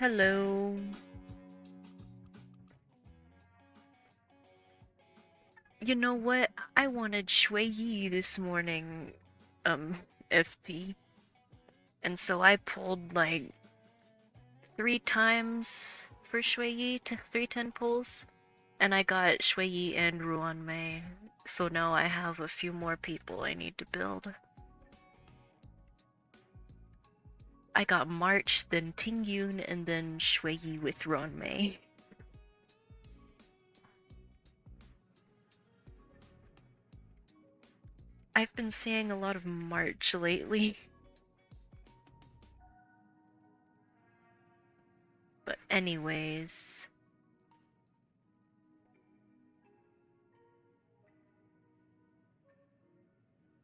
Hello. You know what? I wanted shui yi this morning, um, FP. And so I pulled like 3 times for shui yi to 310 pulls. And I got shui yi and Ruan Mei. So now I have a few more people I need to build. I got March, then Ting Yun, and then shui yi with Ruan Mei. I've been seeing a lot of March lately. But anyways,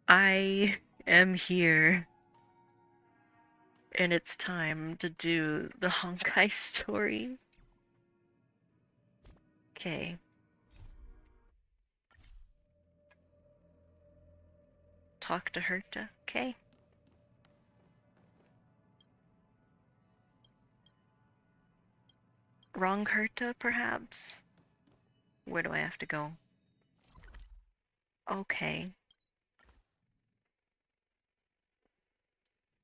I am here, and it's time to do the Honkai story. Okay. Talk to Herta, okay? Wrong Herta, perhaps? Where do I have to go? Okay.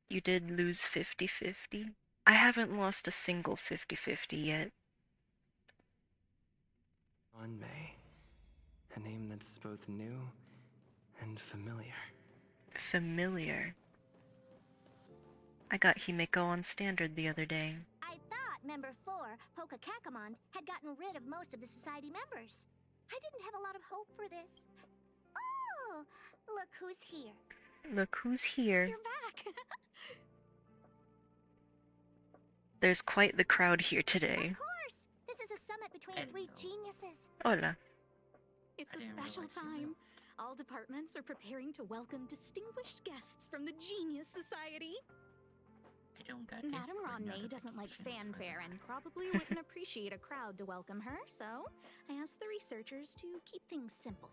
You did lose 50-50? I haven't lost a single 50-50 yet. May. A name that's both new and familiar. Familiar. I got Himeko on standard the other day. I thought Member 4, Poka Kakamon, had gotten rid of most of the society members. I didn't have a lot of hope for this. Oh, look who's here. Look who's here. You're back. There's quite the crowd here today. Of course. This is a summit between three geniuses. Hola. It's a special time. All departments are preparing to welcome distinguished guests from the Genius Society. I don't got Madame Ronmei doesn't like fanfare and probably wouldn't appreciate a crowd to welcome her, so I asked the researchers to keep things simple.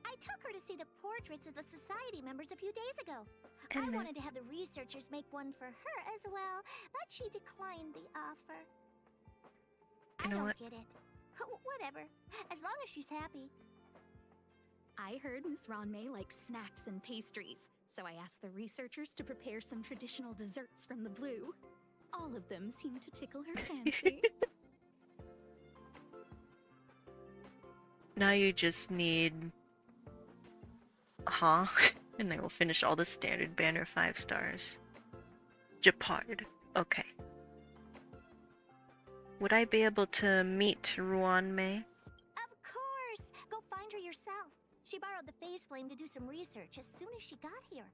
I took her to see the portraits of the society members a few days ago. And I wanted to have the researchers make one for her as well, but she declined the offer. I don't get it. Whatever, as long as she's happy. I heard Miss Ronmei likes snacks and pastries, so I asked the researchers to prepare some traditional desserts from the blue. All of them seemed to tickle her fancy. Now you just need... and I will finish all the standard banner 5 stars. Japard. Okay. Would I be able to meet Ruan Mei? Of course! Go find her yourself. She borrowed the phase flame to do some research as soon as she got here.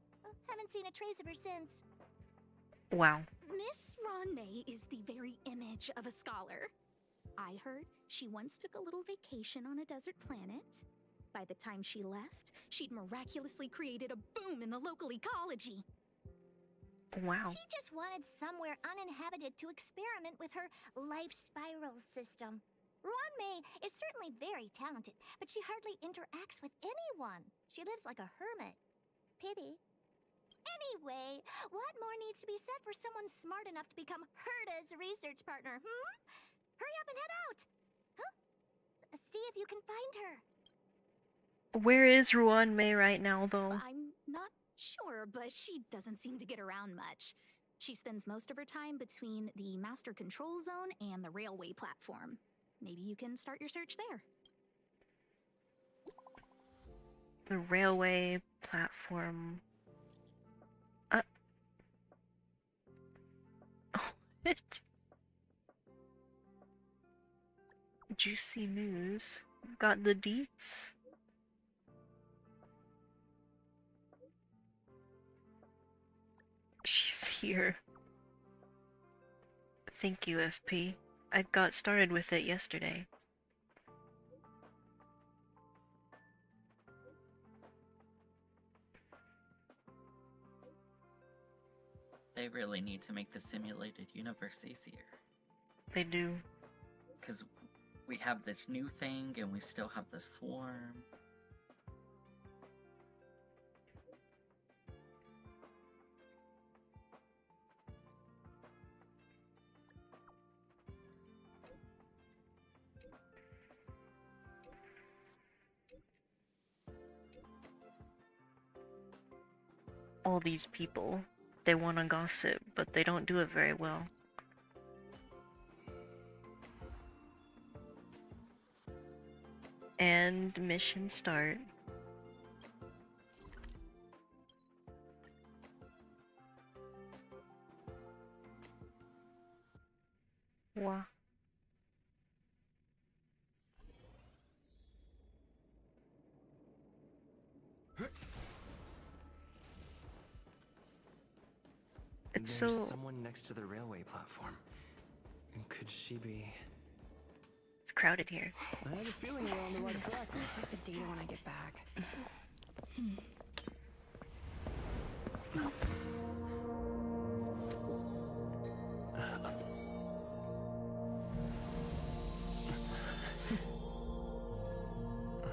Haven't seen a trace of her since. Wow. Miss Ronmei is the very image of a scholar. I heard she once took a little vacation on a desert planet. By the time she left, she'd miraculously created a boom in the local ecology. Wow. She just wanted somewhere uninhabited to experiment with her life spiral system. Ronmei is certainly very talented, but she hardly interacts with anyone. She lives like a hermit. Pity. Anyway, what more needs to be said for someone smart enough to become Herta's research partner, Hurry up and head out! Huh? See if you can find her. Where is Ruan Mei right now, though? I'm not sure, but she doesn't seem to get around much. She spends most of her time between the master control zone and the railway platform. Maybe you can start your search there. The railway platform. What? Juicy news. Got the deets? She's here. Thank you, FP. I got started with it yesterday. They really need to make the simulated universe easier. They do. Because we have this new thing and we still have the swarm. all these people. They want to gossip, but they don't do it very well. And mission start. Wow. It's There's so... someone next to the railway platform. Could she be? It's crowded here. I have a feeling we're on the right track. I'll check the data when I get back.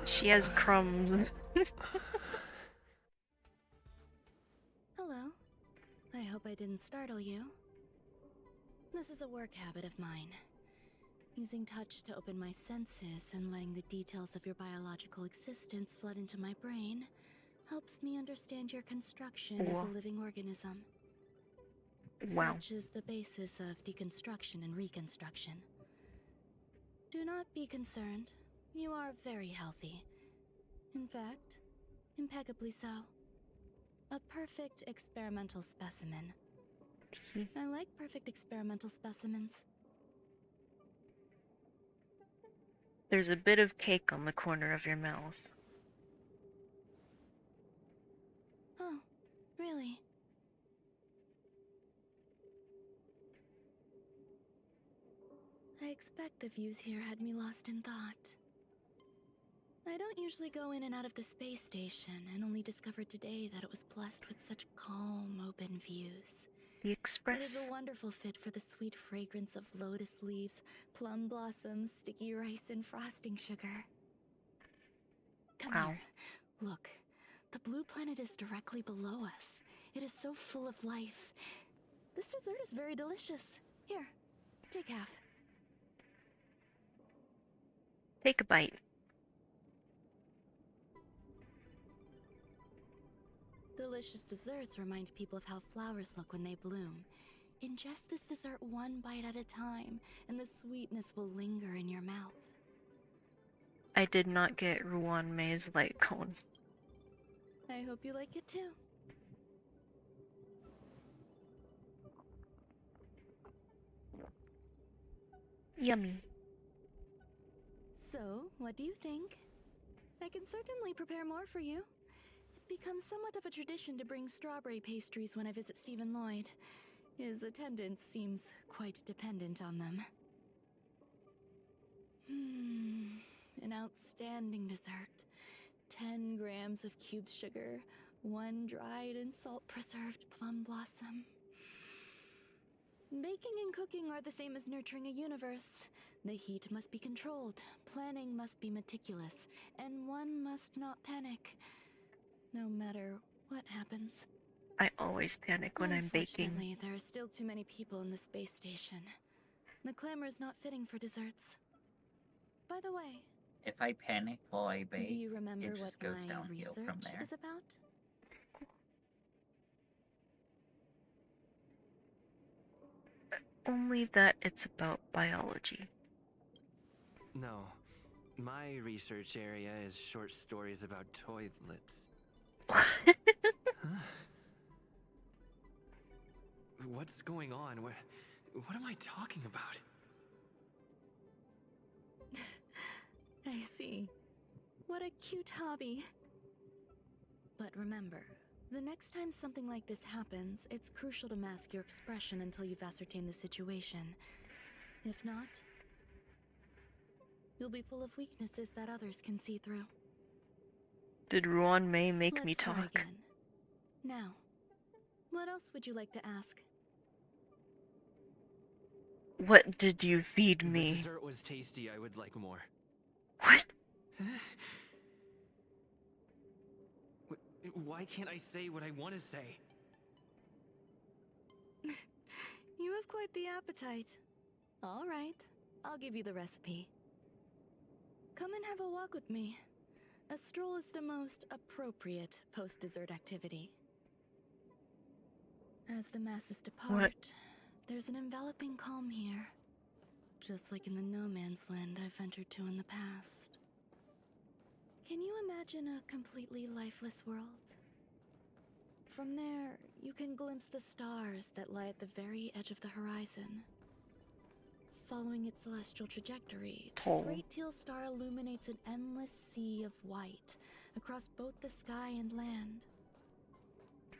She has crumbs. Hello. I hope I didn't startle you. This is a work habit of mine. Using touch to open my senses and letting the details of your biological existence flood into my brain helps me understand your construction as a living organism. Wow. Such is the basis of deconstruction and reconstruction. Do not be concerned. You are very healthy. In fact, impeccably so. A perfect experimental specimen. I like perfect experimental specimens. There's a bit of cake on the corner of your mouth. Oh, really? I expect the views here had me lost in thought. I don't usually go in and out of the space station, and only discovered today that it was blessed with such calm, open views. The It Express. is a wonderful fit for the sweet fragrance of lotus leaves, plum blossoms, sticky rice, and frosting sugar. Come Wow. here. Look, the blue planet is directly below us. It is so full of life. This dessert is very delicious. Here, take half. Take a bite. Delicious desserts remind people of how flowers look when they bloom. Ingest this dessert one bite at a time, and the sweetness will linger in your mouth. I did not get Ruan Mei's light cone. I hope you like it too. Yummy. So, what do you think? I can certainly prepare more for you. It's become somewhat of a tradition to bring strawberry pastries when I visit Stephen Lloyd. His attendance seems quite dependent on them. An outstanding dessert. 10 grams of cubed sugar, 1 dried and salt-preserved plum blossom. Baking and cooking are the same as nurturing a universe. The heat must be controlled, planning must be meticulous, and one must not panic, no matter what happens. I always panic when I'm baking. Unfortunately, there are still too many people in the space station. The clamor is not fitting for desserts. By the way, If I panic while I bake, do you remember it what just goes my downhill research from there. is about? Only that it's about biology. No. My research area is short stories about toilets. What's going on? What am I talking about? I see. What a cute hobby. But remember, the next time something like this happens, it's crucial to mask your expression until you've ascertained the situation. If not, you'll be full of weaknesses that others can see through. Did Ruan Mei make me Let's try talk? again. Now, what else would you like to ask? What did you feed The me? dessert was tasty. I would like more. What? Why can't I say what I want to say? You have quite the appetite. All right, I'll give you the recipe. Come and have a walk with me. A stroll is the most appropriate post-dessert activity. As the masses depart, there's an enveloping calm here. Just like in the no man's land I've ventured to in the past. Can you imagine a completely lifeless world? From there, you can glimpse the stars that lie at the very edge of the horizon. Following its celestial trajectory, the great teal star illuminates an endless sea of white across both the sky and land.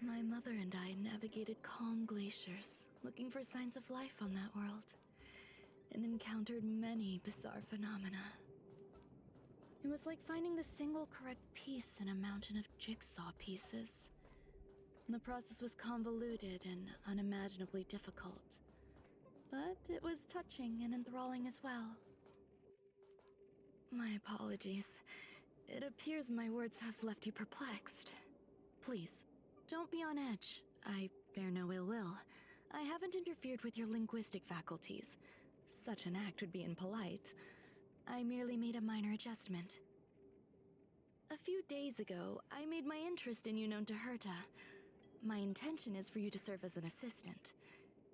My mother and I navigated calm glaciers, looking for signs of life on that world, and encountered many bizarre phenomena. It was like finding the single correct piece in a mountain of jigsaw pieces. The process was convoluted and unimaginably difficult, but it was touching and enthralling as well. My apologies. It appears my words have left you perplexed. Please, don't be on edge. I bear no ill will. I haven't interfered with your linguistic faculties. Such an act would be impolite. I merely made a minor adjustment. A few days ago, I made my interest in you known to Herta. My intention is for you to serve as an assistant.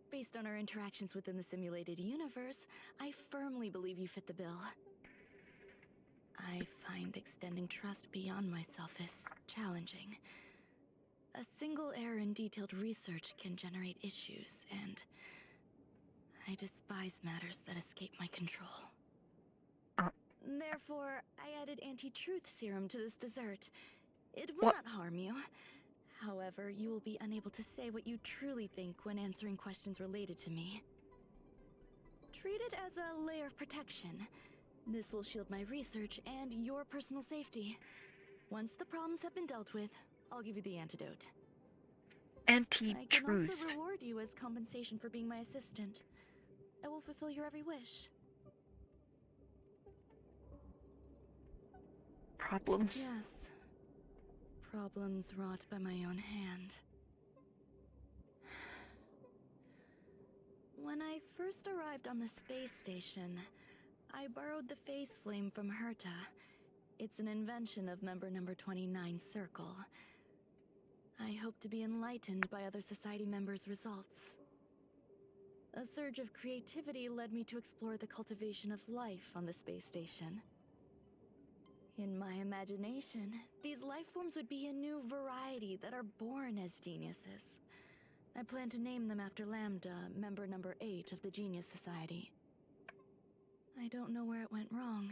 Based on our interactions within the simulated universe, I firmly believe you fit the bill. I find extending trust beyond myself is challenging. A single error in detailed research can generate issues, and I despise matters that escape my control. Therefore, I added anti-truth serum to this dessert. It will not harm you. However, you will be unable to say what you truly think when answering questions related to me. Treat it as a layer of protection. This will shield my research and your personal safety. Once the problems have been dealt with, I'll give you the antidote. Anti-truth. I can also reward you as compensation for being my assistant. I will fulfill your every wish. Problems. Yes. Problems wrought by my own hand. When I first arrived on the space station, I borrowed the phase flame from Herta. It's an invention of member number 29 Circle. I hope to be enlightened by other society members' results. A surge of creativity led me to explore the cultivation of life on the space station. In my imagination, these life forms would be a new variety that are born as geniuses. I plan to name them after Lambda, member number 8 of the Genius Society. I don't know where it went wrong.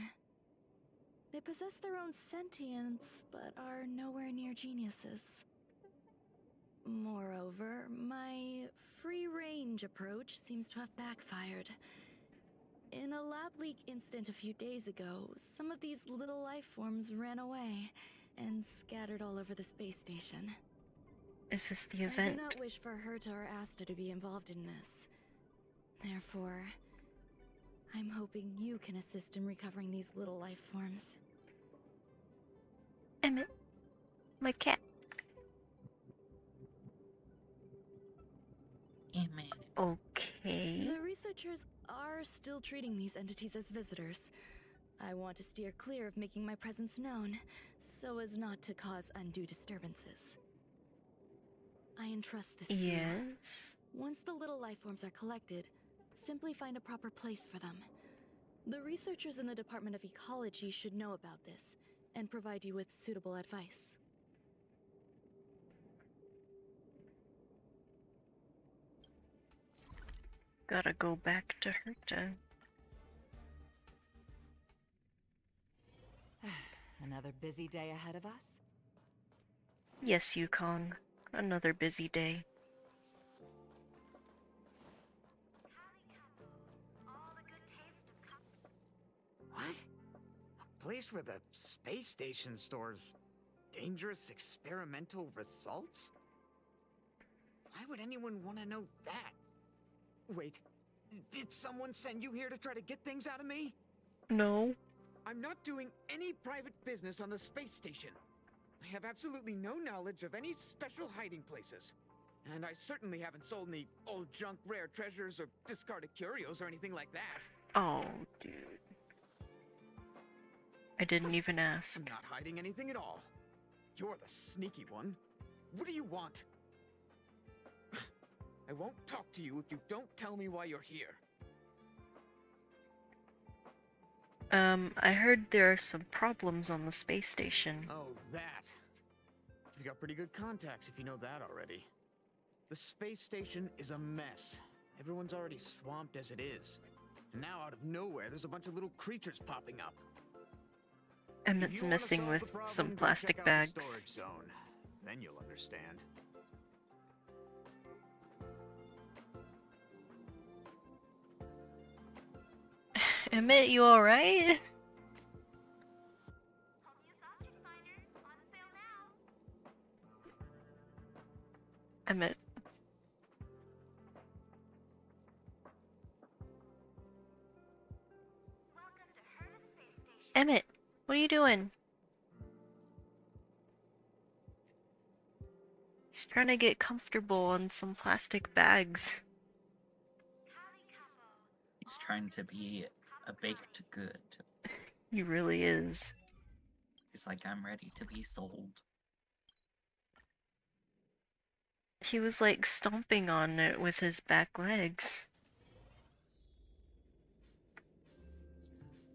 They possess their own sentience, but are nowhere near geniuses. Moreover, my free-range approach seems to have backfired. In a lab leak incident a few days ago, some of these little life forms ran away and scattered all over the space station. Is this the I event? do not wish for Herta or Asta to be involved in this. Therefore, I'm hoping you can assist in recovering these little life forms. Emmett. My cat. Emmett. Okay. The researchers are still treating these entities as visitors. I want to steer clear of making my presence known, so as not to cause undue disturbances. I entrust this to you. Yes. Once the little life forms are collected, simply find a proper place for them. The researchers in the Department of Ecology should know about this, and provide you with suitable advice. Gotta go back to Herta. Another busy day ahead of us? Yes, Yukong. Another busy day. What? A place where the space station stores dangerous experimental results? Why would anyone want to know that? Wait, did someone send you here to try to get things out of me? No. I'm not doing any private business on the space station. I have absolutely no knowledge of any special hiding places. And I certainly haven't sold any old junk rare treasures or discarded curios or anything like that. Oh, dude. I didn't even ask. I'm not hiding anything at all. You're the sneaky one. What do you want? I won't talk to you if you don't tell me why you're here. I heard there are some problems on the space station. Oh, that. You've got pretty good contacts if you know that already. The space station is a mess. Everyone's already swamped as it is. And now out of nowhere, there's a bunch of little creatures popping up. Emmett's messing with some plastic bags. Storage zone. Then you'll understand. Emmett, you alright? Emmett. Emmett, what are you doing? He's trying to get comfortable on some plastic bags. He's trying to be a baked good. He really is. He's like, I'm ready to be sold. He was like stomping on it with his back legs.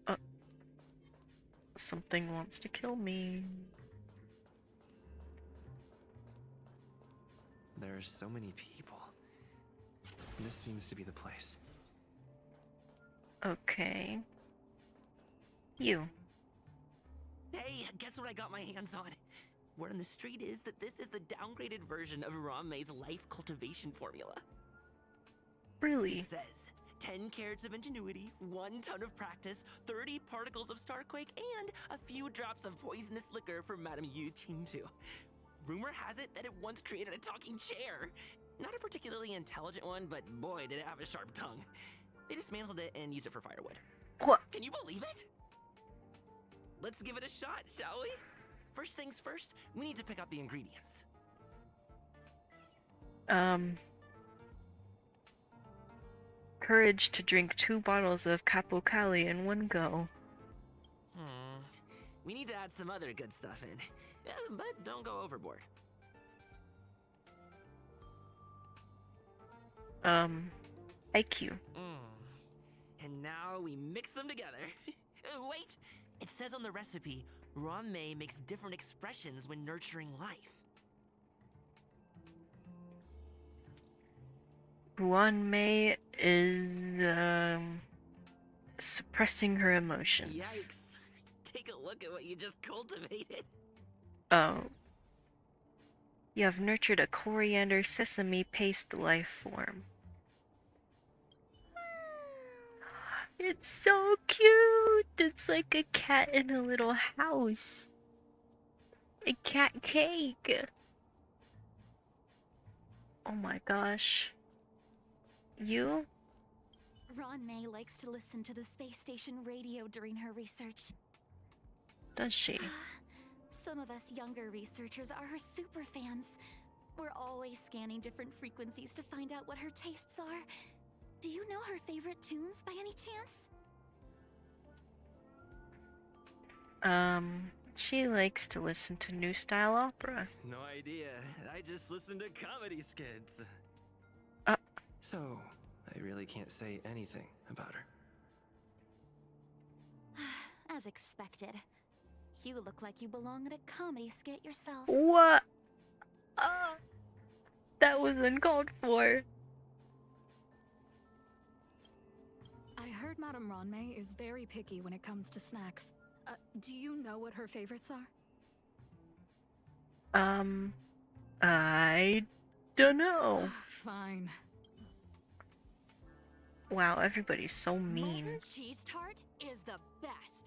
Oh. Something wants to kill me. There are so many people. This seems to be the place. Okay. You. Hey, guess what I got my hands on? Word on the street is that this is the downgraded version of Ranmei's life cultivation formula. Really? It says 10 carats of ingenuity, 1 ton of practice, 30 particles of starquake, and a few drops of poisonous liquor for Madame Yu Qingtu. Rumor has it that it once created a talking chair. Not a particularly intelligent one, but boy, did it have a sharp tongue. They dismantled it and used it for firewood. What? Can you believe it? Let's give it a shot, shall we? First things first, we need to pick out the ingredients. Courage to drink 2 bottles of Capo Cali in one go. We need to add some other good stuff in. But don't go overboard. IQ. And now we mix them together. Wait! It says on the recipe, Ranmei makes different expressions when nurturing life. Ranmei is, suppressing her emotions. Yikes. Take a look at what you just cultivated. Oh. You have nurtured a coriander sesame paste life form. It's so cute! It's like a cat in a little house. A cat cake! Oh my gosh. You? Ranmei likes to listen to the space station radio during her research. Does she? Some of us younger researchers are her super fans. We're always scanning different frequencies to find out what her tastes are. Do you know her favorite tunes by any chance? She likes to listen to new style opera. No idea. I just listen to comedy skits. So, I really can't say anything about her. As expected. You look like you belong in a comedy skit yourself. What? That was uncalled for. I heard Madame Ranmei is very picky when it comes to snacks. Do you know what her favorites are? I don't know. Fine. Wow, everybody's so mean. Molten cheese tart is the best.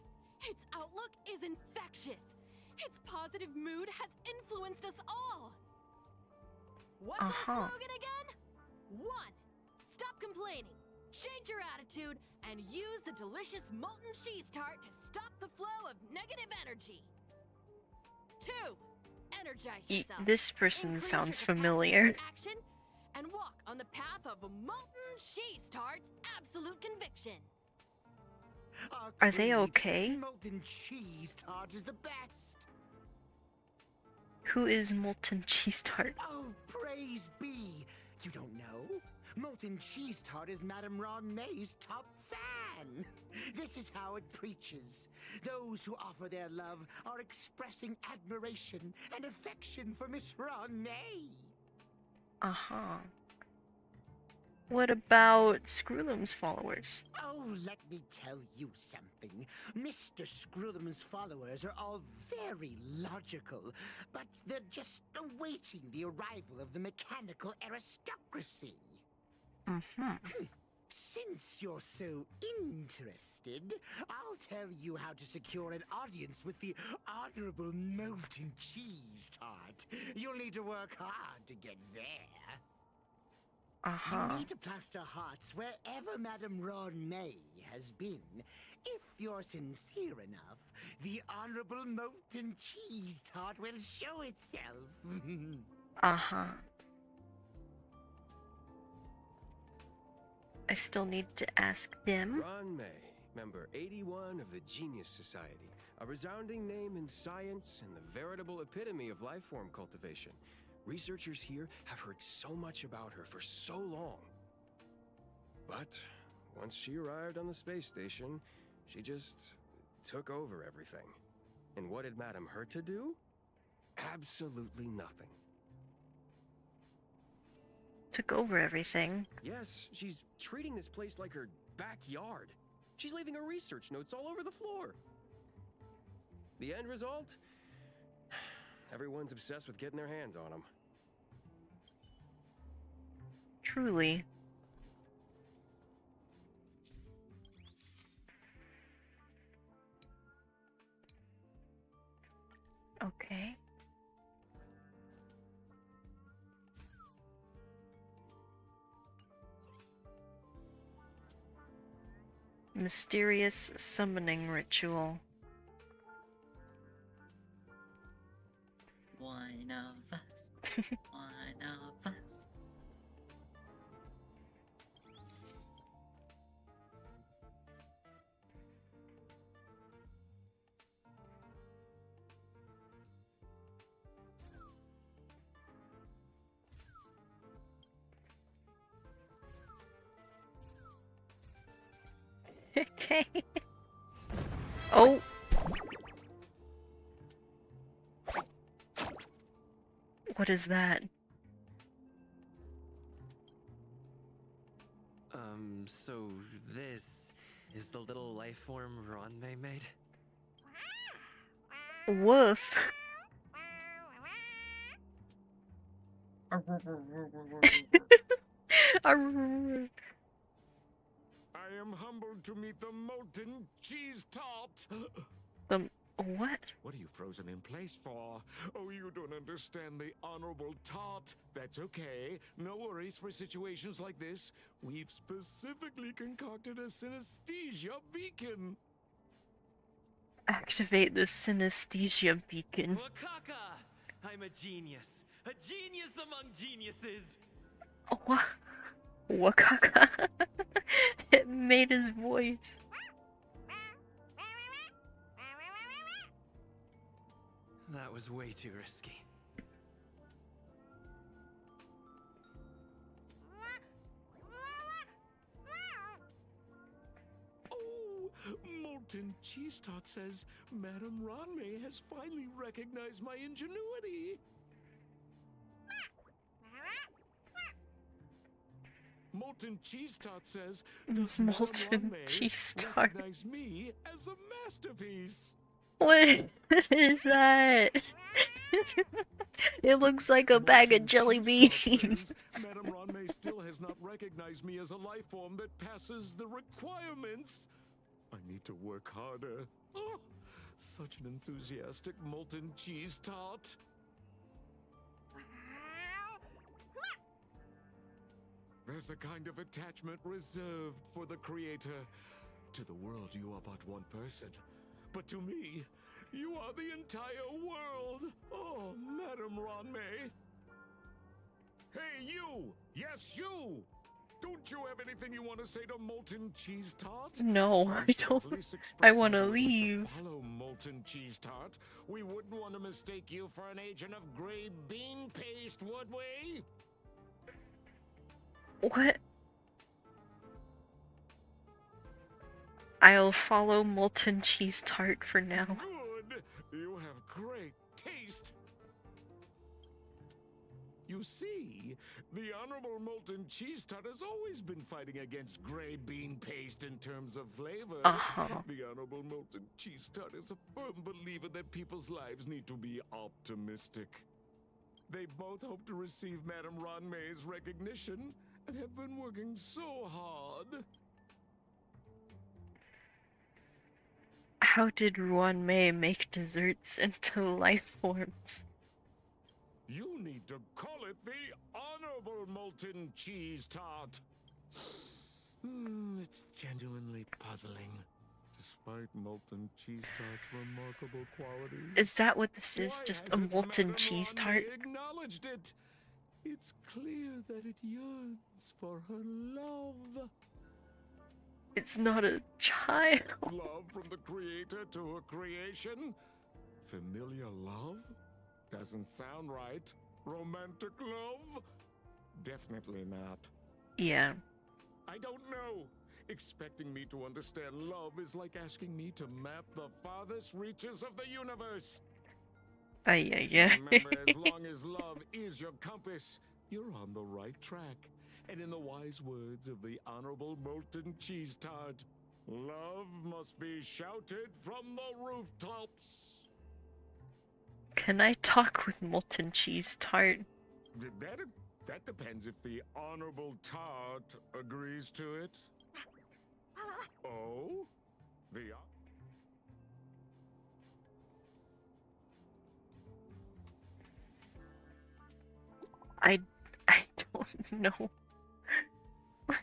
Its outlook is infectious. Its positive mood has influenced us all. What's our slogan again? 1. Stop complaining. Change your attitude and use the delicious molten cheese tart to stop the flow of negative energy. 2. Energize yourself. This person Increase sounds your familiar. capacity for action and walk on the path of molten cheese tart's absolute conviction. Are they okay? Molten cheese tart is the best. Who is molten cheese tart? Oh, praise be. You don't know? Molten Cheese Tart is Madame Ron May's top fan. This is how it preaches. Those who offer their love are expressing admiration and affection for Miss Ron May. Uh-huh. What about Screwlum's followers? Oh, let me tell you something. Mr. Screwlum's followers are all very logical, but they're just awaiting the arrival of the mechanical aristocracy. Since you're so interested, I'll tell you how to secure an audience with the Honorable Molten Cheese Tart. You'll need to work hard to get there. You need to plaster hearts wherever Madame Ron May has been. If you're sincere enough, the Honorable Molten Cheese Tart will show itself. I still need to ask them. Ron May, member 81 of the Genius Society, a resounding name in science and the veritable epitome of life form cultivation. Researchers here have heard so much about her for so long. But once she arrived on the space station, she just took over everything. And what did Madame hurt to do? Absolutely nothing. Took over everything? Yes, she's treating this place like her backyard. She's leaving her research notes all over the floor. The end result? Everyone's obsessed with getting their hands on them. Truly. Okay. Mysterious summoning ritual. One of us. One of us. Okay. Oh. What is that? So this is the little life form Ron May made? Woof. I am humbled to meet the Molten Cheese Tart. The what? What are you frozen in place for? Oh, you don't understand the Honorable Tart. That's okay. No worries for situations like this. We've specifically concocted a synesthesia beacon. Activate the synesthesia beacon. Wakaka! I'm a genius. A genius among geniuses. What? Wakaka. It made his voice. That was way too risky. Oh, Molten Cheese Tart says Madame Ron May has finally recognized my ingenuity. Molten Cheese Tart says, does Molten Cheese Tart recognize me as a masterpiece? What is that? It looks like a bag of jelly beans. Madame Ron May still has not recognized me as a life form that passes the requirements. I need to work harder. Oh, such an enthusiastic Molten Cheese Tart. There's a kind of attachment reserved for the creator. To the world, you are but one person. But to me, you are the entire world. Oh, Madame Ron May. Hey, you! Yes, you! Don't you have anything you want to say to Molten Cheese Tart? No, I don't. I want to leave. Hello, Molten Cheese Tart. We wouldn't want to mistake you for an agent of gray bean paste, would we? What? I'll follow molten cheese tart for now. Good! You have great taste! You see, the Honorable Molten Cheese Tart has always been fighting against gray bean paste in terms of flavor. The Honorable Molten Cheese Tart is a firm believer that people's lives need to be optimistic. They both hope to receive Madame Ronmay's recognition and have been working so hard. How did Ruan Mei make desserts into life forms? You need to call it the Honorable Molten Cheese Tart. It's genuinely puzzling. Despite Molten Cheese Tart's remarkable qualities. Is that what this is? Just a molten cheese tart? Acknowledged it. It's clear that it yearns for her love. It's not a child. Love from the creator to her creation? Familiar love? Doesn't sound right. Romantic love? Definitely not. Yeah. I don't know. Expecting me to understand love is like asking me to map the farthest reaches of the universe. Yeah. Remember, as long as love is your compass, you're on the right track. And in the wise words of the Honorable Molten Cheese Tart, love must be shouted from the rooftops. Can I talk with molten cheese tart? That depends if the Honorable Tart agrees to it. Oh? I don't know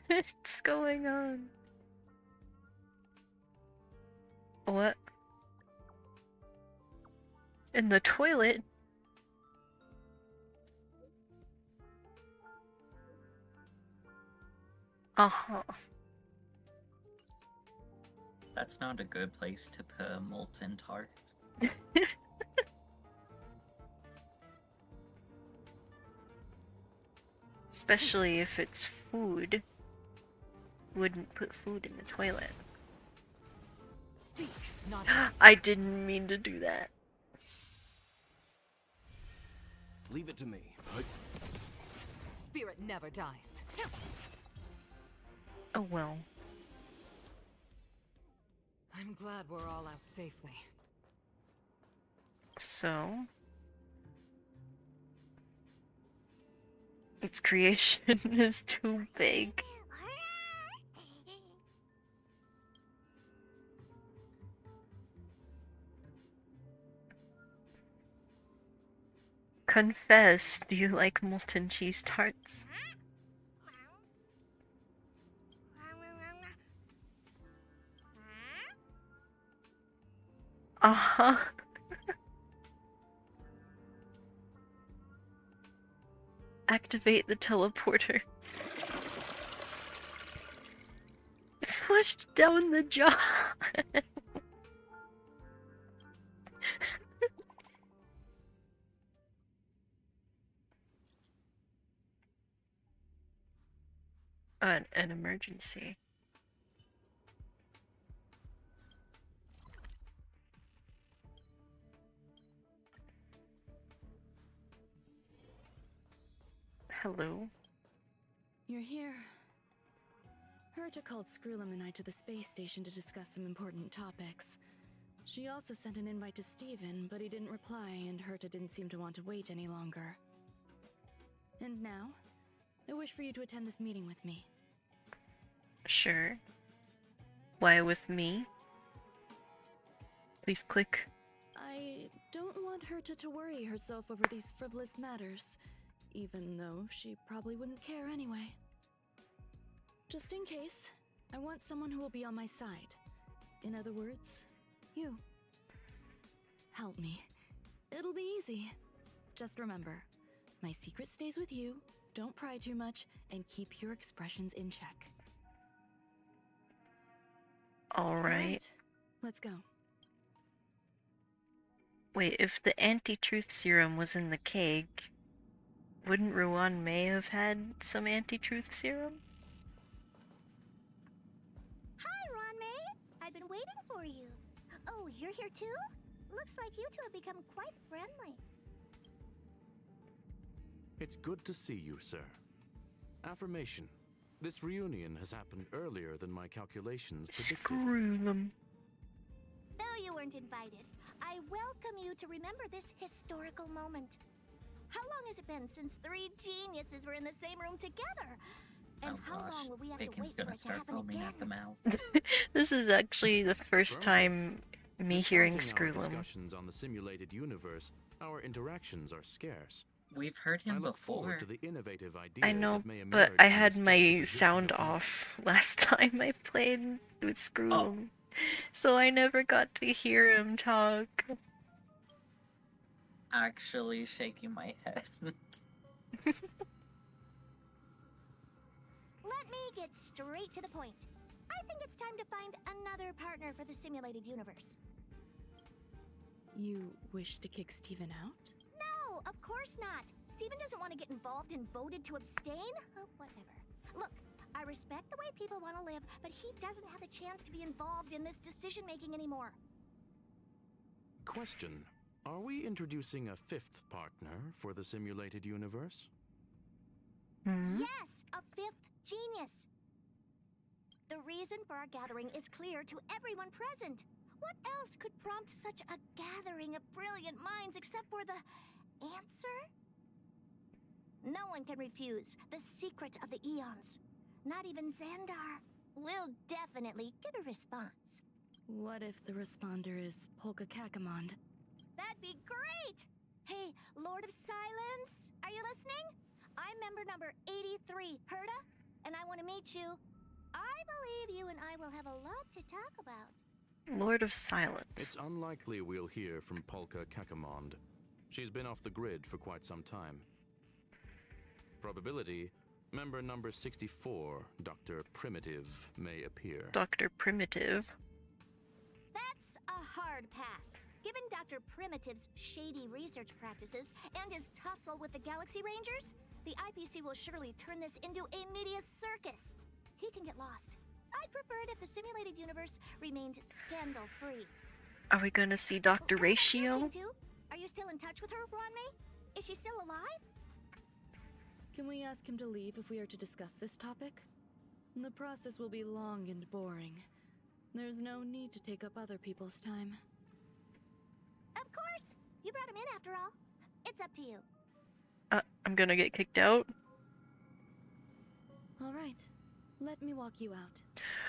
what's going on. What? In the toilet? That's not a good place to put a molten tart. Especially if it's food. Wouldn't put food in the toilet. Speak, not I didn't mean to do that. Leave it to me. Spirit never dies. Oh well. I'm glad we're all out safely. So... its creation is too big. Confess, do you like molten cheese tarts? Activate the teleporter. Flushed down the jaw. An emergency. Hello? You're here. Herta called Screwlum and I to the space station to discuss some important topics. She also sent an invite to Steven, but he didn't reply, and Herta didn't seem to want to wait any longer. And now, I wish for you to attend this meeting with me. Sure. Why with me? Please click. I don't want Herta to worry herself over these frivolous matters, even though she probably wouldn't care anyway. Just in case, I want someone who will be on my side. In other words, you. Help me. It'll be easy. Just remember, my secret stays with you, don't pry too much, and keep your expressions in check. Alright. Let's go. Wait, if the anti-truth serum was in the cake, wouldn't Ruan May have had some anti-truth serum? Hi, Ron May. I've been waiting for you. Oh, you're here too? Looks like you two have become quite friendly. It's good to see you, sir. Affirmation. This reunion has happened earlier than my calculations predicted. Screw them. Though you weren't invited, I welcome you to remember this historical moment. How long has it been since 3 geniuses were in the same room together? And how long will we have to wait for it to happen again? At the mouth. This is actually the first time me hearing Discounting our Screwlum. discussions on the simulated universe, our interactions are scarce. We've heard him I look before. forward to the innovative ideas I know, that may but emerge I from had this my juxtaposition sound of off last time I played with Screwlum, so I never got to hear him talk. Actually shaking my head. Let me get straight to the point. I think it's time to find another partner for the simulated universe. You wish to kick Steven out? No, of course not. Steven doesn't want to get involved and voted to abstain. Oh, whatever. Look, I respect the way people want to live, but he doesn't have a chance to be involved in this decision-making anymore. Question. Are we introducing a 5th partner for the simulated universe? Yes, a 5th genius. The reason for our gathering is clear to everyone present. What else could prompt such a gathering of brilliant minds except for the answer? No one can refuse the secret of the eons. Not even Xandar. We'll definitely get a response. What if the responder is Polka Kakamond? That'd be great! Hey, Lord of Silence, are you listening? I'm member number 83, Herta, and I want to meet you. I believe you and I will have a lot to talk about. Lord of Silence. It's unlikely we'll hear from Polka Kakamond. She's been off the grid for quite some time. Probability, member number 64, Dr. Primitive, may appear. Dr. Primitive. That's a hard pass. Given Dr. Primitive's shady research practices and his tussle with the Galaxy Rangers, the IPC will surely turn this into a media circus. He can get lost. I'd prefer it if the simulated universe remained scandal-free. Are we gonna see Dr. Ratio? Are you still in touch with her, Ron May? Is she still alive? Can we ask him to leave if we are to discuss this topic? The process will be long and boring. There's no need to take up other people's time. Of course! You brought him in after all. It's up to you. I'm gonna get kicked out. All right. Let me walk you out.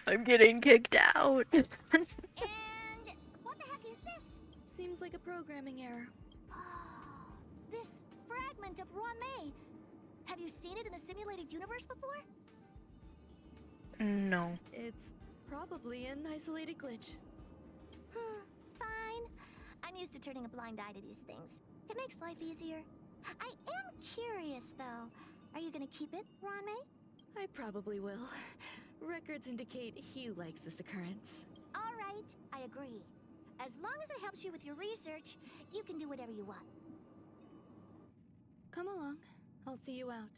I'm getting kicked out. And what the heck is this? Seems like a programming error. Oh, this fragment of Ron May. Have you seen it in the simulated universe before? No. It's probably an isolated glitch. Fine. I'm used to turning a blind eye to these things. It makes life easier. I am curious, though. Are you gonna keep it, Ron May? I probably will. Records indicate he likes this occurrence. All right, I agree. As long as it helps you with your research, you can do whatever you want. Come along. I'll see you out.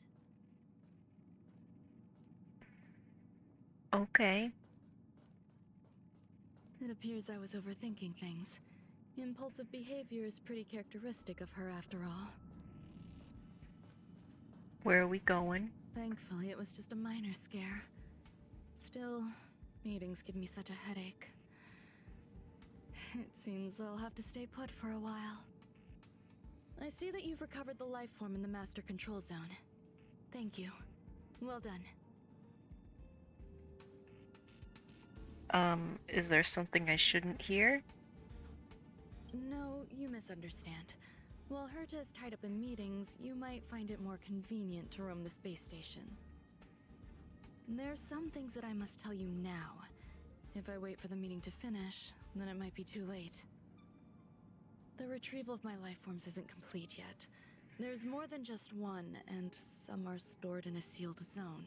Okay. It appears I was overthinking things. Impulsive behavior is pretty characteristic of her after all. Where are we going? Thankfully, it was just a minor scare. Still, meetings give me such a headache. It seems I'll have to stay put for a while. I see that you've recovered the life form in the master control zone. Thank you. Well done. Is there something I shouldn't hear? No, you misunderstand. While Herta is tied up in meetings, you might find it more convenient to roam the space station. There's some things that I must tell you now. If I wait for the meeting to finish, then it might be too late. The retrieval of my life forms isn't complete yet. There's more than just one, and some are stored in a sealed zone.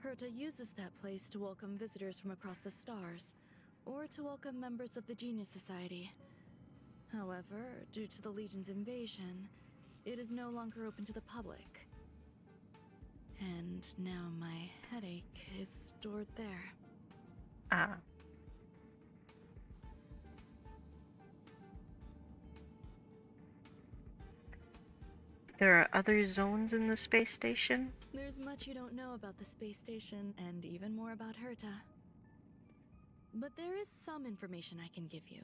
Herta uses that place to welcome visitors from across the stars, or to welcome members of the Genius Society. However, due to the Legion's invasion, it is no longer open to the public. And now my headache is stored there. Ah. There are other zones in the space station? There's much you don't know about the space station, and even more about Herta. But there is some information I can give you.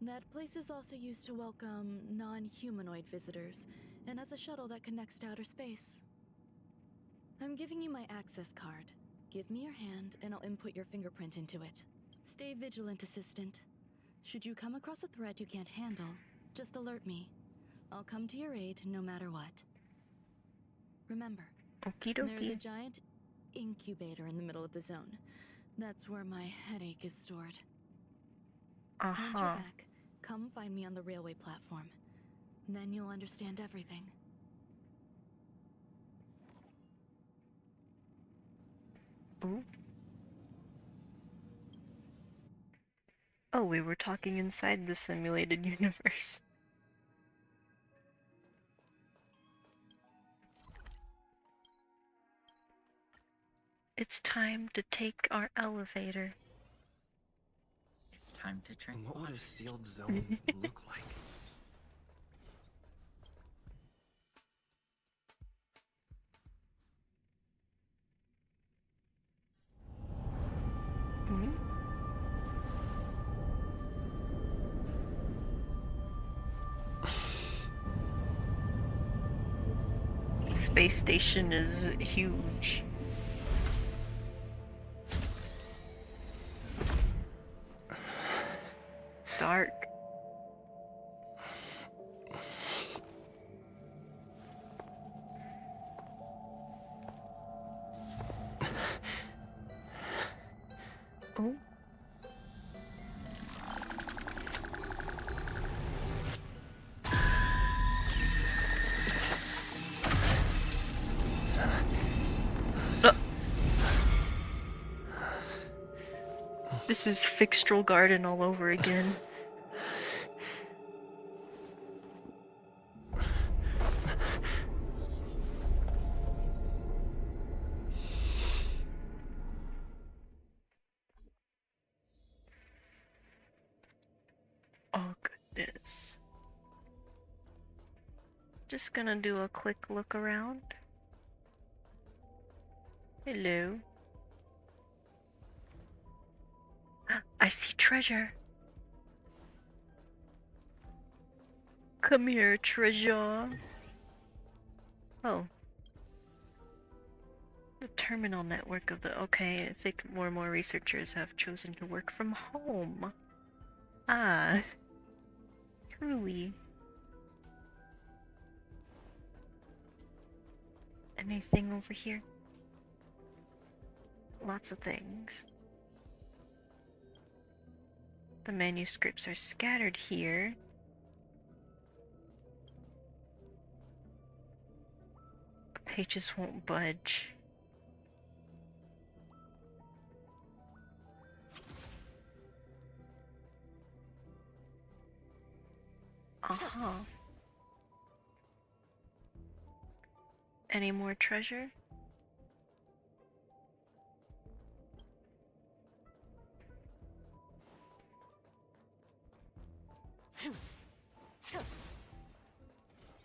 That place is also used to welcome non-humanoid visitors, and has a shuttle that connects to outer space. I'm giving you my access card. Give me your hand, and I'll input your fingerprint into it. Stay vigilant, Assistant. Should you come across a threat you can't handle, just alert me. I'll come to your aid no matter what. Remember, Okie there's a dokie. giant incubator in the middle of the zone. That's where my headache is stored. Once you're Uh-huh. back, come find me on the railway platform. Then you'll understand everything. Ooh. Oh, we were talking inside the simulated universe. It's time to take our elevator. It's time to drink What would water. a sealed zone look like? Space station is huge. Dark. Oh. This is Fixtral Garden all over again. Oh goodness. Just gonna do a quick look around. Hello. I see treasure. Come here, treasure. Oh. The terminal network of the... Okay, I think more and more researchers have chosen to work from home. Ah. Truly. Anything over here? Lots of things. The manuscripts are scattered here. The pages won't budge. Uh-huh. Any more treasure?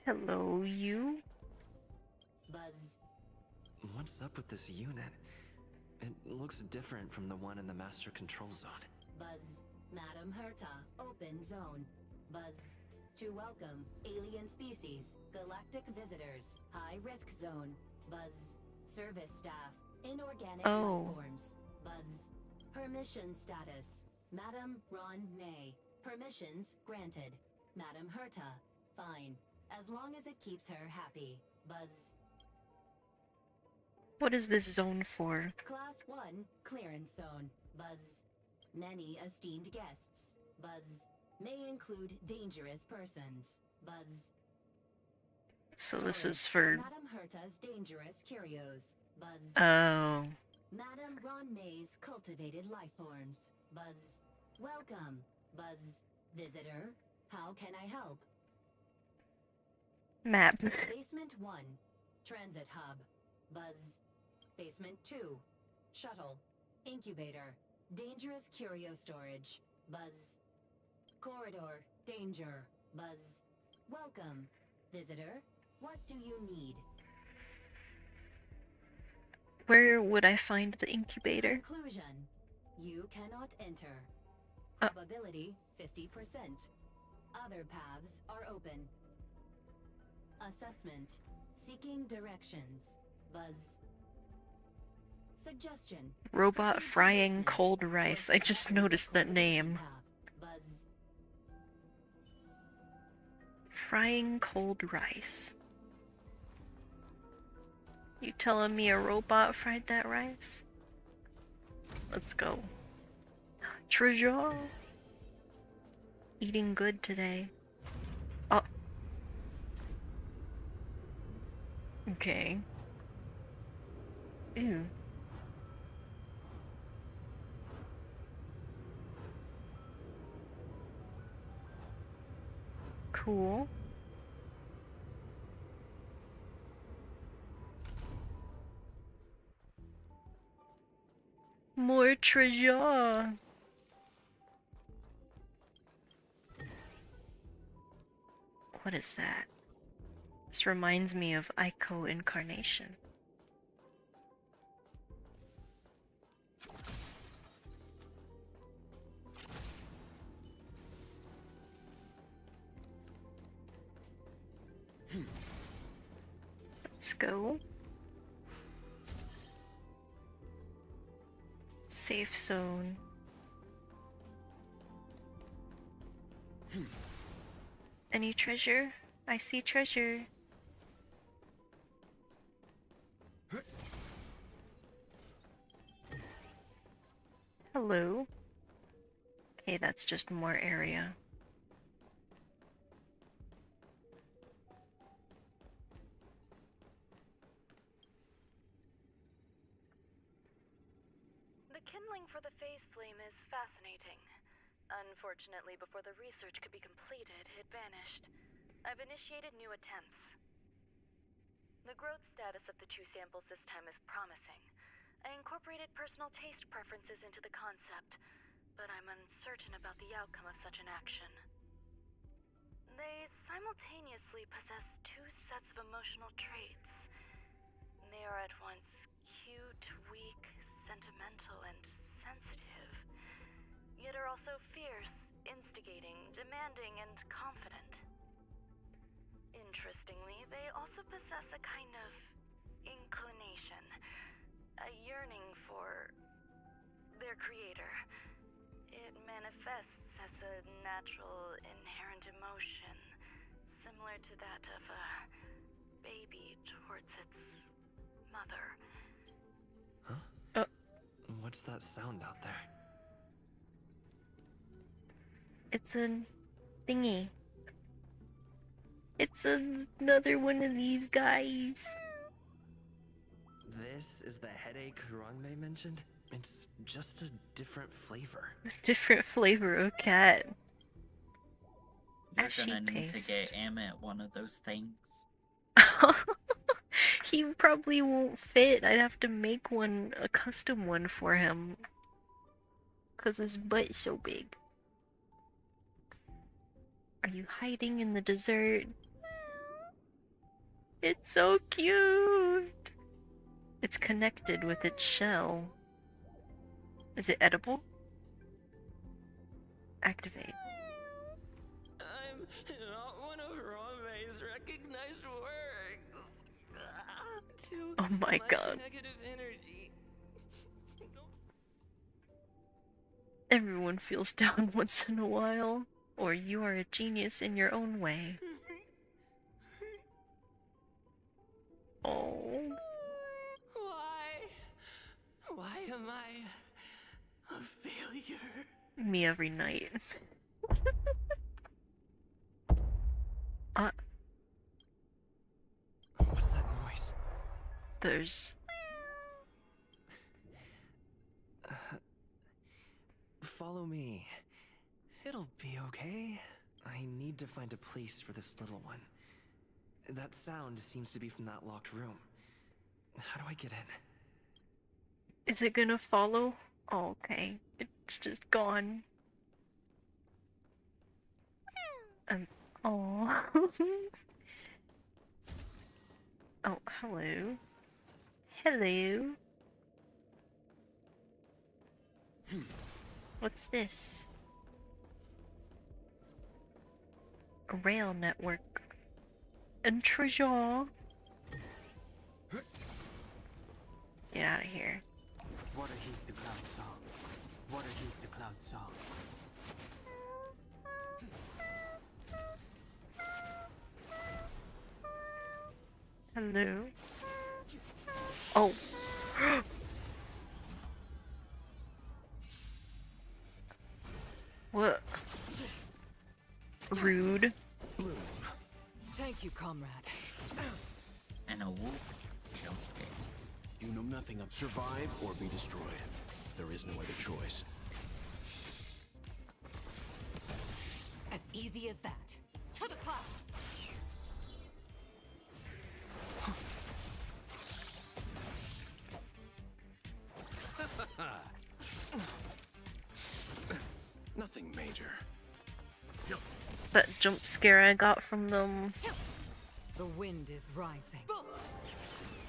Hello, you? Buzz. What's up with this unit? It looks different from the one in the Master Control Zone. Buzz. Madam Herta, open zone. Buzz. To welcome alien species, galactic visitors, high risk zone. Buzz. Service staff, inorganic life forms. Buzz. Permission status. Madam Ron May. Permissions granted. Madam Herta, fine. As long as it keeps her happy. Buzz. What is this zone for? Class 1, clearance zone. Buzz. Many esteemed guests. Buzz. May include dangerous persons. Buzz. So this is for... Madam Herta's dangerous curios. Buzz. Oh. Madam Ron May's cultivated life forms. Buzz. Welcome. Buzz. Visitor. How can I help? Map. Basement 1, Transit Hub. Buzz. Basement 2, Shuttle. Incubator. Dangerous curio storage. Buzz. Corridor. Danger. Buzz. Welcome. Visitor, what do you need? Where would I find the incubator? Conclusion. You cannot enter. Probability 50%. Other paths are open. Assessment. Seeking directions. Buzz. Suggestion. Robot Proceed to frying basement. cold rice. I just noticed that name. Buzz. Frying cold rice. You telling me a robot fried that rice? Let's go. Treasure! Eating good today. Oh. Okay. Ew. Cool. More treasure. What is that? This reminds me of Ico Incarnation. Let's go. Safe zone. Any treasure? I see treasure. Hello. Okay, that's just more area. The kindling for the phase flame is fascinating. Unfortunately, before the research could be completed, it vanished. I've initiated new attempts. The growth status of the two samples this time is promising. I incorporated personal taste preferences into the concept, but I'm uncertain about the outcome of such an action. They simultaneously possess two sets of emotional traits. They are at once cute, weak, sentimental, and sensitive, yet are also fierce, instigating, demanding, and confident. Interestingly, they also possess a kind of inclination, a yearning for their creator. It manifests as a natural, inherent emotion, similar to that of a baby towards its mother. Huh? What's that sound out there? It's a thingy. It's another one of these guys. This is the headache Rongmei mentioned? It's just a different flavor. Different flavor of cat. You're Ashy gonna need to paste. get Emmett one of those things. He probably won't fit. I'd have to make one, a custom one for him. Cause his butt's so big. Are you hiding in the desert? It's so cute! It's connected with its shell. Is it edible? Activate. I'm not one of Rongmei's recognized works. Too Oh my much god. negative energy. Everyone feels down once in a while. Or you are a genius in your own way. Oh. Why am I a failure? Me every night. What's that noise? There's... Follow me. It'll be okay. I need to find a place for this little one. That sound seems to be from that locked room. How do I get in? Is it gonna follow? Oh, okay. It's just gone. Oh. Oh, hello. Hello. What's this? A rail network. And treasure. Get out of here. Water heeds the cloud song. Water heeds the cloud song. Hello. Oh. What? Rude. Thank you, comrade. And a whoop. Jump scare. You know nothing of survive or be destroyed. There is no other choice. As easy as that. To the clouds! Nothing major. That jump scare I got from them The wind is rising.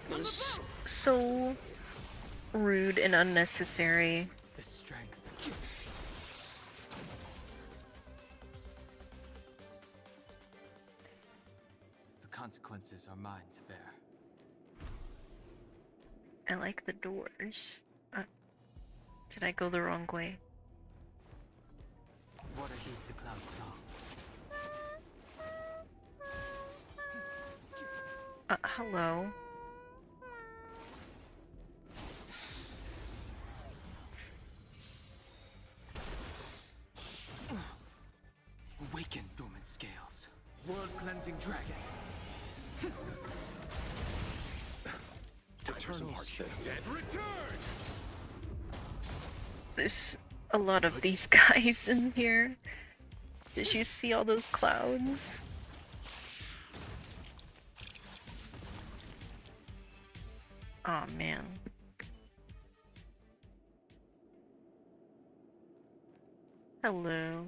was so rude and unnecessary. The strength. The consequences are mine to bear. I like the doors. Did I go the wrong way? Water heeds the cloud song. Hello. Awaken, dormant scales. World-cleansing dragon. Eternal hardship. Dead return! There's a lot of these guys in here. Did you see all those clouds? Aw, man. Hello.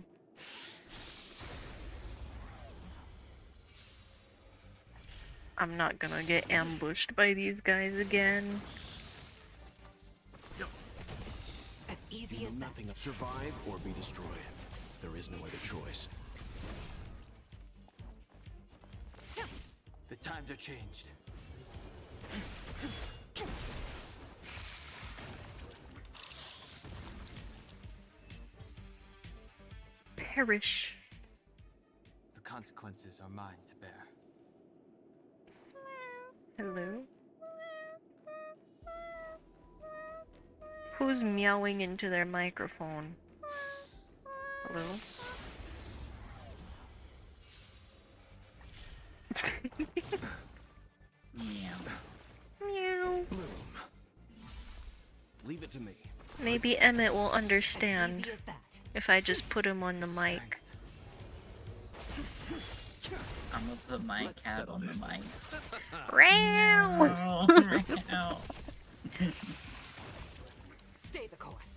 I'm not gonna get ambushed by these guys again. As easy You as know that. nothing of survive or be destroyed. There is no other choice. The times are changed. Perish. The consequences are mine to bear. Hello? Who's meowing into their microphone? Hello? Meow. Meow. Leave it to me. Maybe Emmett will understand if I just put him on the mic. I'm gonna put my cat on the mic. Meow. Meow. Stay the course.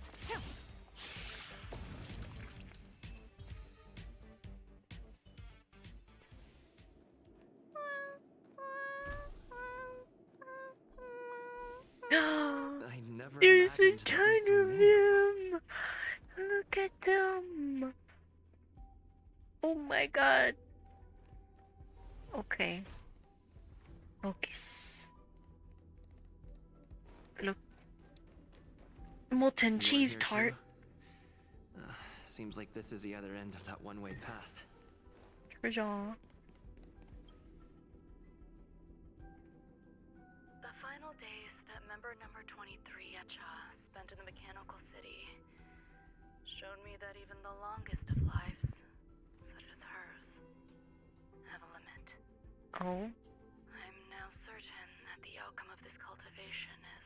I never There's a imagined ton there'd be so of many. them. Look at them. Oh my god. Okay. Focus. Look. Molten You are cheese here tart. too? Seems like this is the other end of that one-way path. Treasure. The final days that member number 23 Echa spent in the mechanical city showed me that even the longest of lives, such as hers, have a limit. Oh. I'm now certain that the outcome of this cultivation is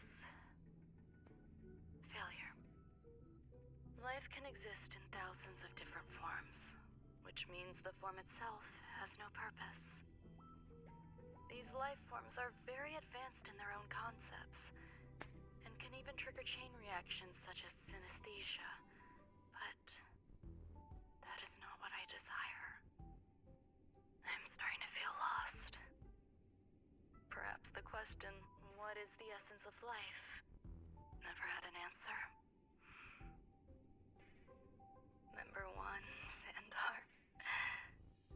failure. Life can exist in thousands of different forms, which means the form itself has no purpose. These life forms are very advanced in their own concepts, and can even trigger chain reactions such as synesthesia. But that is not what I desire. I'm starting to feel lost. Perhaps the question, what is the essence of life, never had an answer. Member 1, Sandar.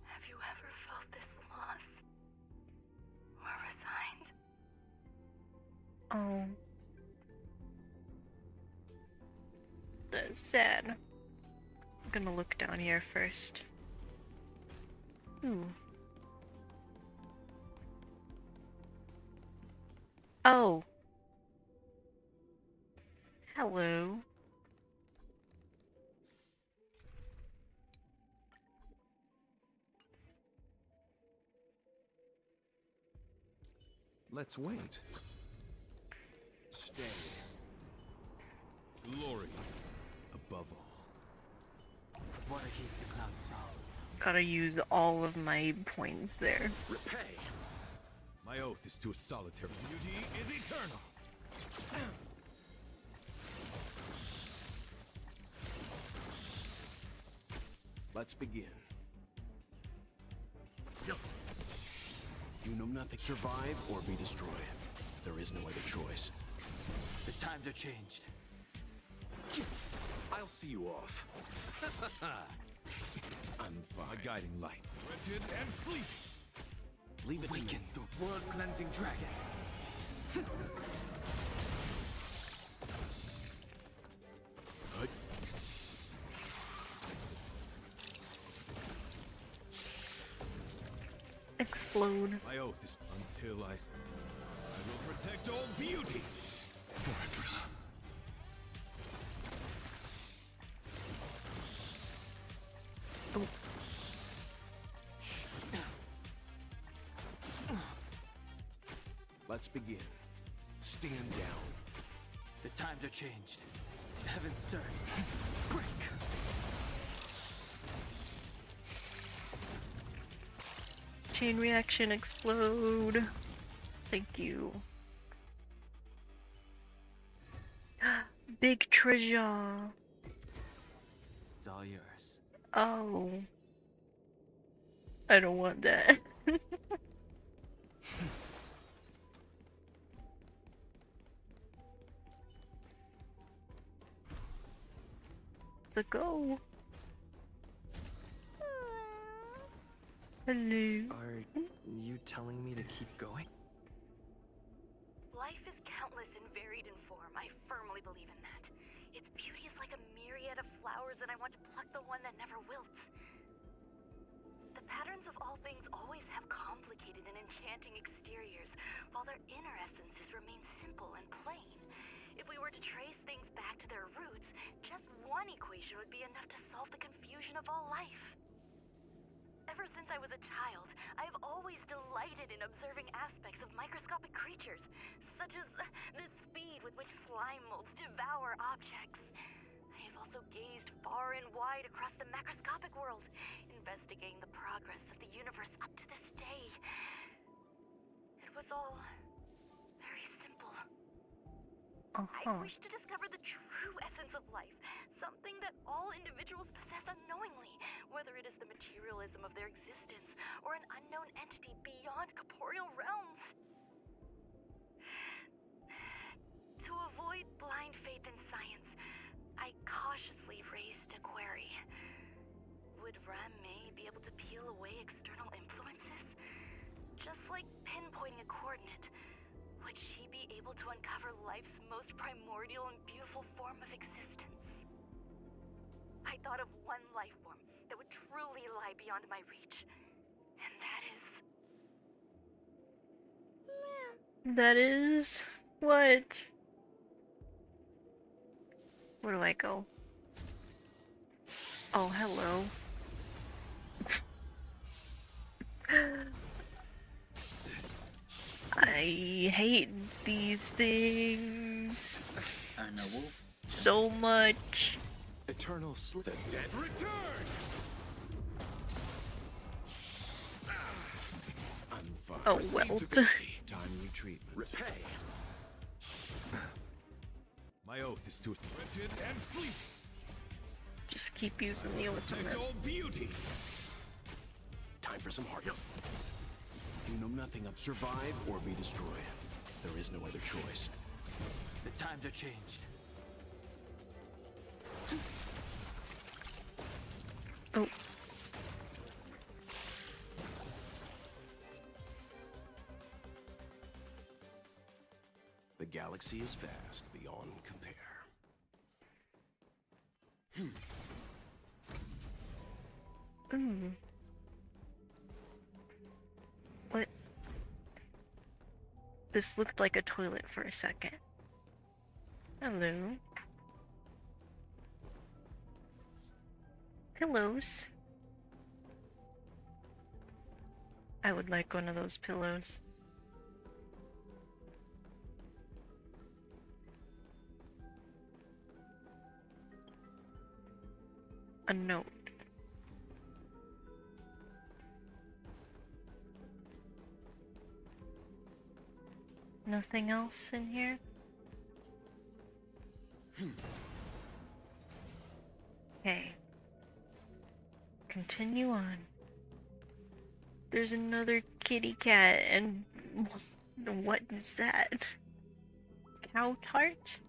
Have you ever felt this lost? Or resigned? Oh. That's sad. I'm gonna look down here first. Ooh. Oh. Hello. Let's wait. Stay. Glory above all. Water heats the cloud song. Gotta use all of my points there. Repay. My oath is to a solitary. Beauty is eternal. Let's begin. You know nothing. Survive or be destroyed. There is no other choice. The times are changed. I'll see you off. I'm fine. My guiding light. Wretched and fleeting. Leave it to me. The world-cleansing dragon. Explode. My oath is until I will protect all beauty. Oh. Let's begin. Stand down. The times are changed. Heaven's surge. Break. Chain reaction, explode. Thank you. Big treasure. It's all yours. Oh. I don't want that. It's a go. Hello. Are you telling me to keep going? Life is countless and varied in form. I firmly believe in that. Its beauty is like a myriad of flowers, and I want to pluck the one that never wilts. The patterns of all things always have complicated and enchanting exteriors, while their inner essences remain simple and plain. If we were to trace things back to their roots, just one equation would be enough to solve the confusion of all life. Ever since I was a child, I have always delighted in observing aspects of microscopic creatures, such as the speed with which slime molds devour objects. I have also gazed far and wide across the macroscopic world, investigating the progress of the universe up to this day. It was all very simple. I wish to discover the true essence of life, something that all individuals possess unknowingly, whether it is the materialism of their existence or an unknown entity beyond corporeal realms. To avoid blind faith in science, I cautiously raised a query. Would Ram-Mei be able to peel away external influences? Just like pinpointing a coordinate, would she be able to uncover life's most primordial and beautiful form of existence? I thought of one life form that would truly lie beyond my reach, and that is... That is... what? Where do I go? Oh, hello. I hate these things so much. Eternal slip. The dead return. I'm fine. Oh well. Timely treatment. Repay. My oath is to rented and fleet. Just keep using the ultimate. All beauty. Time for some heart. You know nothing of survive or be destroyed. There is no other choice. The times are changed. Oh. The galaxy is vast beyond compare. Ooh. What? This looked like a toilet for a second. Hello. Pillows. I would like one of those pillows. A note. Nothing else in here? Okay. Continue on. There's another kitty cat, and what is that? Cow tart?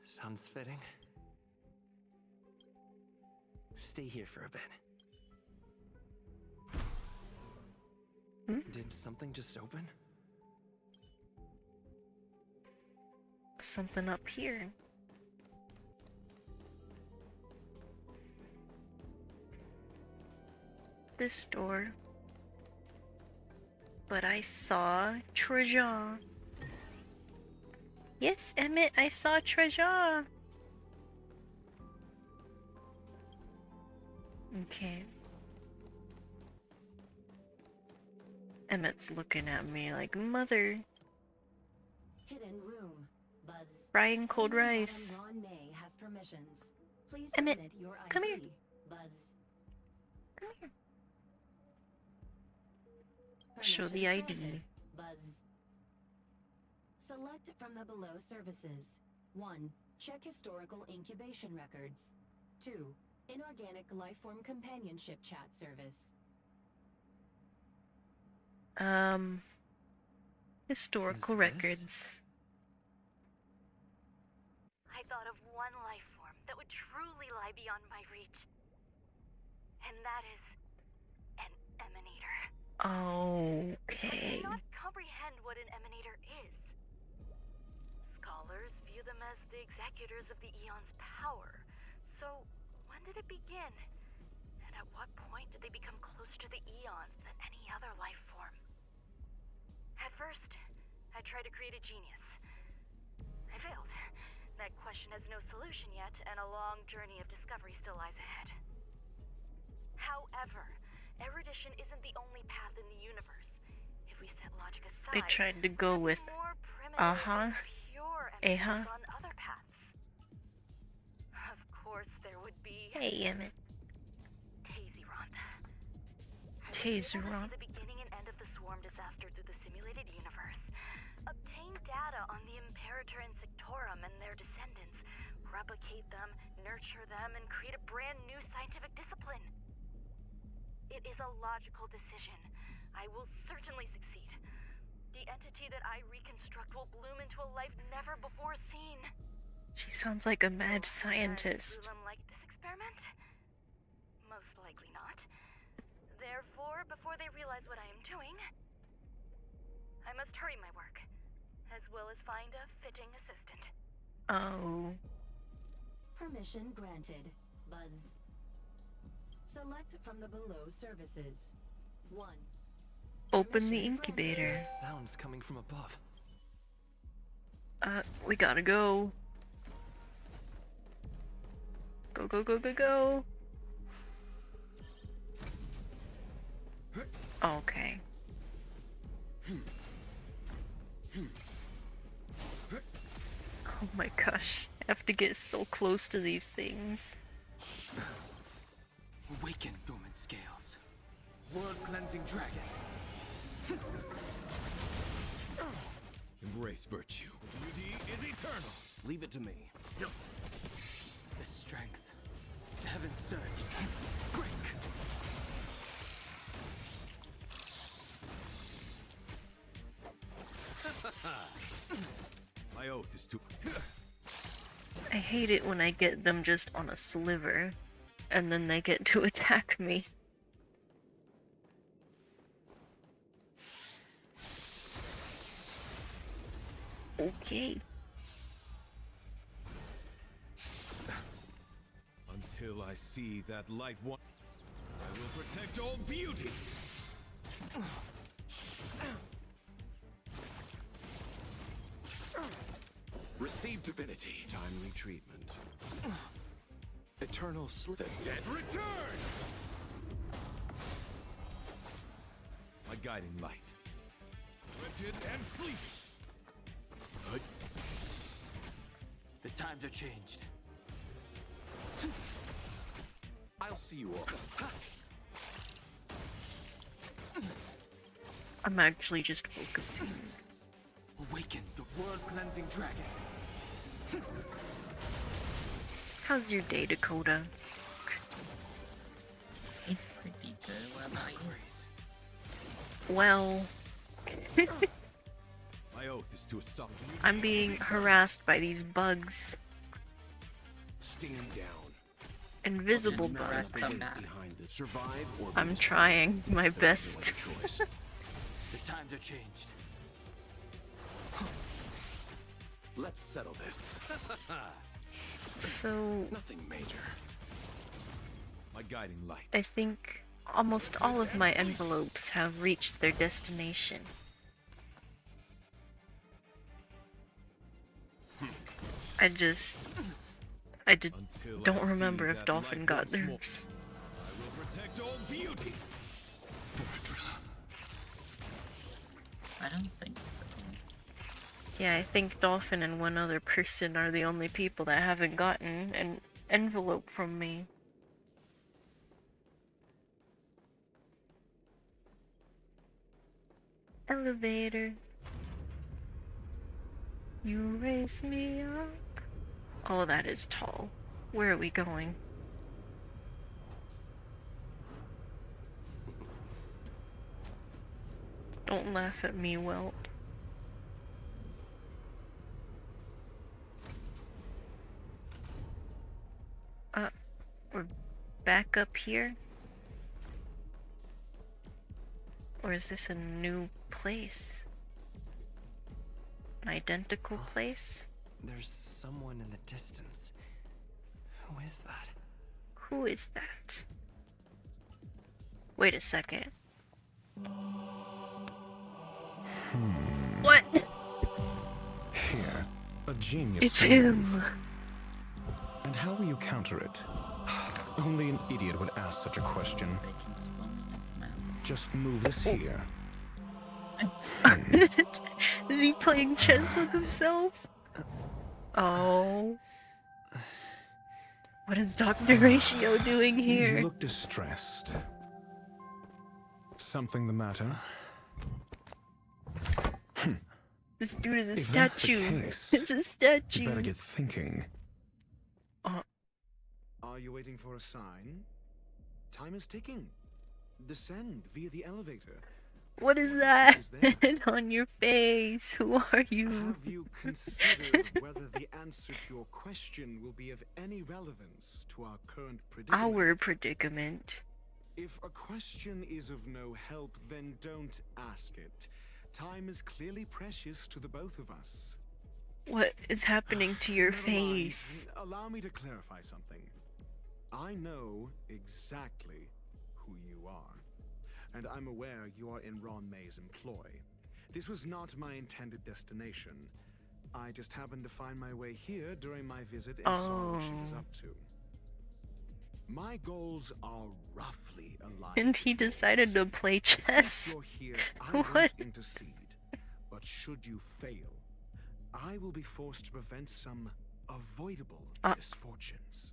Sounds fitting. Stay here for a bit. Did something just open? Something up here. This door. But I saw treasure. Yes, Emmett, I saw treasure. Okay. Emmett's looking at me like, mother. Hidden room. Buzz. Frying cold rice. Ron May has permissions. Please Emmett, submit your ID. come here. Buzz. Come here. Show the ID. Granted. Buzz. Select from the below services. 1. Check historical incubation records. 2. Inorganic lifeform companionship chat service. Historical records. I thought of one life form that would truly lie beyond my reach. And that is an emanator. Okay. I cannot comprehend what an emanator is. Scholars view them as the executors of the Eon's power. So, when did it begin? And at what point did they become closer to the Eons than any other life form? At first, I tried to create a genius. I failed. That question has no solution yet, and a long journey of discovery still lies ahead. However, erudition isn't the only path in the universe. If we set logic aside, They tried to go with pure Aha. on other paths. Of course, there would be. Hey, Emmett. Taserant. The beginning and end of the swarm disaster through the simulated universe. Obtain data on the Imperator and Sectorum and their descendants. Replicate them, nurture them, and create a brand new scientific discipline. It is a logical decision. I will certainly succeed. The entity that I reconstruct will bloom into a life never before seen. She sounds like a mad scientist. Will like this experiment? Most likely not. Therefore, before they realize what I am doing, I must hurry my work, as well as find a fitting assistant. Oh. Permission granted. Buzz. Select from the below services. 1. Open the incubator. Sounds coming from above. We gotta go. Go, go, go, go, go. Okay. Oh my gosh, have to get so close to these things. Awaken dormant scales. World-cleansing dragon. Embrace virtue. Beauty is eternal. Leave it to me. The strength. Heaven surge. Break. My oath is to... I hate it when I get them just on a sliver, and then they get to attack me. Okay. Until I see that light one, I will protect all beauty. Receive divinity. Timely treatment. Eternal slip. The dead return! My guiding light. Wretched and fleeting. The times are changed. I'll see you all. I'm actually just focusing. Awaken the world-cleansing dragon. How's your day, Dakota? It's pretty good. What about you? Well... My oath is to a soft... I'm being harassed by these bugs. Stand down. Invisible Just harass bugs. them back. Survive or be I'm destroyed. trying my There is no best. other choice. The times are changed. Let's settle this. So... Nothing major. My guiding light. I think almost all of my envelopes have reached their destination. I don't remember if Dolphin got theirs. I will protect all beauty. I don't think so. Yeah, I think Dolphin and one other person are the only people that haven't gotten an envelope from me. Elevator. You raise me up. Oh, that is tall. Where are we going? Don't laugh at me, whelp. We're back up here? Or is this a new place? An identical place? There's someone in the distance. Who is that? Who is that? Wait a second. What? Here, a genius. It's move. him. And how will you counter it? Only an idiot would ask such a question. Just move this here. Is he playing chess with himself? Oh. What is Dr. Ratio doing here? You look distressed. Something the matter? This dude is a If that's the statue. case, It's a statue. You better get thinking. Are you waiting for a sign? Time is ticking. Descend via the elevator. What is that on your face? Who are you? Have you considered whether the answer to your question will be of any relevance to our current predicament? Our predicament. If a question is of no help, then don't ask it. Time is clearly precious to the both of us. What is happening to your Never mind. face? Allow me to clarify something. I know exactly who you are, and I'm aware you are in Ron May's employ. This was not my intended destination. I just happened to find my way here during my visit and saw what she was up to. My goals are roughly aligned. And he decided to play Since chess. you're here, I What? won't intercede. But should you fail, I will be forced to prevent some avoidable misfortunes.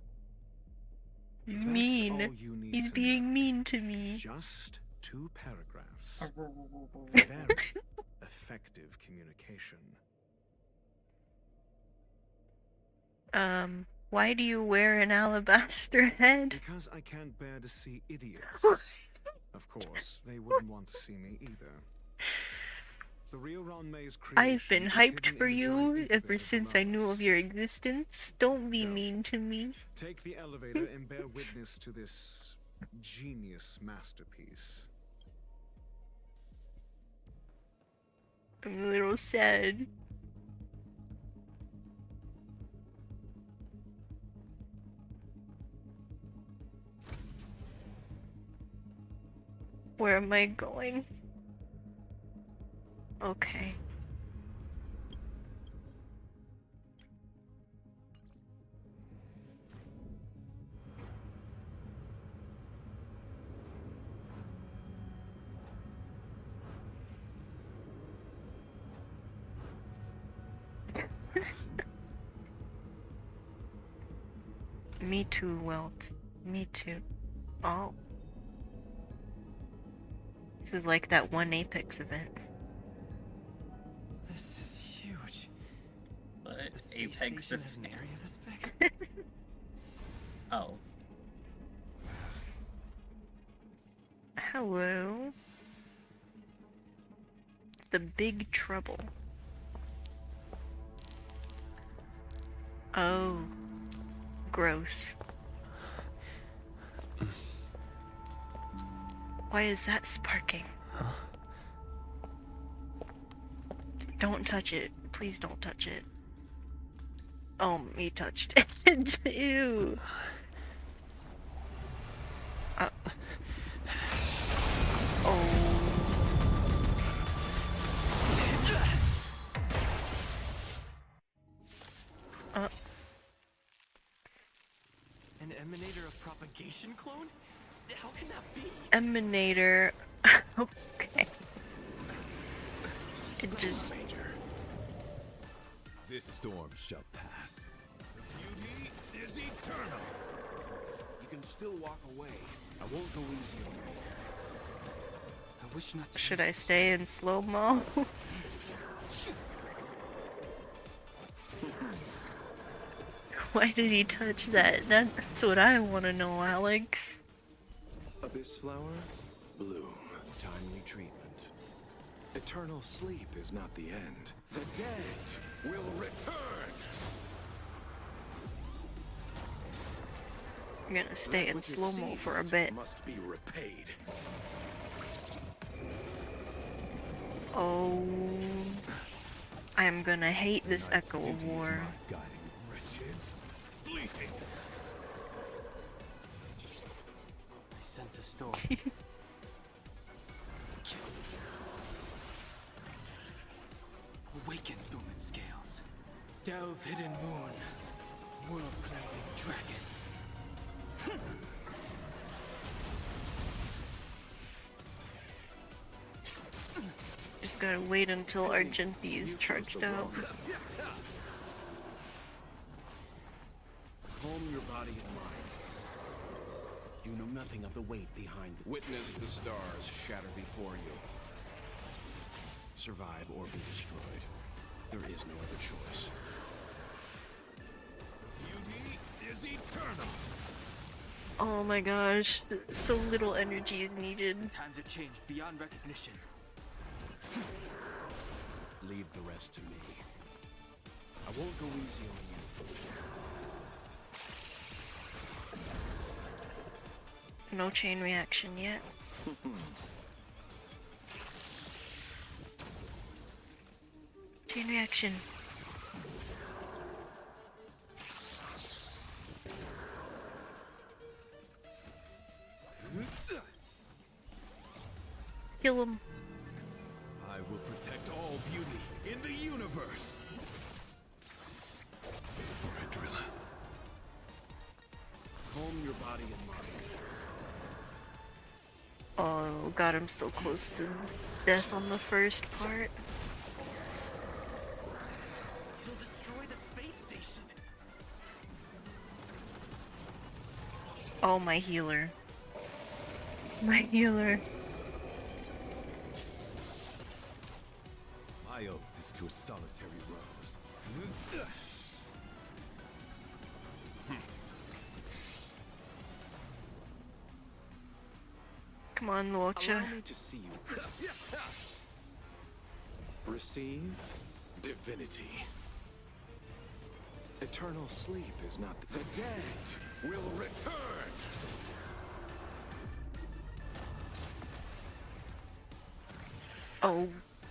He's That's mean. all you need He's to being know. mean to me. Just 2 paragraphs. Very effective communication. Why do you wear an alabaster head? Because I can't bear to see idiots. Of course, they wouldn't want to see me either. The real Ron May's creation I've been is hyped hidden for in the you giant ever incubator since I below knew us. of your existence. Don't be mean to me. Take the elevator and bear witness to this genius masterpiece. I'm a little sad. Where am I going? Okay. Me too, Welt. Me too. Oh. This is like that one Apex event. This is huge. But The space Apex station has an area this big? Oh. Hello. The Big Trouble. Oh. Gross. Why is that sparking? Huh? Don't touch it. Please don't touch it. Oh, me touched it. Ew. Oh. An emanator of propagation clone? How can that be? Emanator. Okay. It just. This storm shall pass. The beauty is eternal. You can still walk away. I won't go easy on you. I wish not to. Should I stay in slow-mo? Why did he touch that? That's what I want to know, Alex. Abyss flower, bloom, timely treatment. Eternal sleep is not the end. The dead will return. I'm gonna stay in slow-mo for a bit. Must be repaid. Oh, I am gonna hate this Echo War. I sense a storm. Awaken, dormant scales. Delve, hidden moon. World-cleansing dragon. Just gotta wait until Argenti is charged up. Calm your body and mind. You know nothing of the weight behind it. Witness the stars shatter before you. Survive or be destroyed. There is no other choice. Beauty is eternal. Oh my gosh, so little energy is needed. Times have changed beyond recognition. Leave the rest to me. I won't go easy on you. No chain reaction yet. Chain reaction. Kill him. I will protect all beauty in the universe. Alright, Drilla. Calm your body and mind. Oh, got him so close to death on the first part. It'll destroy the space station. Oh, my healer. My healer. My oath is to a solitary rose. Come on, Locha. Allow me to see you. Receive divinity. Eternal sleep is not the dead will return. Oh.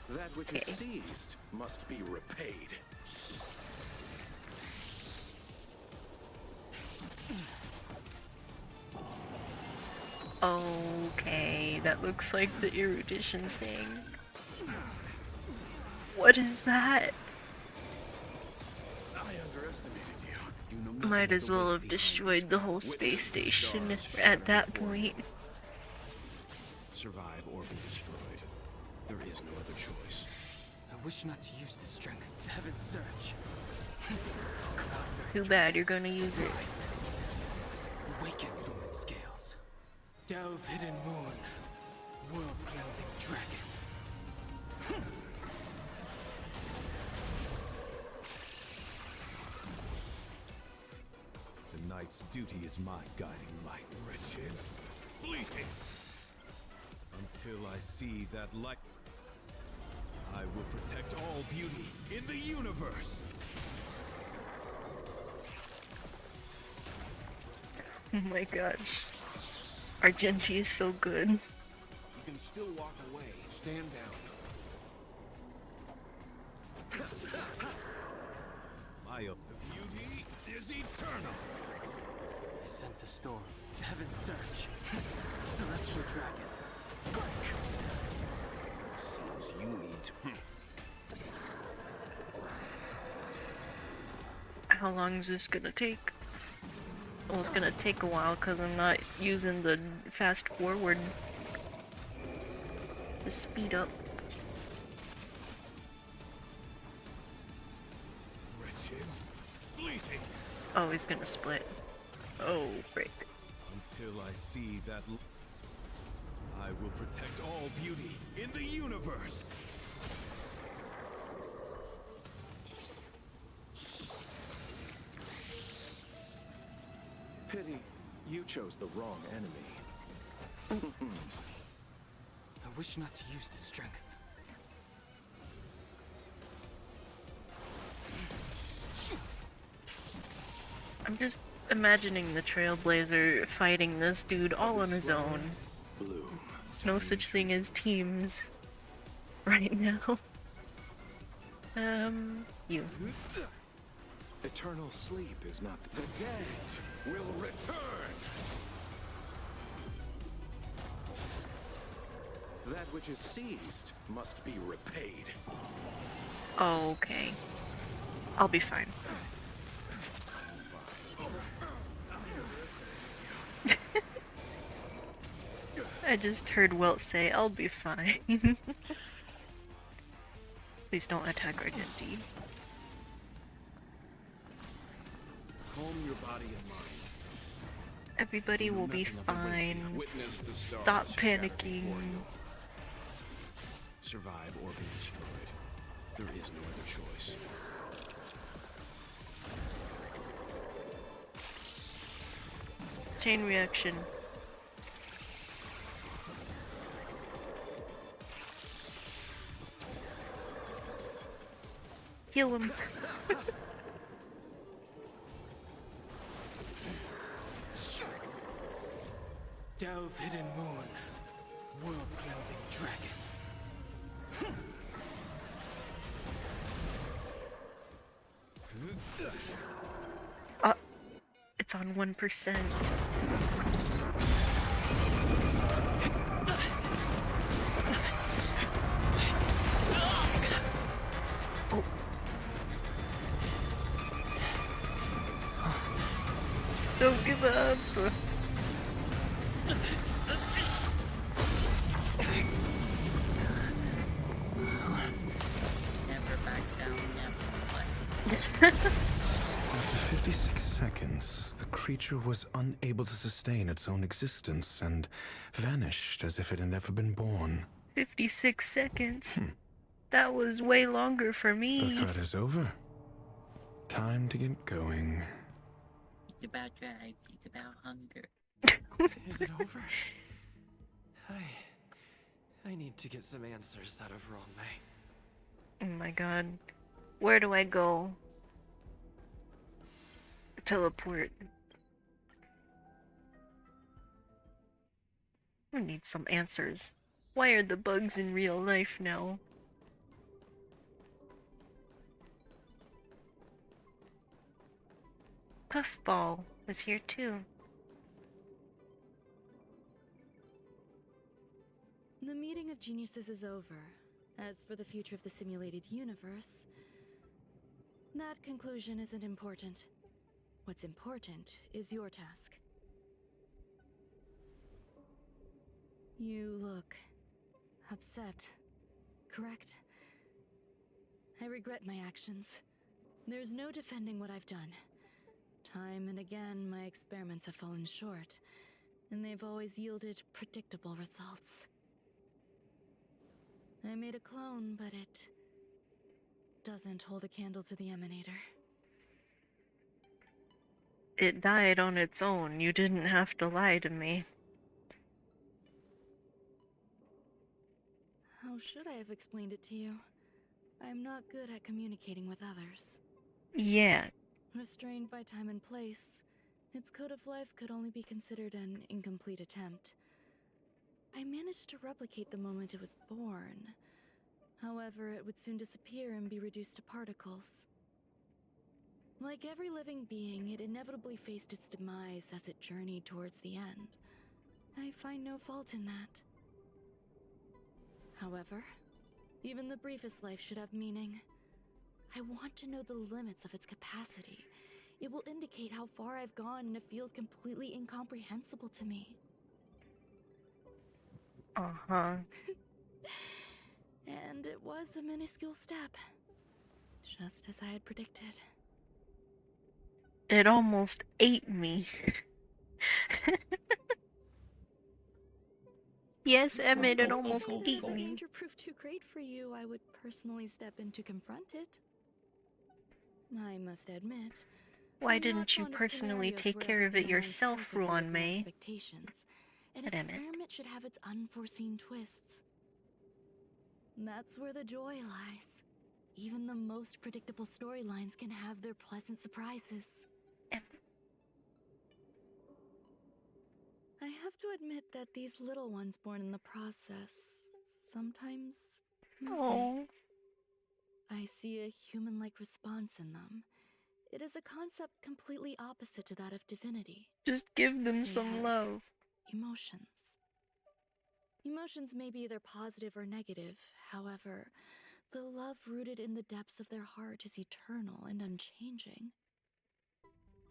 That which is seized must be repaid. Okay, that looks like the erudition thing. What is that? I underestimated you. You know nothing Might of as the well weight have behind destroyed this the man. whole Witness space the station stars at shatter that before point. you. Survive or be destroyed. There is no other choice. I wish not to use the strength. Heaven's search. Too bad, you're gonna use it. Awaken dormant scales. Delve hidden moon. World cleansing dragon. The knight's duty is my guiding light. Wretched, fleeting. Until I see that light, I will protect all beauty in the universe. Oh my gosh. Argenti is so good. You can still walk away. Stand down. My beauty is eternal. I sense a storm. Heaven's search. Celestial dragon. Seems you need to. How long is this gonna take? Well, it's gonna take a while because I'm not using the fast forward to speed up. Wretched, fleeting. Oh, he's gonna split. Oh, frick. Until I see that I will protect all beauty in the universe. Pity, you chose the wrong enemy. I wish not to use the strength. I'm just imagining the Trailblazer fighting this dude all on his own. No such thing as teams right now. You. Eternal sleep is not the dead will return. That which is seized must be repaid. Okay. I'll be fine. I just heard Welt say, I'll be fine. Please don't attack Argenti. Calm your body and mind. Everybody will be fine. Witness the stars Stop shatter panicking. before you. Survive or be destroyed. There is no other choice. Chain reaction. Heal him. Delve hidden moon. World cleansing dragon. It's on 1%. Oh. Don't give up. Never back down, never. After 56 seconds, the creature was unable to sustain its own existence and vanished as if it had never been born. 56 seconds. That was way longer for me. The threat is over. Time to get going. It's about drive, it's about hunger. Is it over? I need to get some answers out of Wrong May. Oh my god. Where do I go? Teleport. I need some answers. Why are the bugs in real life now? Puffball was here too. The meeting of geniuses is over. As for the future of the simulated universe, that conclusion isn't important. What's important is your task. You look upset, correct? I regret my actions. There's no defending what I've done. Time and again, my experiments have fallen short, and they've always yielded predictable results. I made a clone, but it doesn't hold a candle to the emanator. It died on its own. You didn't have to lie to me. How should I have explained it to you? I'm not good at communicating with others. Yeah. Restrained by time and place, its code of life could only be considered an incomplete attempt. I managed to replicate the moment it was born. However, it would soon disappear and be reduced to particles. Like every living being, it inevitably faced its demise as it journeyed towards the end. I find no fault in that. However, even the briefest life should have meaning. I want to know the limits of its capacity. It will indicate how far I've gone in a field completely incomprehensible to me. Uh-huh. And it was a minuscule step, just as I had predicted. It almost ate me. Yes, Emmett, it almost ate If the me. danger proved too great for you, I would personally step in to confront it. I must admit, Why I'm not didn't you fond of personally scenarios take where care of it everything aligns yourself, perfectly with Ruan my May? expectations. An Damn it. experiment should have its unforeseen twists. That's where the joy lies. Even the most predictable storylines can have their pleasant surprises. I have to admit that these little ones born in the process sometimes move me. I see a human-like response in them. It is a concept completely opposite to that of divinity. Just give them They some have love. Emotions. Emotions may be either positive or negative. However, the love rooted in the depths of their heart is eternal and unchanging.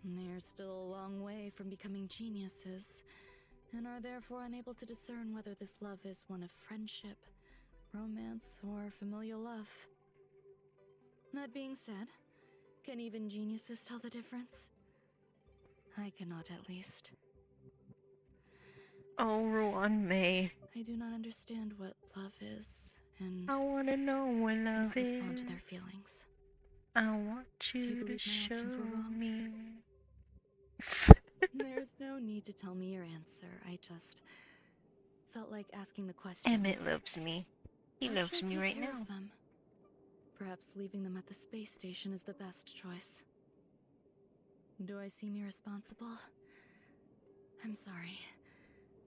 They're still a long way from becoming geniuses, and are therefore unable to discern whether this love is one of friendship, romance, or familial love. That being said, can even geniuses tell the difference? I cannot, at least. Oh, Ruan May. I do not understand what love is, and I wanna know what love cannot is. respond to their feelings. I want Do you you to believe my show actions were wrong? me. There's no need to tell me your answer. I just felt like asking the question. Emmett loves me. He How loves should I me take right care now. of them? Perhaps leaving them at the space station is the best choice. Do I seem irresponsible? I'm sorry.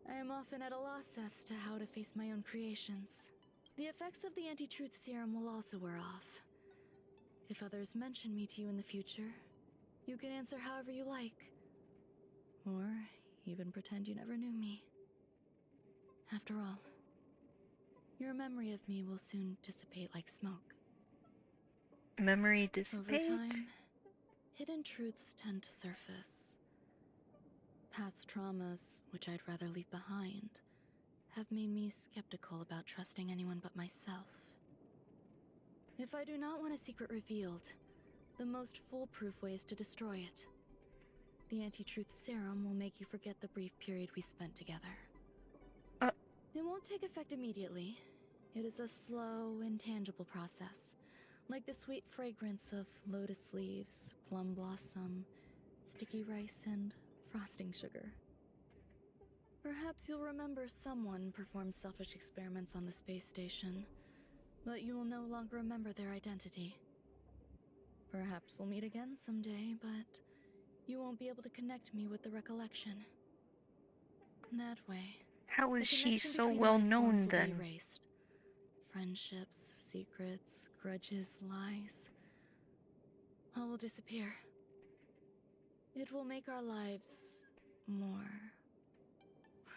I am often at a loss as to how to face my own creations. The effects of the anti-truth serum will also wear off. If others mention me to you in the future, you can answer however you like. Or even pretend you never knew me. After all, your memory of me will soon dissipate like smoke. Memory dissipate? Over time, hidden truths tend to surface. Past traumas, which I'd rather leave behind, have made me skeptical about trusting anyone but myself. If I do not want a secret revealed, the most foolproof way is to destroy it. The anti-truth serum will make you forget the brief period we spent together. It won't take effect immediately. It is a slow, intangible process, like the sweet fragrance of lotus leaves, plum blossom, sticky rice, and frosting sugar. Perhaps you'll remember someone performed selfish experiments on the space station, but you will no longer remember their identity. Perhaps we'll meet again someday, but you won't be able to connect me with the recollection. That way, how is she connection so between well life known forms will be then? erased. Friendships, secrets, grudges, lies, all will disappear. It will make our lives more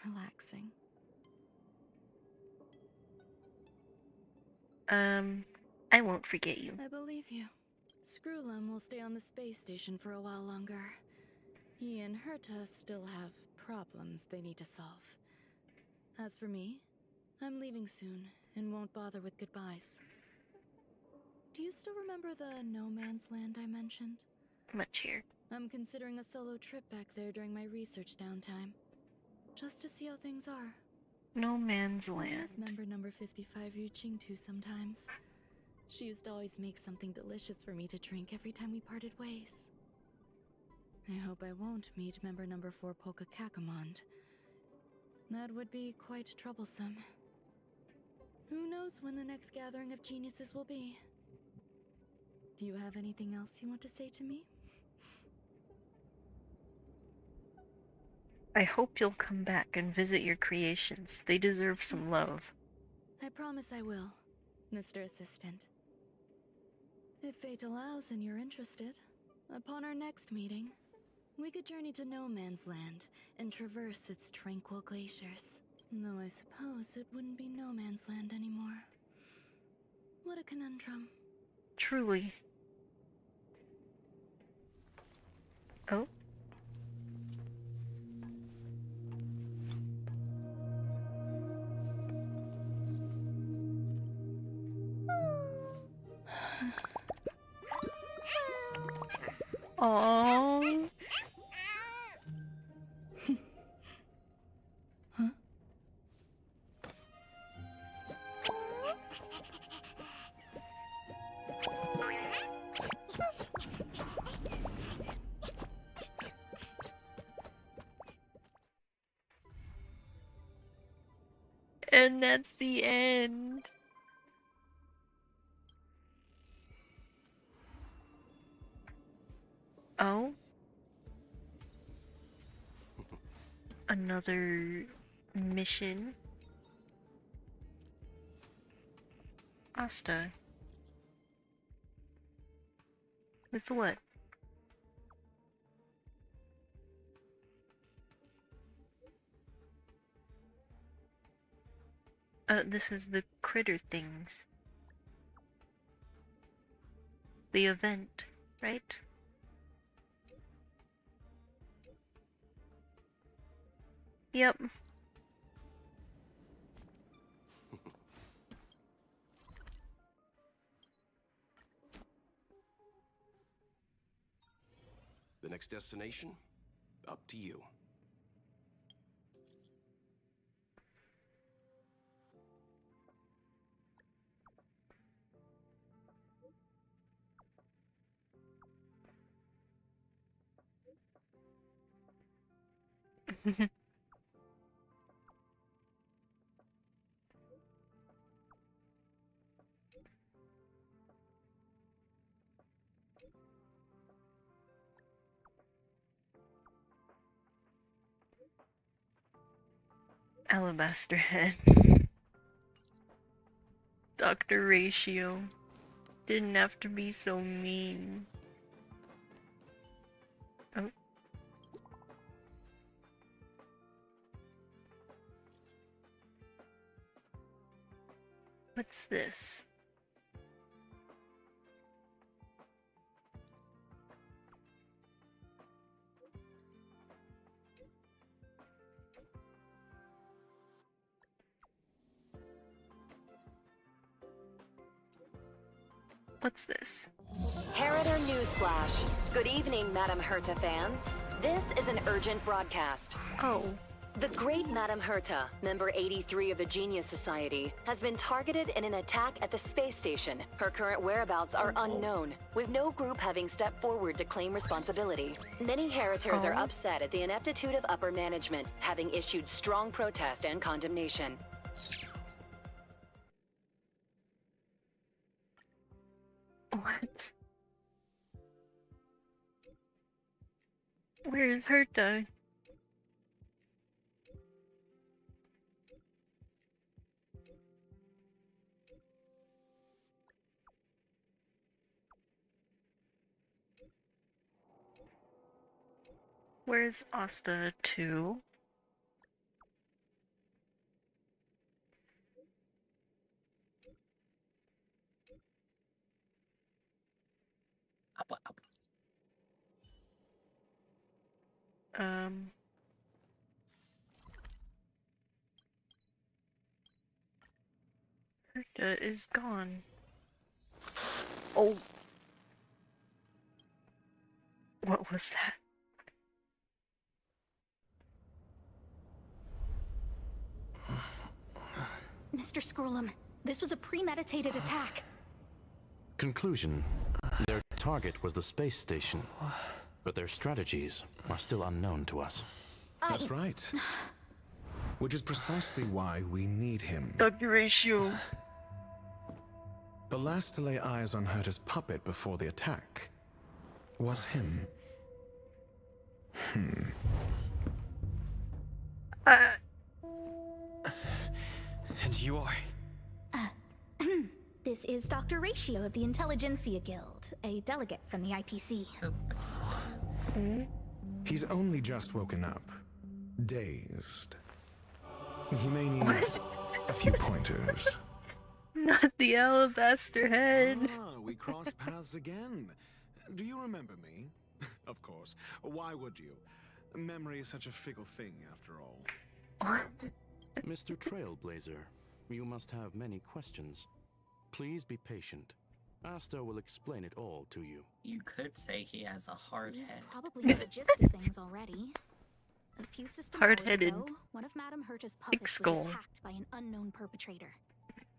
relaxing. I won't forget you. I believe you. Screwlum will stay on the space station for a while longer. He and Herta still have problems they need to solve. As for me, I'm leaving soon and won't bother with goodbyes. Do you still remember the No Man's Land I mentioned? Much here. I'm considering a solo trip back there during my research downtime. Just to see how things are. No Man's I Land. miss member number 55 reaching to sometimes. She used to always make something delicious for me to drink every time we parted ways. I hope I won't meet member number 4 Polka Kakamond. That would be quite troublesome. Who knows when the next gathering of geniuses will be? Do you have anything else you want to say to me? I hope you'll come back and visit your creations. They deserve some love. I promise I will, Mr. Assistant. If fate allows and you're interested, upon our next meeting, we could journey to No Man's Land and traverse its tranquil glaciers. Though I suppose it wouldn't be No Man's Land anymore. What a conundrum. Truly. Oh? Aww. Huh? And that's the end. Oh? Another mission? Asta. With what? This is the critter things. The event, right? Yep. The next destination? Up to you. Alabaster head. Dr. Ratio. Didn't have to be so mean. Oh. What's this? What's this? Heritor Newsflash. Good evening, Madam Herta fans. This is an urgent broadcast. Oh. The great Madame Herta, member 83 of the Genius Society, has been targeted in an attack at the space station. Her current whereabouts are unknown, with no group having stepped forward to claim responsibility. Many Heritors are upset at the ineptitude of upper management, having issued strong protest and condemnation. What? Where's Herta? Where's Asta 2? Herta is gone. Oh. What was that? Mr. Scrollum, this was a premeditated attack. Conclusion. Their target was the space station, but their strategies are still unknown to us. That's right. Which is precisely why we need him. Dr. Ratio. The last to lay eyes on Herta's puppet before the attack was him. And you are? This is Dr. Ratio of the Intelligentsia Guild, a delegate from the IPC. He's only just woken up, dazed. He may need a few pointers. Not the alabaster head. Ah, we cross paths again. Do you remember me? Of course. Why would you? Memory is such a fickle thing, after all. What? Mr. Trailblazer, you must have many questions. Please be patient. Asta will explain it all to you. You could say he has a hard head. Probably know the gist of things already. A few system hours ago, one of Madame Herta's puppets was attacked by an unknown perpetrator.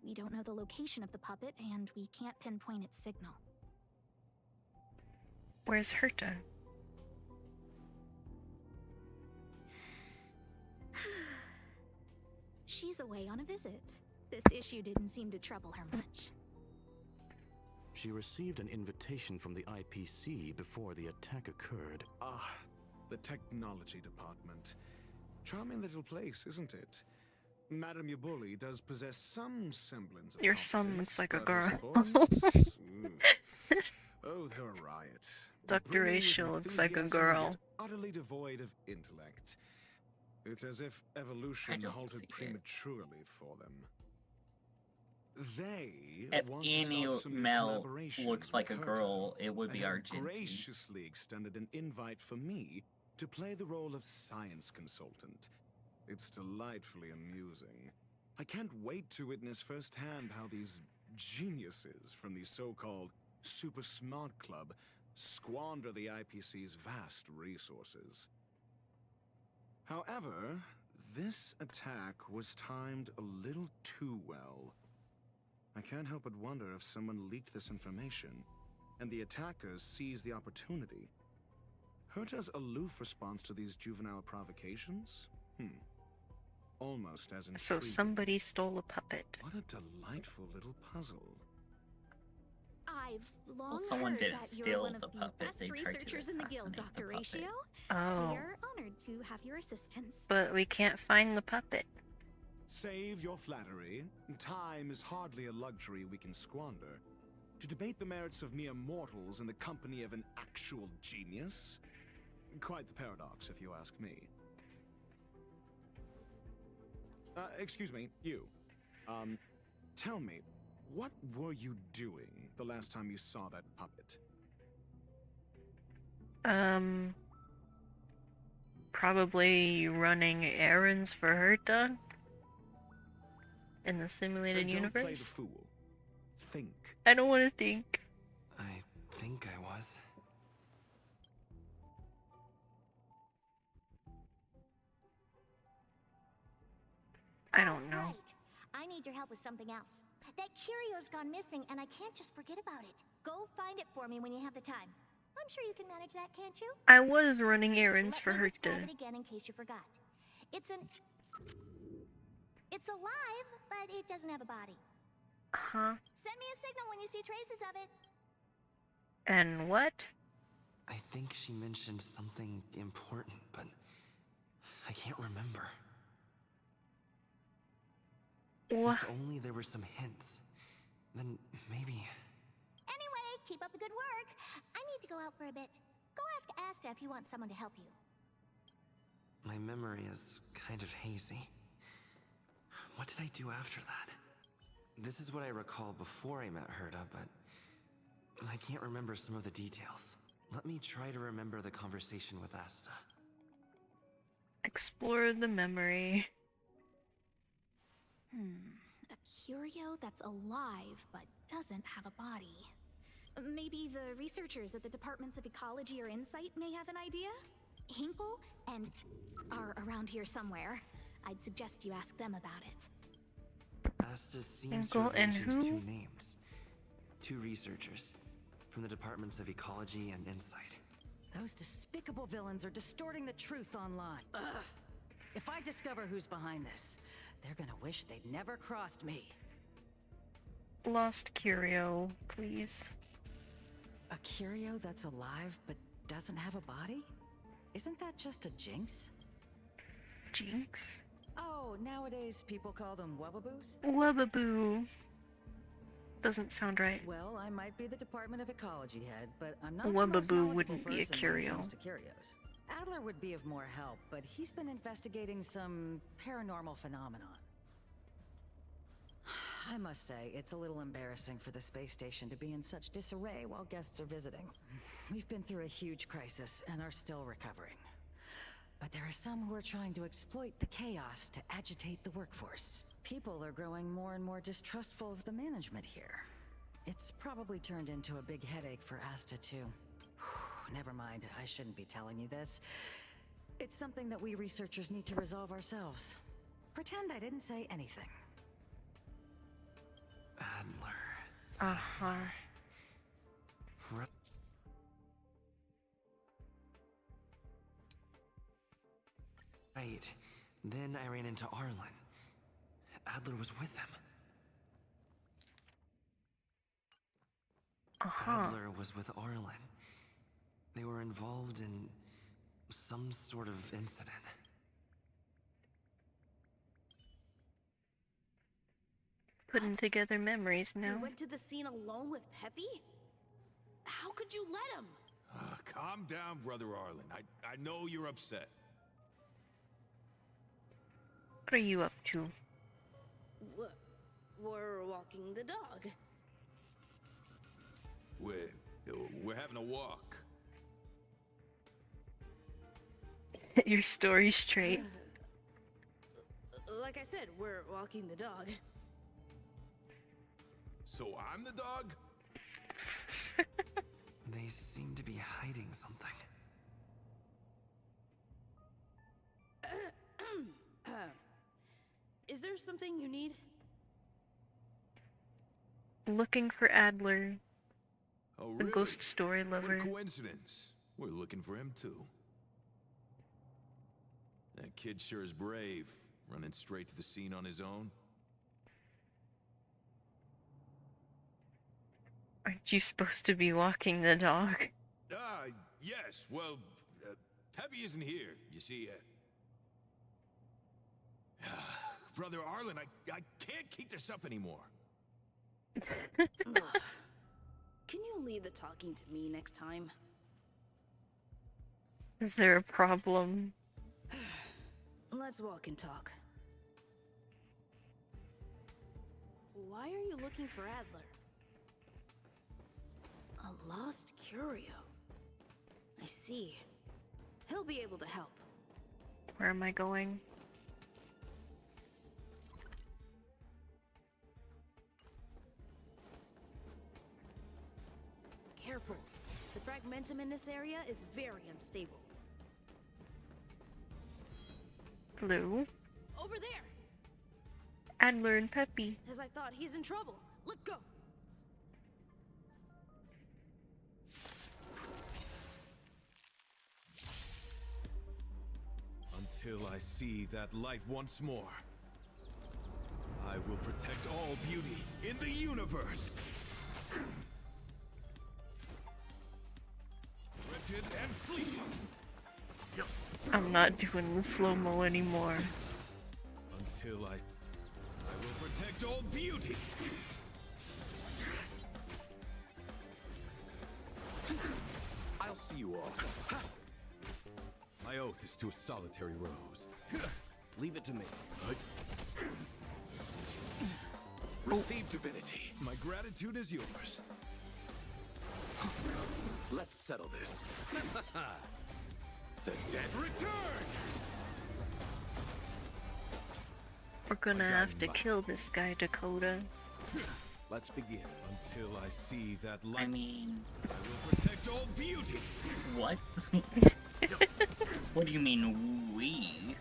We don't know the location of the puppet, and we can't pinpoint its signal. Where's Herta? She's away on a visit. This issue didn't seem to trouble her much. She received an invitation from the IPC before the attack occurred. Ah, the technology department. Charming little place, isn't it? Madame Yabuli does possess some semblance of Your son looks like a girl. Oh, they're a riot. Dr. Ratio looks like a girl. Utterly devoid of intellect. It's as if evolution halted prematurely for them. They If any male looks like a girl, it would be Argentine. Graciously extended an invite for me to play the role of science consultant. It's delightfully amusing. I can't wait to witness firsthand how these geniuses from the so-called Super Smart Club squander the IPC's vast resources. However, this attack was timed a little too well. I can't help but wonder if someone leaked this information, and the attackers seized the opportunity. Herta's aloof response to these juvenile provocations? Almost as intriguing. So somebody stole a puppet. What a delightful little puzzle. I've long someone heard didn't that you're steal one of the puppet, best they tried to researchers in the guild, assassinate the Dr. puppet. Ratio. Oh. We're honored to have your assistance. But we can't find the puppet. Save your flattery. Time is hardly a luxury we can squander. To debate the merits of mere mortals in the company of an actual genius? Quite the paradox, if you ask me. Excuse me, you. Tell me, what were you doing the last time you saw that puppet? Probably running errands for Herta in the simulated Don't universe. play the fool. Think. I don't want to think. I think I was. I don't know. Right. I need your help with something else. That curio's gone missing, and I can't just forget about it. Go find it for me when you have the time. I'm sure you can manage that, can't you? I was running errands for her to. Describe it again in case you forgot. It's alive, but it doesn't have a body. Huh? Send me a signal when you see traces of it. And what? I think she mentioned something important, but I can't remember. What? If only there were some hints, then maybe... Anyway, keep up the good work. I need to go out for a bit. Go ask Asta if you want someone to help you. My memory is kind of hazy. What did I do after that? This is what I recall before I met Herta, but I can't remember some of the details. Let me try to remember the conversation with Asta. Explore the memory. A curio that's alive but doesn't have a body. Maybe the researchers at the Departments of Ecology or Insight may have an idea? Hinkle and are around here somewhere. I'd suggest you ask them about it. Asta seems to have mentioned two names. Two researchers from the Departments of Ecology and Insight. Those despicable villains are distorting the truth online. Ugh. If I discover who's behind this, they're gonna wish they'd never crossed me. Lost curio, please. A curio that's alive but doesn't have a body? Isn't that just a jinx? Jinx? Oh, nowadays people call them wubbaboos? Wubbaboo. Doesn't sound right. Well, I might be the Department of Ecology head, but I'm not Wubbaboo wouldn't be a curio. When it comes to curios. Adler would be of more help, but he's been investigating some paranormal phenomenon. I must say, it's a little embarrassing for the space station to be in such disarray while guests are visiting. We've been through a huge crisis and are still recovering. But there are some who are trying to exploit the chaos to agitate the workforce. People are growing more and more distrustful of the management here. It's probably turned into a big headache for Asta, too. Never mind, I shouldn't be telling you this. It's something that we researchers need to resolve ourselves. Pretend I didn't say anything. Adler. Uh-huh. Right. Then I ran into Arlen. Adler was with him. Adler was with Arlen. They were involved in some sort of incident. Putting together memories now. You went to the scene alone with Peppy? How could you let him? Calm down, Brother Arlen. I know you're upset. What are you up to? We're walking the dog. We're having a walk. Your story straight. Like I said, we're walking the dog. So I'm the dog? They seem to be hiding something. Is there something you need? Looking for Adler. Oh, The really? ghost story lover. What a coincidence. We're looking for him too. That kid sure is brave, running straight to the scene on his own. Aren't you supposed to be walking the dog? Yes, well, Peppy isn't here, you see. Brother Arlen, I can't keep this up anymore. Can you leave the talking to me next time? Is there a problem? Let's walk and talk. Why are you looking for Adler? A lost curio. I see. He'll be able to help. Where am I going? Careful. The fragmentum in this area is very unstable. Blue. Over there! Adler and Peppy. As I thought, he's in trouble. Let's go. Until I see that light once more, I will protect all beauty in the universe. Wretched and fleeting. I'm not doing the slow-mo anymore. Until I will protect all beauty. I'll see you all. My oath is to a solitary rose. Leave it to me. Receive divinity. My gratitude is yours. Let's settle this. The dead return! We're gonna have to kill this guy, Dakota. Let's begin. Until I see that light. I mean, I will protect all beauty. what? What do you mean, we?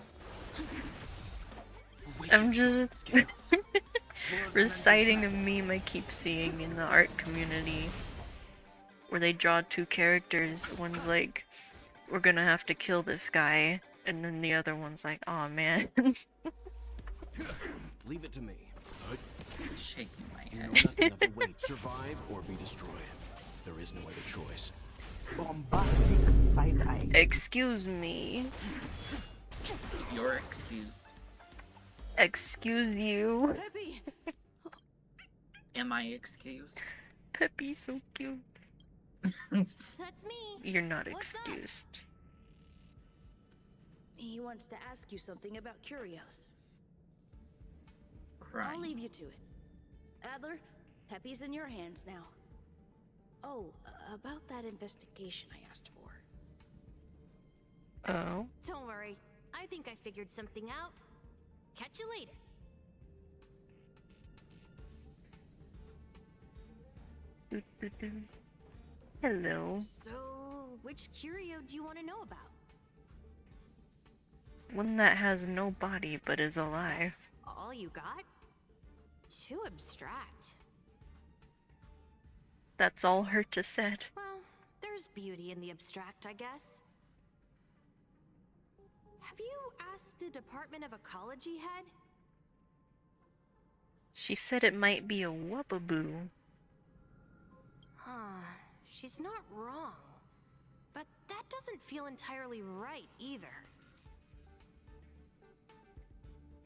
I'm just reciting a meme I keep seeing in the art community where they draw two characters. One's like, we're gonna have to kill this guy, and then the other one's like, aw man. Leave it to me. Shaking my You head. know nothing of the way. Survive or be destroyed. There is no other choice. Bombastic side-eye. Excuse me. Your excuse. Excuse you. Peppy! Am I excused? Peppy's so cute. That's me. You're not What's up? excused. He wants to ask you something about curios. Crying. I'll leave you to it. Adler, Peppy's in your hands now. Oh, about that investigation I asked for. Oh. Don't worry. I think I figured something out. Catch you later. Hello. So, which curio do you want to know about? One that has no body but is alive. All you got? Too abstract. That's all Herta said. Well, there's beauty in the abstract, I guess. Have you asked the Department of Ecology head? She said it might be a wubbaboo. Huh. She's not wrong. But that doesn't feel entirely right either.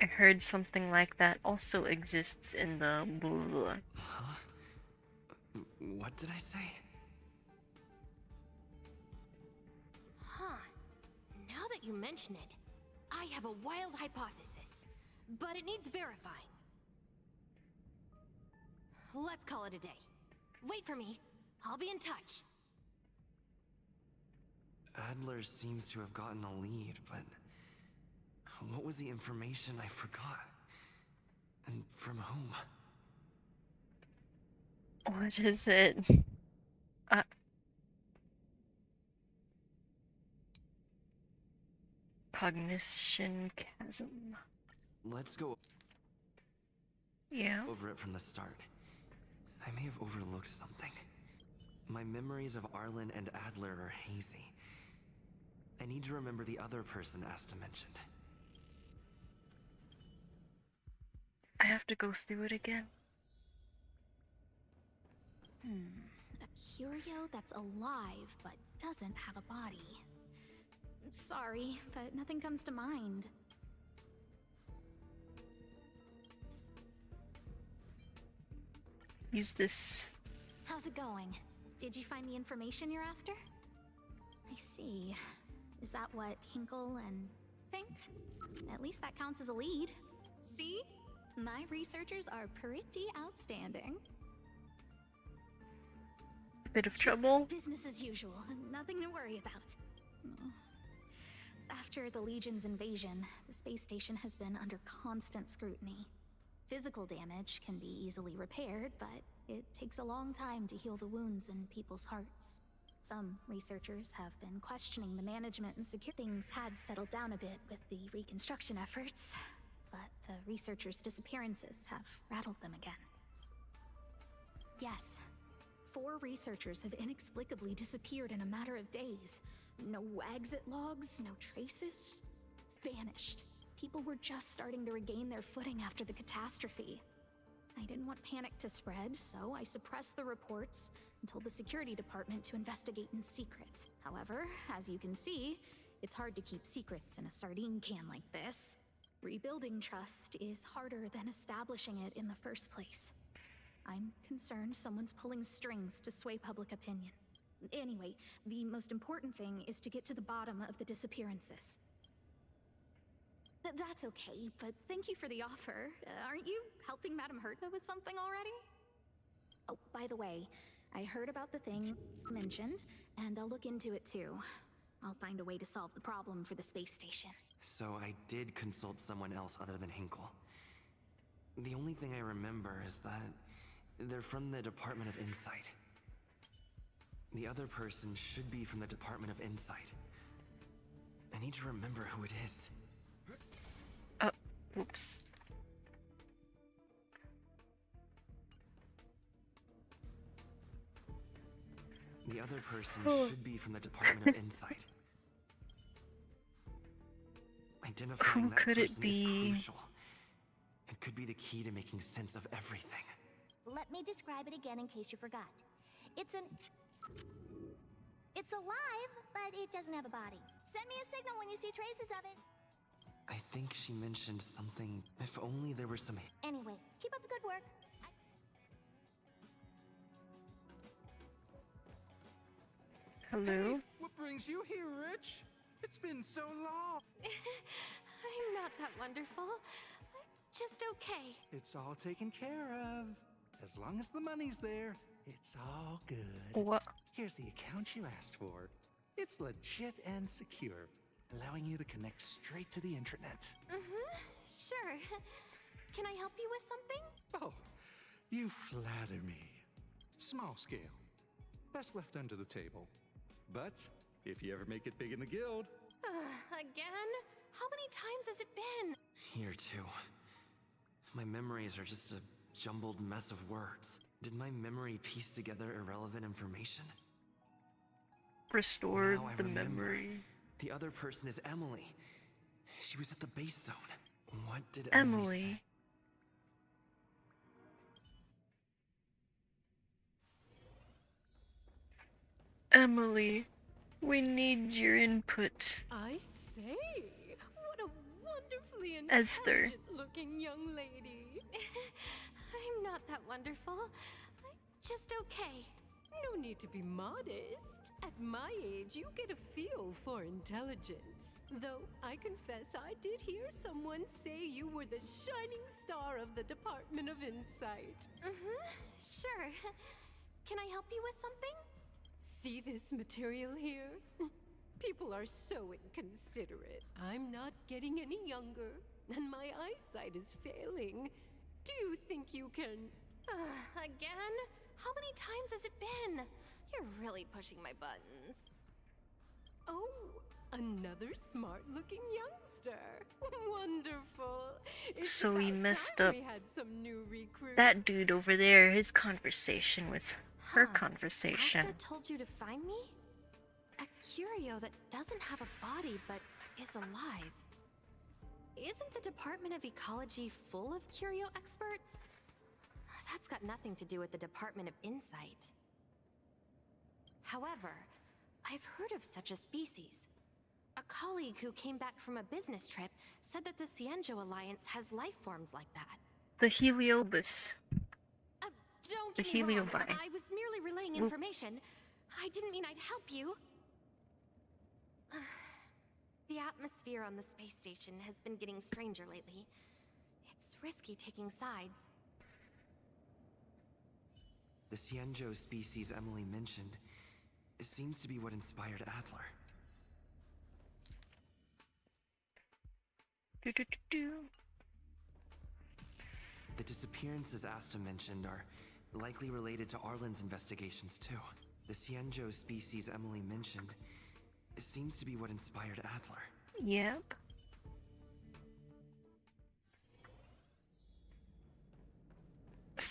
I heard something like that also exists in the blah. Huh? What did I say? Huh. Now that you mention it, I have a wild hypothesis, but it needs verifying. Let's call it a day. Wait for me. I'll be in touch. Adler seems to have gotten a lead, but what was the information I forgot? And from whom? What is it? Cognition chasm. Let's go Yeah. over it from the start. I may have overlooked something. My memories of Arlen and Adler are hazy. I need to remember the other person Asta mentioned. I have to go through it again. A curio that's alive but doesn't have a body. Sorry, but nothing comes to mind. Use this. How's it going? Did you find the information you're after? I see. Is that what Hinkle and think? At least that counts as a lead. See? My researchers are pretty outstanding. Bit of trouble. Business as usual. Nothing to worry about. After the Legion's invasion, the space station has been under constant scrutiny. Physical damage can be easily repaired, but it takes a long time to heal the wounds in people's hearts. Some researchers have been questioning the management and security. Things had settled down a bit with the reconstruction efforts. but the researchers' disappearances have rattled them again. Yes, 4 researchers have inexplicably disappeared in a matter of days. No exit logs, no traces. Vanished. People were just starting to regain their footing after the catastrophe. I didn't want panic to spread, so I suppressed the reports and told the security department to investigate in secret. However, as you can see, it's hard to keep secrets in a sardine can like this. Rebuilding trust is harder than establishing it in the first place. I'm concerned someone's pulling strings to sway public opinion. Anyway, the most important thing is to get to the bottom of the disappearances. That's okay, but thank you for the offer. Aren't you helping Madame Herta with something already? Oh, by the way, I heard about the thing mentioned, and I'll look into it too. I'll find a way to solve the problem for the space station. So I did consult someone else other than Hinkle. The only thing I remember is that they're from the Department of Insight. The other person should be from the Department of Insight. I need to remember who it is. Oops. The other person should be from the Department of Insight. Identifying that could it person be? is crucial. It could be the key to making sense of everything. Let me describe it again in case you forgot. It's alive, but it doesn't have a body. Send me a signal when you see traces of it. I think she mentioned something. If only there were some. Anyway, keep up the good work. Hello? What brings you here, Rich? It's been so long. I'm not that wonderful. I'm just okay. It's all taken care of. As long as the money's there, it's all good. What? Here's the account you asked for. It's legit and secure, allowing you to connect straight to the intranet. Sure. Can I help you with something? Oh, you flatter me. Small scale. Best left under the table. But if you ever make it big in the guild... Again? How many times has it been? Here too. My memories are just a jumbled mess of words. Did my memory piece together irrelevant information? Restore Now I the remember. memory. The other person is Emily. She was at the base zone. What did Emily. say? Emily, we need your input. I say, what a wonderfully Esther. intelligent-looking young lady. I'm not that wonderful. I'm just okay. No need to be modest. At my age, you get a feel for intelligence. Though I confess I did hear someone say you were the shining star of the Department of Insight. Sure. Can I help you with something? See this material here? People are so inconsiderate. I'm not getting any younger, and my eyesight is failing. Do you think you can... Again? How many times has it been? You're really pushing my buttons. Oh, another smart-looking youngster. Wonderful. It's So he about messed time up we had some new recruits. that dude over there, his conversation with her conversation. Asta told you to find me? A curio that doesn't have a body but is alive. Isn't the Department of Ecology full of curio experts? That's got nothing to do with the Department of Insight. However, I've heard of such a species. A colleague who came back from a business trip said that the Cienjo Alliance has life forms like that. The Heliobus. Don't The get me wrong. Heliobi. I was merely relaying Whoop. information. I didn't mean I'd help you. The atmosphere on the space station has been getting stranger lately. It's risky taking sides. The Cienjo species Emily mentioned seems to be what inspired Adler. The disappearances Asta mentioned are likely related to Arlen's investigations too. The Cienjo species Emily mentioned seems to be what inspired Adler. Yep.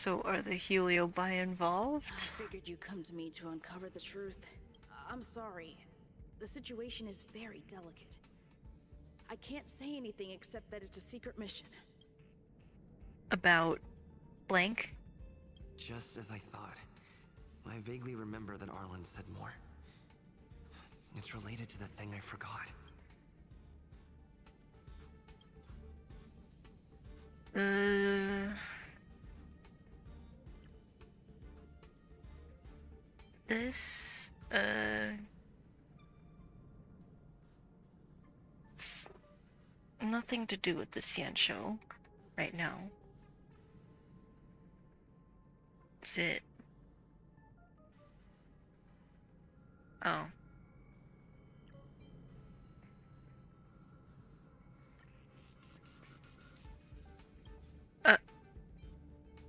So are the Heliobi involved? I figured you'd come to me to uncover the truth. I'm sorry. The situation is very delicate. I can't say anything except that it's a secret mission. About blank? Just as I thought. I vaguely remember that Arlen said more. It's related to the thing I forgot. This, it's nothing to do with the Xian show right now. Is it? Oh.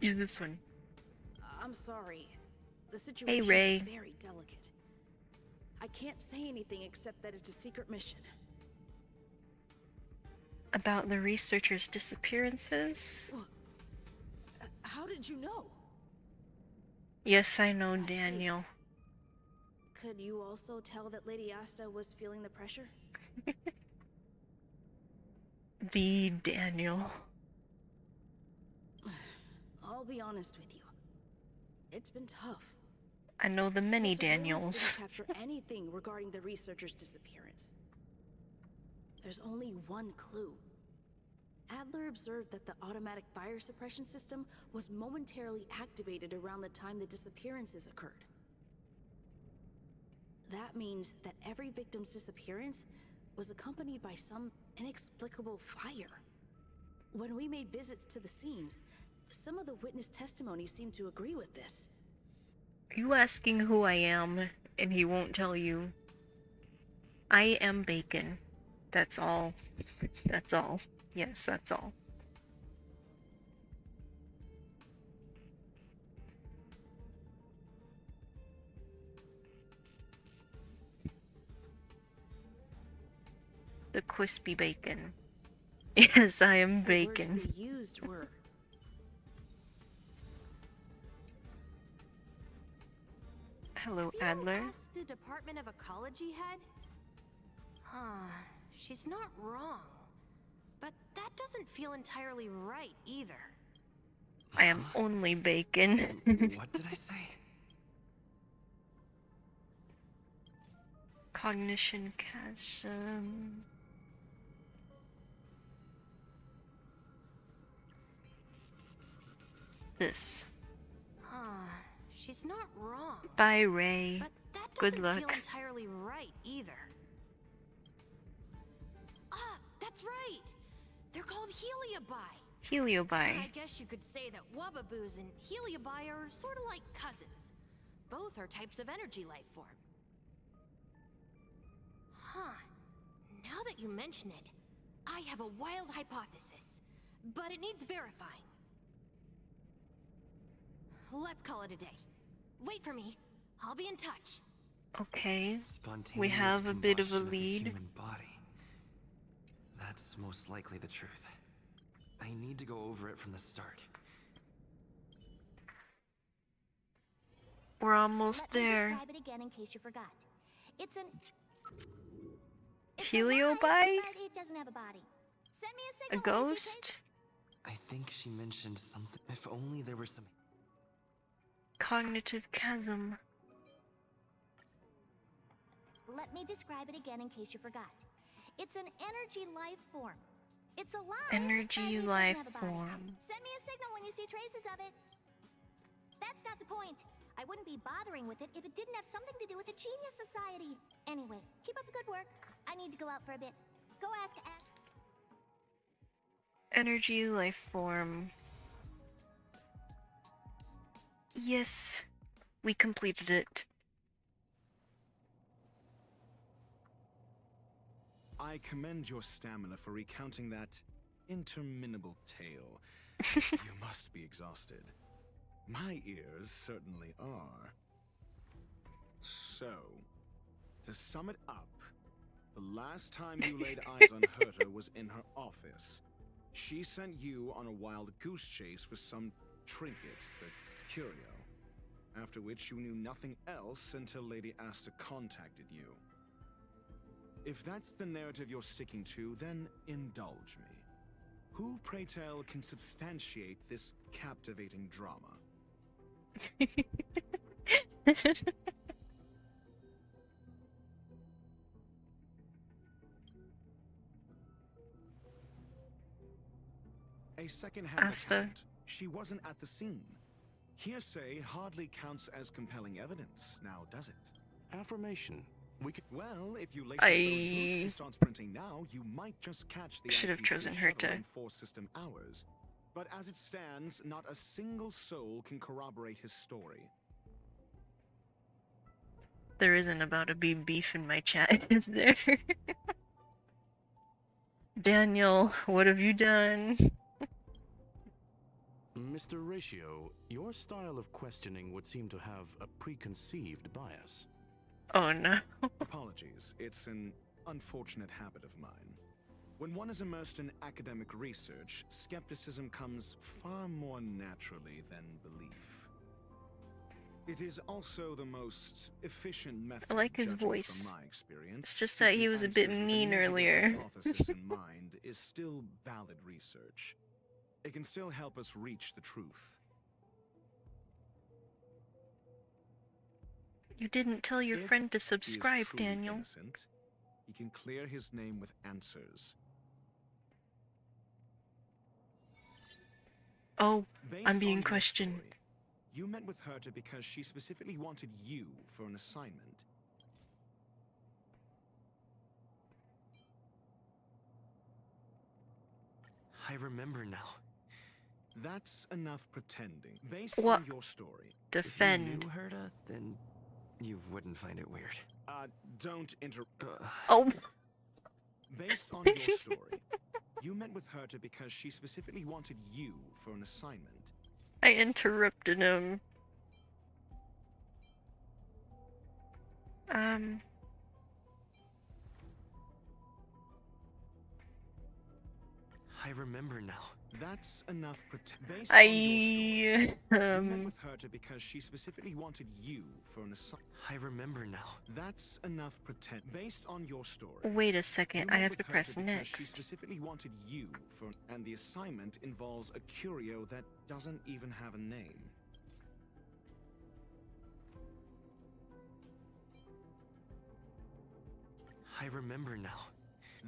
Use this one. I'm sorry. The situation Ray. is very delicate. I can't say anything except that it's a secret mission. About the researchers' disappearances? Look, how did you know? Yes, I know, Daniel. Could you also tell that Lady Asta was feeling the pressure? The Daniel. I'll be honest with you. It's been tough. I know the many The surveillance Daniels. didn't capture anything regarding the researcher's disappearance. There's only one clue. Adler observed that the automatic fire suppression system was momentarily activated around the time the disappearances occurred. That means that every victim's disappearance was accompanied by some inexplicable fire. When we made visits to the scenes, some of the witness testimony seemed to agree with this. Are you asking who I am and he won't tell you? I am Bacon. That's all. That's all. Yes, that's all. The crispy bacon. Yes, I am The words bacon. they used were Hello, Have you Adler. asked the Department of Ecology head? Huh, she's not wrong. But that doesn't feel entirely right either. I am only bacon. What did I say? Cognition chasm. This. Huh, she's not wrong. Bye, Ray. But that Good doesn't luck. feel entirely right either. Ah, that's right! They're called Heliobi. Heliobi. I guess you could say that Wubbaboos and Heliobi are sort of like cousins. Both are types of energy life form. Huh. Now that you mention it, I have a wild hypothesis, but it needs verifying. Let's call it a day. Wait for me. I'll be in touch. Okay. Spontaneous We have a bit of a combustion the lead. human body. That's most likely the truth. I need to go over it from the start. We're almost Let me there. describe it again in case you forgot. It's an Heliobi? but it doesn't have a body. Send me a A signal when you see traces. ghost? I think she mentioned something. If only there were some. Cognitive chasm. Let me describe it again in case you forgot. It's an energy life form. It's alive, Energy but it life doesn't have a body. form. Send me a signal when you see traces of it. That's not the point. I wouldn't be bothering with it if it didn't have something to do with the Genius Society. Anyway, keep up the good work. I need to go out for a bit. Go ask. Energy life form. Yes, we completed it. I commend your stamina for recounting that interminable tale. You must be exhausted. My ears certainly are. So, to sum it up, the last time you laid eyes on Herta was in her office. She sent you on a wild goose chase for some trinket, the curio. After which you knew nothing else until Lady Asta contacted you. If that's the narrative you're sticking to, then indulge me. Who, pray tell, can substantiate this captivating drama? A second-hand Asta. account. She wasn't at the scene. Hearsay hardly counts as compelling evidence, now does it? Affirmation. We could. Well, if you lace up those boots and start sprinting now, you might just catch the should have IPC chosen her shuttle to. in 4 system hours. But as it stands, not a single soul can corroborate his story. There isn't about to be beef in my chat, is there? Daniel, what have you done? Mr. Ratio, your style of questioning would seem to have a preconceived bias. Oh no. Apologies, it's an unfortunate habit of mine. When one is immersed in academic research, skepticism comes far more naturally than belief. It is also the most efficient method. I like his judging voice. From my experience, It's just that he was a bit mean earlier. Hypothesis in mind is still valid research. It can still help us reach the truth. You didn't tell your If friend to he is subscribe, truly Daniel. innocent, he can clear his name with answers. Oh, Based I'm on being your questioned. story, you met with Herta because she specifically wanted you for an assignment. I remember now. That's enough pretending. Based What? on your story. Defend. If you knew Herta, then you wouldn't find it weird. Don't Oh. Based on your story, you met with Herta because she specifically wanted you for an assignment. I interrupted him. I remember now. That's enough Based on your story, you met I with Herta because she specifically wanted you for an assignment. I remember now. That's enough Based on your story. Wait a second, you I met have with to Herta press because next. She specifically wanted you for, and the assignment involves a curio that doesn't even have a name. I remember now.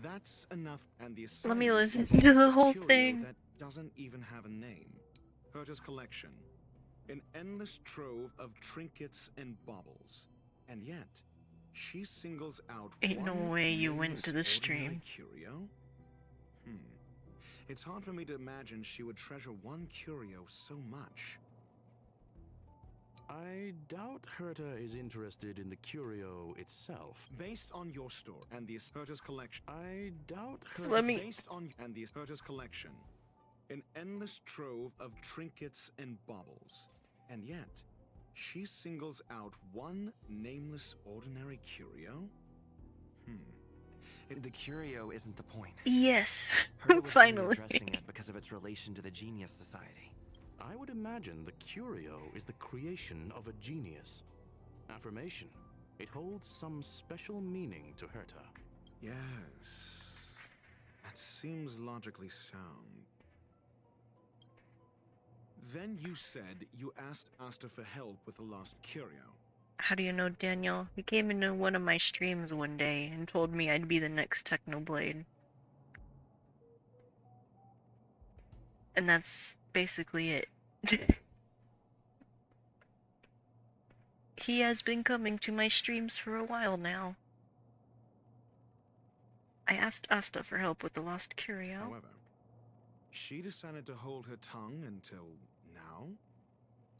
That's enough, and the Let assignment me listen involves to the a whole curio thing. that doesn't even have a name. Herta's collection. An endless trove of trinkets and baubles. And yet, she singles out Ain't no one way you went nameless to the ordinary stream. curio? It's hard for me to imagine she would treasure one curio so much. I doubt Herta is interested in the curio itself. Based on your story and the Herta's collection. I doubt Herta. Let me. Based on and the Herta's collection. An endless trove of trinkets and baubles. And yet, she singles out one nameless ordinary curio? The curio isn't the point. Yes, Herta was only finally. addressing it because of its relation to the Genius Society. I would imagine the curio is the creation of a genius. Affirmation. It holds some special meaning to Herta. Yes. That seems logically sound. Then you said you asked Asta for help with the lost curio. How do you know, Daniel? He came into one of my streams one day and told me I'd be the next Technoblade. And that's basically it. He has been coming to my streams for a while now. I asked Asta for help with the lost curio. However, she decided to hold her tongue until now?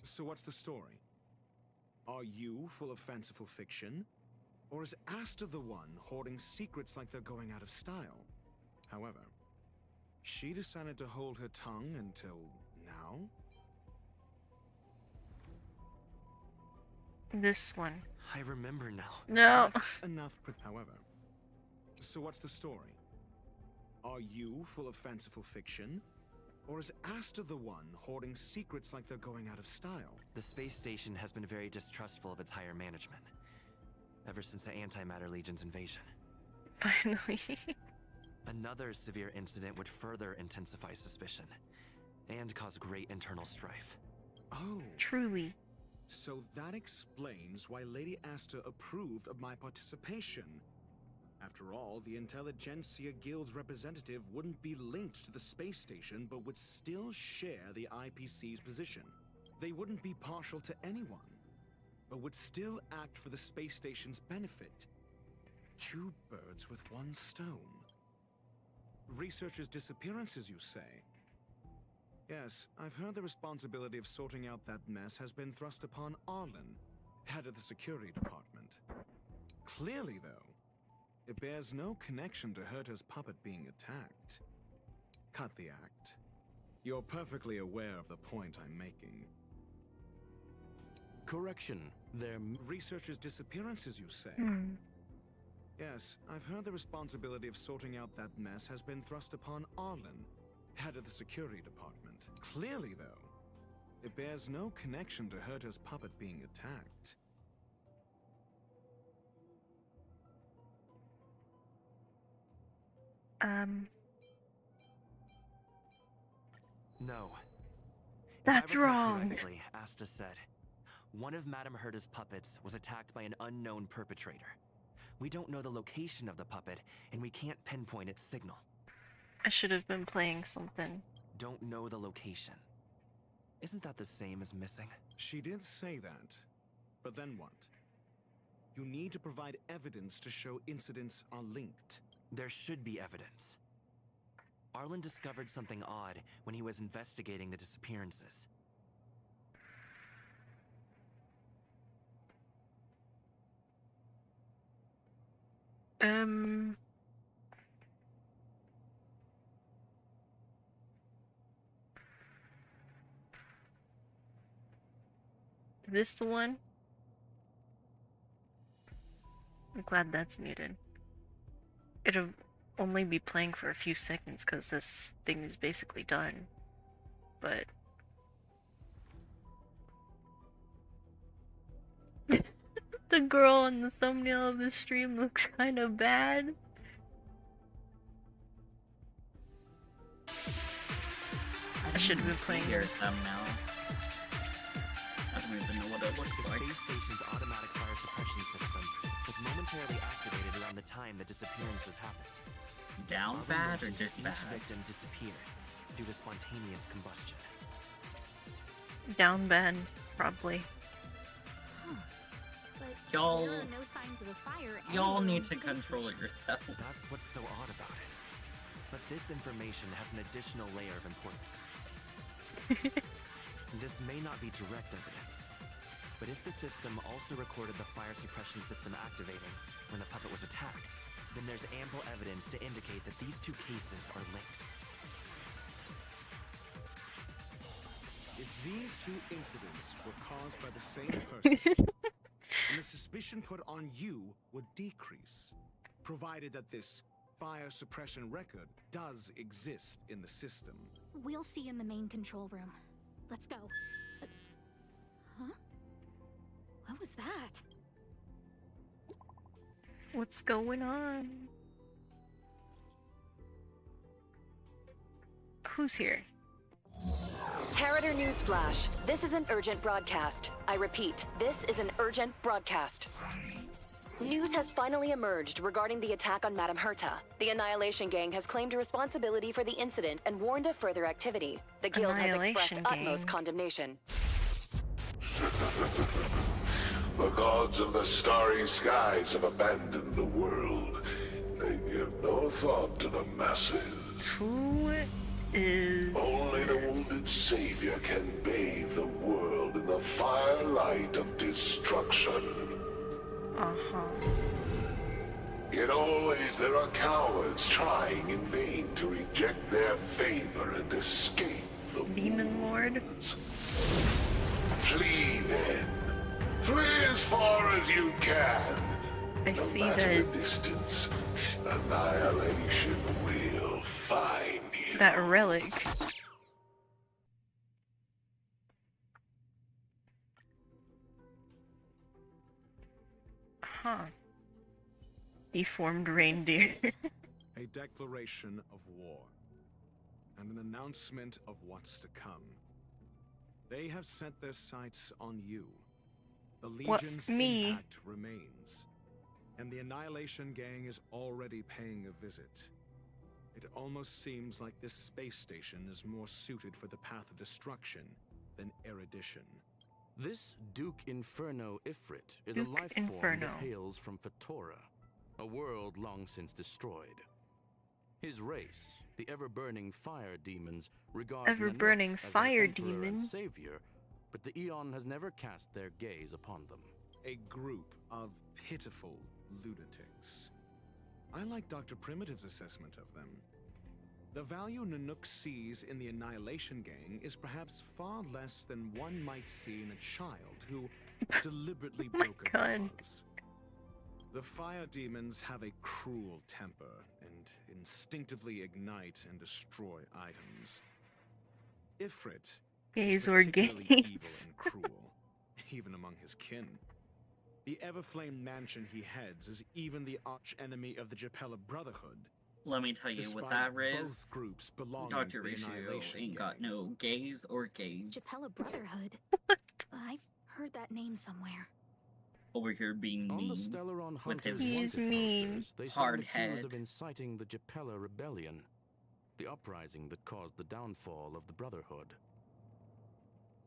So what's the story? Are you full of fanciful fiction? Or is Asta the one hoarding secrets like they're going out of style? However, she decided to hold her tongue until now? This one. I remember now. No. That's enough. However, so what's the story? Are you full of fanciful fiction? Or is Asta the one hoarding secrets like they're going out of style? The space station has been very distrustful of its higher management, ever since the Antimatter Legion's invasion. Finally. Another severe incident would further intensify suspicion, and cause great internal strife. Oh. Truly. So that explains why Lady Asta approved of my participation. After all, the Intelligentsia Guild's representative wouldn't be linked to the space station, but would still share the IPC's position. They wouldn't be partial to anyone, but would still act for the space station's benefit. 2 birds with 1 stone. Researchers' disappearances, you say? Yes, I've heard the responsibility of sorting out that mess has been thrust upon Arlen, head of the security department. Clearly, though, it bears no connection to Herta's puppet being attacked. Cut the act. You're perfectly aware of the point I'm making. Correction. They're researchers' disappearances, you say? Yes, I've heard the responsibility of sorting out that mess has been thrust upon Arlen, head of the security department. Clearly, though, it bears no connection to Herta's puppet being attacked. No. That's if I recall wrong. Correctly, Asta said, one of Madame Herta's puppets was attacked by an unknown perpetrator. We don't know the location of the puppet, and we can't pinpoint its signal. I should have been playing something. Don't know the location. Isn't that the same as missing? She did say that. But then what? You need to provide evidence to show incidents are linked. There should be evidence. Arlen discovered something odd when he was investigating the disappearances. Is this the one? I'm glad that's muted. It'll only be playing for a few seconds because this thing is basically done. But the girl on the thumbnail of the stream looks kind of bad. I should have been playing your this. thumbnail. I don't even know what it looks The like. space station's automatic fire suppression system was momentarily activated around the time the disappearances happened. Down Arlen bad or mentioned just bad? Each victim disappeared due to spontaneous combustion. Down bad, probably. But Y'all- there are no signs of a fire Y'all anywhere need in to space control station. yourself. That's what's so odd about it. But this information has an additional layer of importance. This may not be direct evidence, but if the system also recorded the fire suppression system activating when the puppet was attacked, then there's ample evidence to indicate that these 2 cases are linked. If these 2 incidents were caused by the same person, then the suspicion put on you would decrease, provided that this fire suppression record does exist in the system. We'll see in the main control room. Let's go. Huh? What was that? What's going on? Who's here? Harrider Newsflash. This is an urgent broadcast. I repeat, this is an urgent broadcast. News has finally emerged regarding the attack on Madame Herta. The Annihilation Gang has claimed responsibility for the incident and warned of further activity. The Guild has expressed Annihilation utmost Gang. condemnation. The gods of the starry skies have abandoned the world. They give no thought to the masses. Who is... Only the wounded savior can bathe the world in the firelight of destruction. Yet always there are cowards trying in vain to reject their favor and escape the Demon Lord? Flee then. Flee as far as you can. I No see matter that- the distance, annihilation will find you. That relic. Uh-huh. Deformed reindeer. A declaration of war, and an announcement of what's to come. They have set their sights on you. The Legion's impact remains, and the Annihilation Gang is already paying a visit. It almost seems like this space station is more suited for the path of destruction than erudition. This Duke Inferno Ifrit is a life form that hails from Fatora, a world long since destroyed. His race, the ever-burning fire demons, regard Ever-burning Nanook as fire their emperor and demon? savior, but the Eon has never cast their gaze upon them. A group of pitiful lunatics. I like Dr. Primitive's assessment of them. The value Nanook sees in the Annihilation Gang is perhaps far less than one might see in a child who deliberately broke a vase. The fire demons have a cruel temper and instinctively ignite and destroy items. Ifrit is particularly evil and cruel, even among his kin. The Everflame mansion he heads is even the arch-enemy of the Japella Brotherhood. Let me tell you what that is. Dr. Ratio ain't got no gays or gays. Japella Brotherhood. I've heard that name somewhere. Over here being On mean the Stellaron with Hunters his wanted posters, they hard stand accused head. of inciting the Japella Rebellion, the uprising that caused the downfall of the Brotherhood.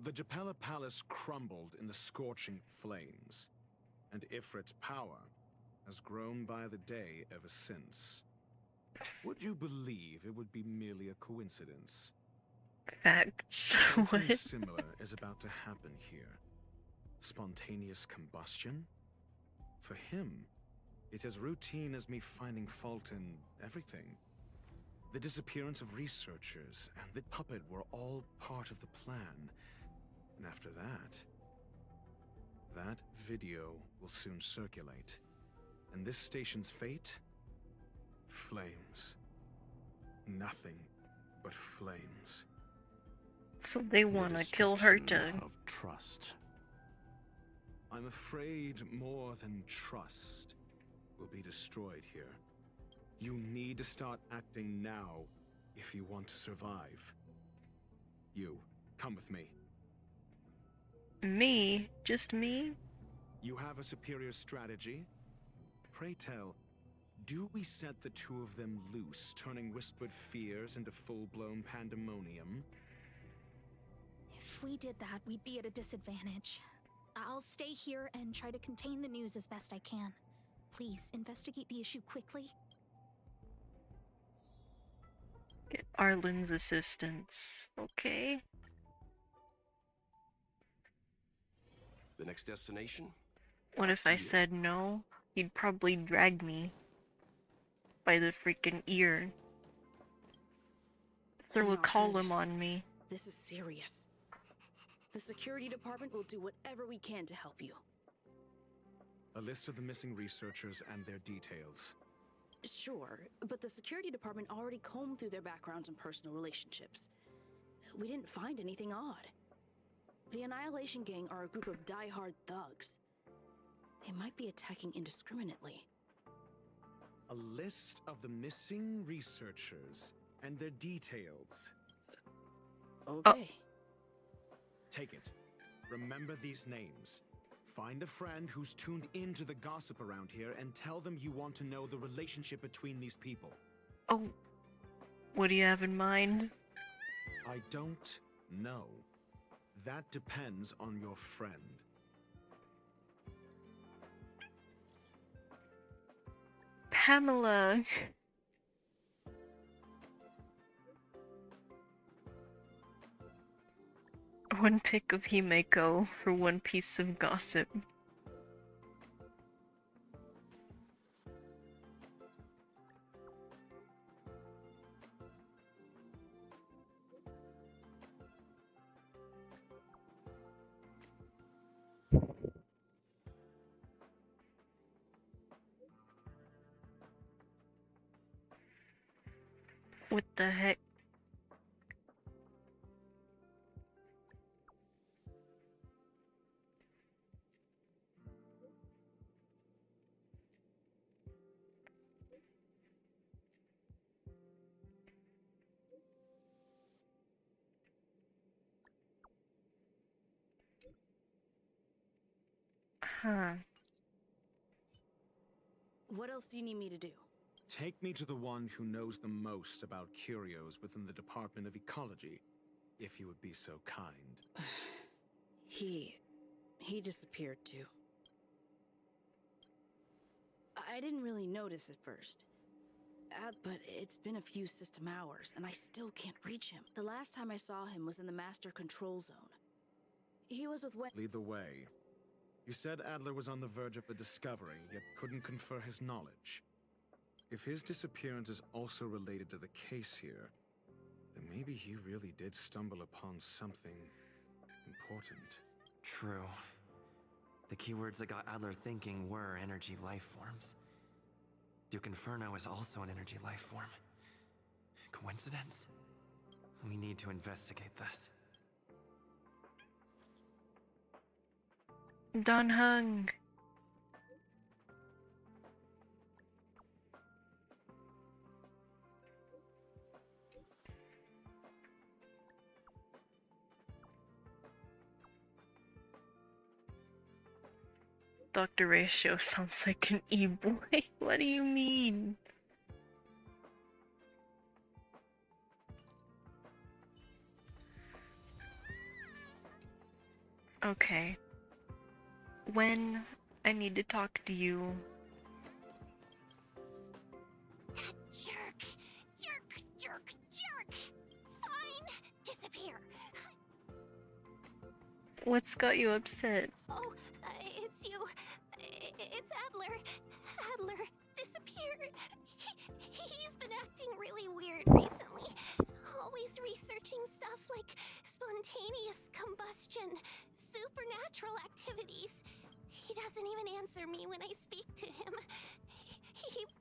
The Japella Palace crumbled in the scorching flames, and Ifrit's power has grown by the day ever since. Would you believe it would be merely a coincidence? Facts. Something similar is about to happen here. Spontaneous combustion? For him, it's as routine as me finding fault in everything. The disappearance of researchers and the puppet were all part of the plan. And after that video will soon circulate. And this station's fate? Flames. Nothing but flames. So they wanna kill Herta. Of trust. I'm afraid more than trust will be destroyed here. You need to start acting now if you want to survive. You, come with me. Me? Just me? You have a superior strategy? Pray tell, do we set the two of them loose, turning whispered fears into full-blown pandemonium? If we did that, we'd be at a disadvantage. I'll stay here and try to contain the news as best I can. Please, investigate the issue quickly. Get Arlen's assistance. Okay. The next destination? What if I said no? He'd probably drag me by the freaking ear. Throw a column on me. This is serious. The security department will do whatever we can to help you. A list of the missing researchers and their details. Sure, but the security department already combed through their backgrounds and personal relationships. We didn't find anything odd. The Annihilation Gang are a group of die-hard thugs. They might be attacking indiscriminately. A list of the missing researchers and their details. Okay. Take it. Remember these names. Find a friend who's tuned into the gossip around here and tell them you want to know the relationship between these people. Oh. What do you have in mind? I don't know. That depends on your friend. Pamela. One pick of Himeko for one piece of gossip. What the heck? Huh. What else do you need me to do? Take me to the one who knows the most about curios within the Department of Ecology, if you would be so kind. He disappeared too. I didn't really notice at first. But it's been a few system hours, and I still can't reach him. The last time I saw him was in the Master Control Zone. He was with Lead the way. You said Adler was on the verge of a discovery, yet couldn't confer his knowledge. If his disappearance is also related to the case here, then maybe he really did stumble upon something important. True. The keywords that got Adler thinking were energy life forms. Duke Inferno is also an energy life form. Coincidence? We need to investigate this. Don Hung. Dr. Ratio sounds like an e-boy. What do you mean? Okay. When I need to talk to you. That jerk! Jerk! Jerk! Jerk! Fine! Disappear! What's got you upset? Oh, it's you. It's Adler. Adler disappeared. He's been acting really weird recently. Always researching stuff like spontaneous combustion, supernatural activities. He doesn't even answer me when I speak to him.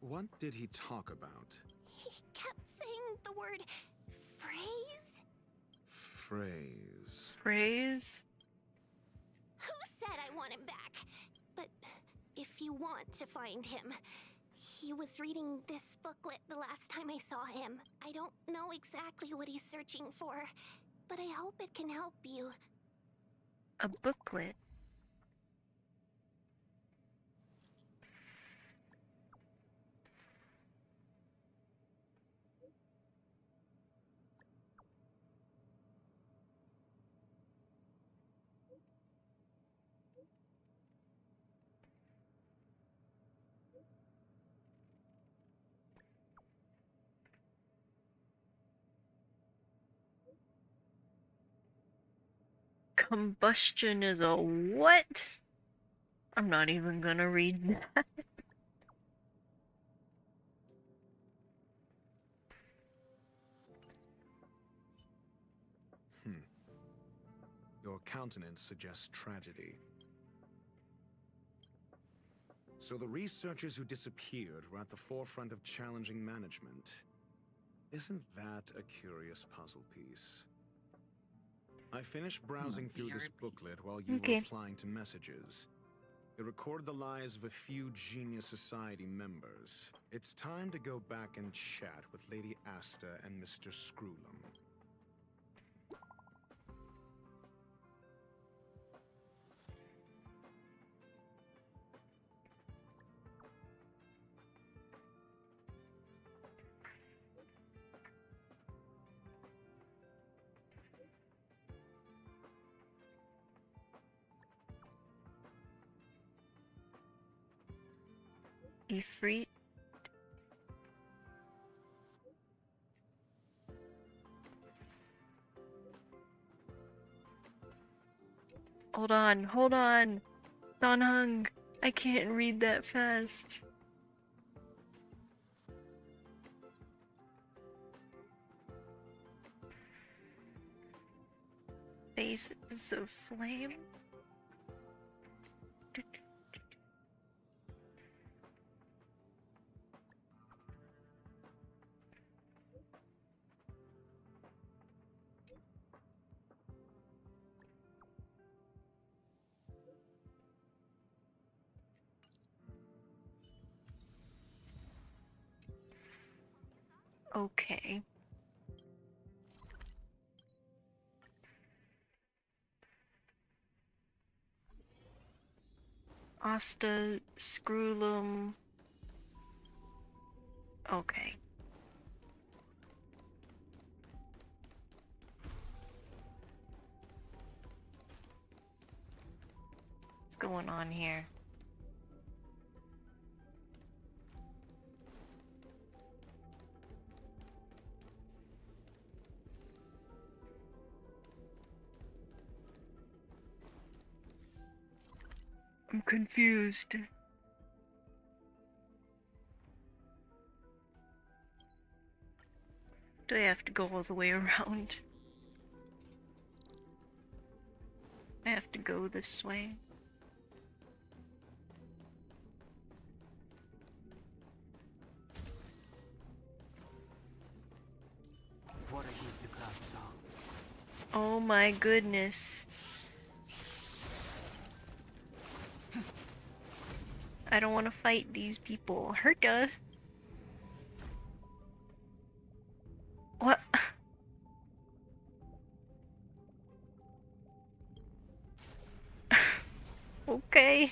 What did he talk about? He kept saying the word phrase. Phrase? Who said I want him back? But if you want to find him, he was reading this booklet the last time I saw him. I don't know exactly what he's searching for, but I hope it can help you. A booklet? Combustion is a what? I'm not even gonna read that. Your countenance suggests tragedy. So the researchers who disappeared were at the forefront of challenging management. Isn't that a curious puzzle piece? I finished browsing through this booklet while you were replying to messages. It recorded the lives of a few Genius Society members. It's time to go back and chat with Lady Asta and Mr. Screwlum. Ifrit. Hold on. Don Hung, I can't read that fast. Faces of flame? Okay. Asta, Scroolum. Okay. What's going on here? I'm confused. Do I have to go all the way around? I have to go this way. Water heeds the cloud song. Oh my goodness. I don't want to fight these people. Herta. What? Okay.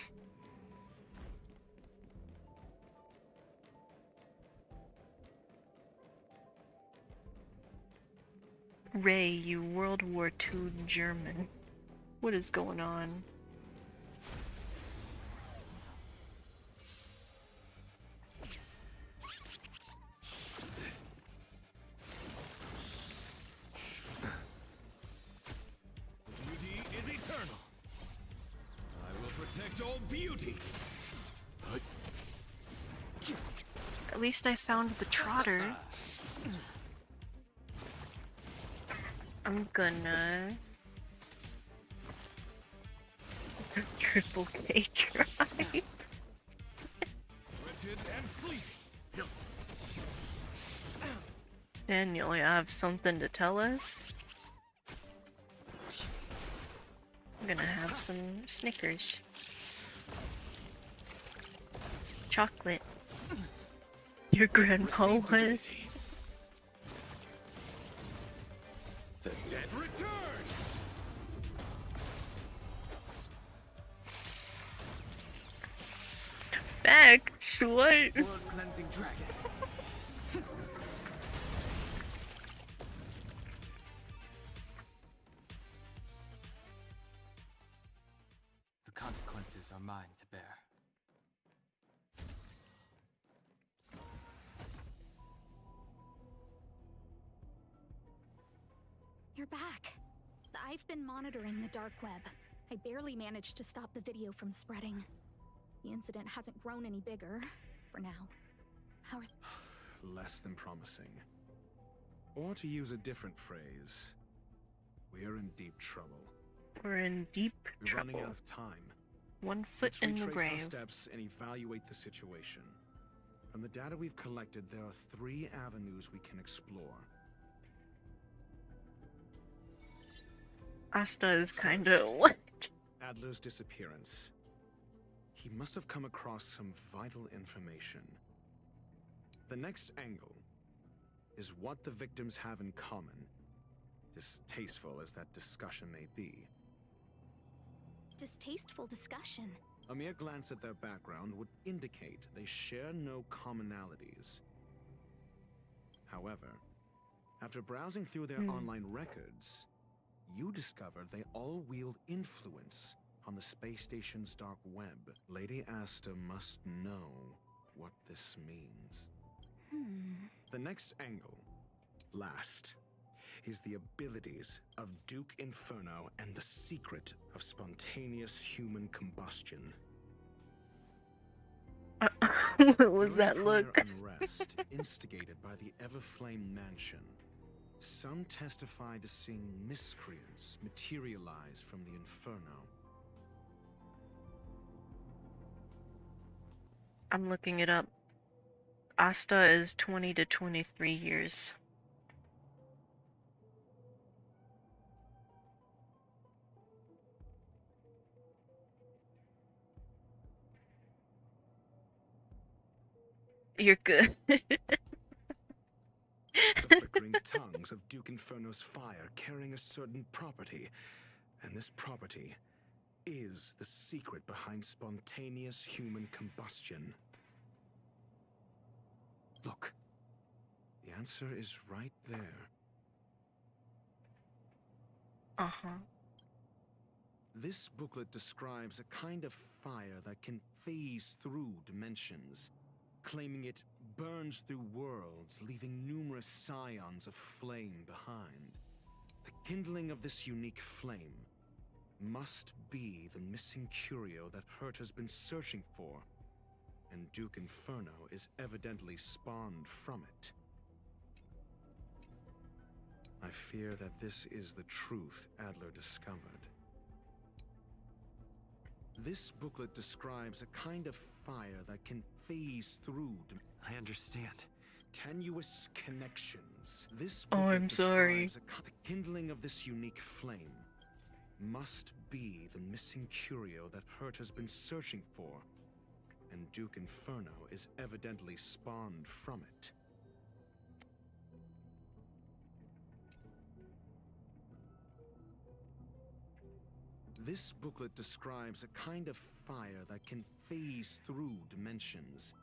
Ray, you World War II German. What is going on? Beauty is eternal. I will protect all beauty. At least I found the trotter. I'm gonna... Triple K drive. Wretched and fleeting. Daniel, you have something to tell us? I'm gonna have some Snickers. Chocolate. Your grandpa was. The dead return. Fact, what? World cleansing dragon. The consequences are mine to bear. You're back. I've been monitoring the dark web. I barely managed to stop the video from spreading. The incident hasn't grown any bigger, for now. How are... Less than promising. Or to use a different phrase, we're in deep trouble. We're in deep We're trouble. running out of time. One foot Let's in the retrace our grave. steps and evaluate the situation. From the data we've collected, there are 3 avenues we can explore. Asta is kinda what? Adler's disappearance. He must have come across some vital information. The next angle is what the victims have in common, distasteful as that discussion may be. Distasteful discussion. A mere glance at their background would indicate they share no commonalities. However, after browsing through their online records, you discover they all wield influence on the space station's dark web. Lady Asta must know what this means. The next angle, last, is the abilities of Duke Inferno and the secret of spontaneous human combustion. What was that During look? prior unrest instigated by the Everflame Mansion, some testify to seeing miscreants materialize from the Inferno. I'm looking it up. Asta is 20 to 23 years. You're good. The flickering tongues of Duke Inferno's fire carrying a certain property, and this property is the secret behind spontaneous human combustion? Look, the answer is right there. This booklet describes a kind of fire that can phase through dimensions, claiming it burns through worlds, leaving numerous scions of flame behind. The kindling of this unique flame must be the missing curio that Hurt has been searching for, and Duke Inferno is evidently spawned from it. I fear that this is the truth Adler discovered. This booklet describes a kind of fire that can phase through. I understand. Tenuous connections. This Oh, booklet I'm sorry. describes the kindling of this unique flame must be the missing curio that Hurt has been searching for, and Duke Inferno is evidently spawned from it. This booklet describes a kind of fire that can phase through dimensions,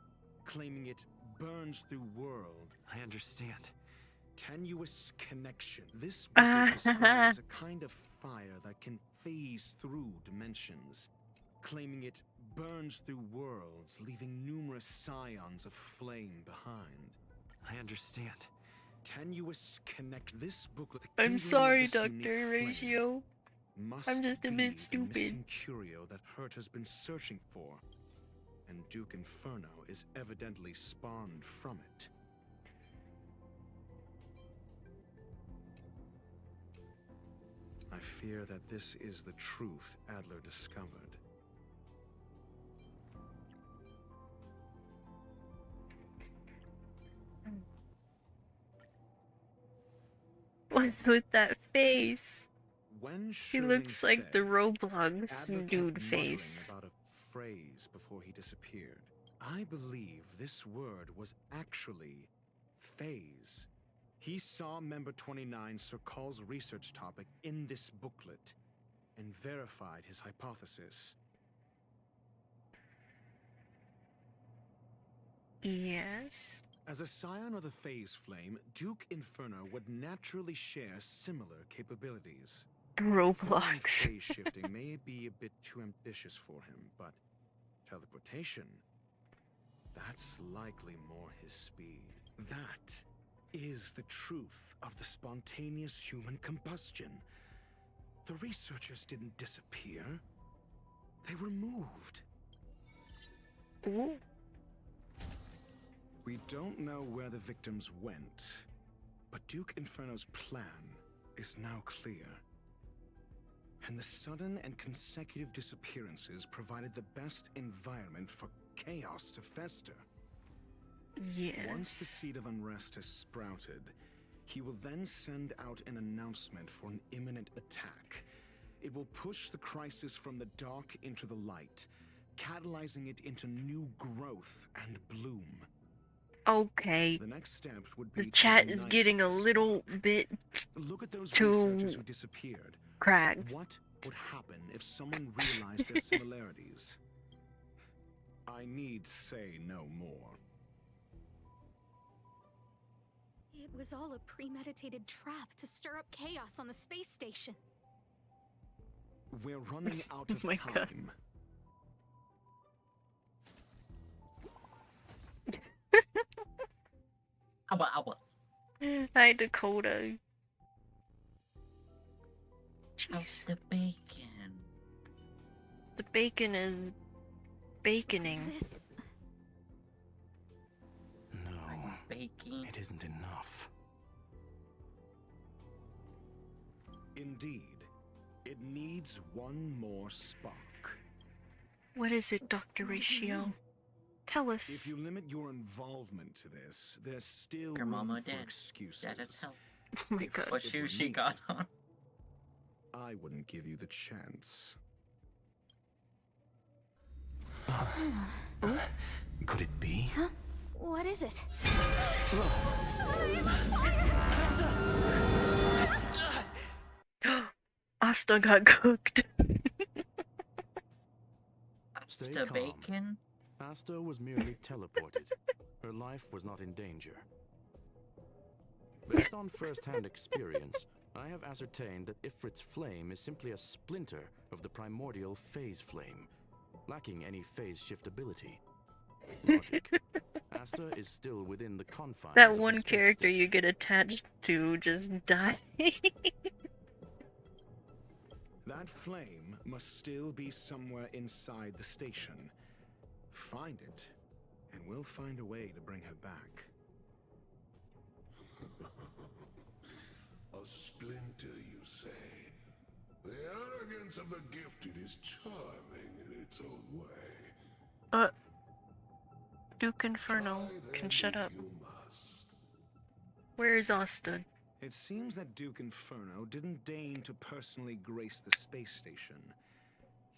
claiming it burns through worlds. I understand. Tenuous connection. This booklet describes a kind of fire that can phase through dimensions, claiming it burns through worlds, leaving numerous scions of flame behind. I understand. Tenuous connect. This booklet. I'm sorry, Dr. Ratio. I'm just a bit stupid. Missing curio that Hurt has been searching for, and Duke Inferno is evidently spawned from it. I fear that this is the truth Adler discovered. What's with that face? When He looks like the Roblox Adler dude kept face. muttering about a phrase before he disappeared. I believe this word was actually phase. He saw Member 29 Sir Call's research topic in this booklet and verified his hypothesis. Yes. As a scion of the phase flame, Duke Inferno would naturally share similar capabilities. Roblox. Phase shifting may be a bit too ambitious for him, but teleportation, that's likely more his speed. That is the truth of the spontaneous human combustion. The researchers didn't disappear. They were moved. Ooh. We don't know where the victims went, but Duke Inferno's plan is now clear. And the sudden and consecutive disappearances provided the best environment for chaos to fester. Yes. Once the seed of unrest has sprouted, he will then send out an announcement for an imminent attack. It will push the crisis from the dark into the light, catalyzing it into new growth and bloom. Okay. The next step would be The chat is getting a little bit too researchers who disappeared. cracked. What would happen if someone realized their similarities? I need say no more. It was all a premeditated trap to stir up chaos on the space station. We're running out of my time. God. Hi, Dakota. How's the bacon? The bacon is baconing. No, baking. It isn't enough. Indeed, it needs one more spark. What is it, Dr. Ratio? Tell us. If you limit your involvement to this, there's still Your mama room for did. excuses. That is help. Oh my God. What shoe she got on? I wouldn't give you the chance. Could it be? Huh? What is it? Asta got cooked. Asta calm. Bacon? Asta was merely teleported. Her life was not in danger. Based on first-hand experience, I have ascertained that Ifrit's flame is simply a splinter of the primordial phase flame, lacking any phase shift ability. Logic. Asta is still within the confines That of the one space character station. you get attached to just die. That flame must still be somewhere inside the station. Find it, and we'll find a way to bring her back. A splinter, you say? The arrogance of the gifted is charming in its own way. Duke Inferno can shut up. Where is Asta? It seems that Duke Inferno didn't deign to personally grace the space station.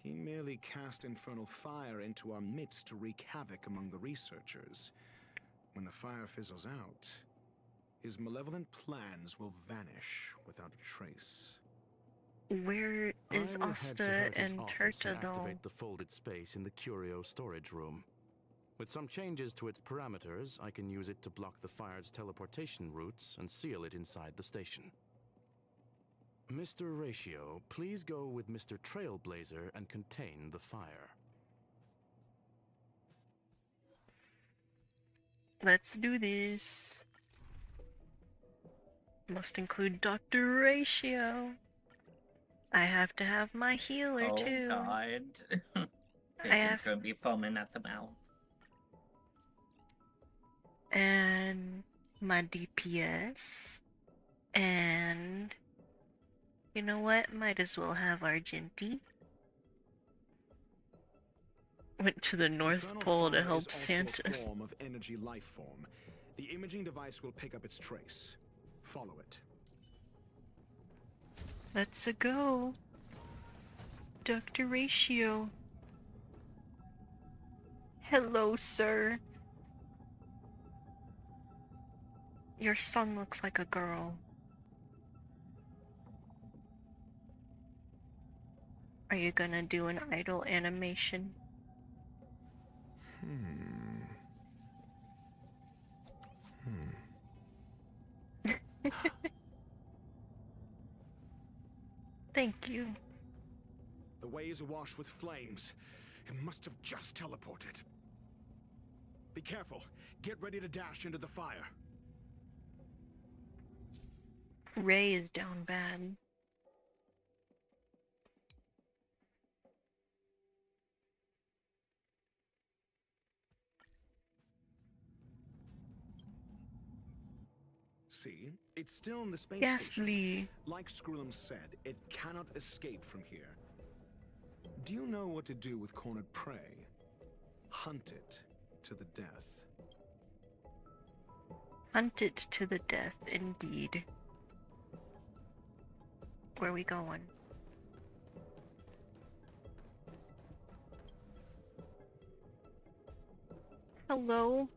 He merely cast infernal fire into our midst to wreak havoc among the researchers. When the fire fizzles out, his malevolent plans will vanish without a trace. Where is I will head to Asta Herta's and office Herta and though? activate the folded space in the curio storage room. With some changes to its parameters, I can use it to block the fire's teleportation routes and seal it inside the station. Mr. Ratio, please go with Mr. Trailblazer and contain the fire. Let's do this. Must include Dr. Ratio. I have to have my healer too. Oh god. Bacon's gonna be foaming at the mouth. And my DPS. And you know what? Might as well have Argenti. Went to the North Infernal Pole to fire help is also Santa. a form of energy life form. The imaging device will pick up its trace. Follow it. Let's go. Dr. Ratio. Hello, sir. Your son looks like a girl. Are you gonna do an idle animation? Thank you. The way is awash with flames. It must have just teleported. Be careful. Get ready to dash into the fire. Ray is down bad. See? It's still in the space Yes, station. Lee. Like Skrullum said, it cannot escape from here. Do you know what to do with cornered prey? Hunt it to the death. Hunt it to the death, indeed. Where are we going? Hello,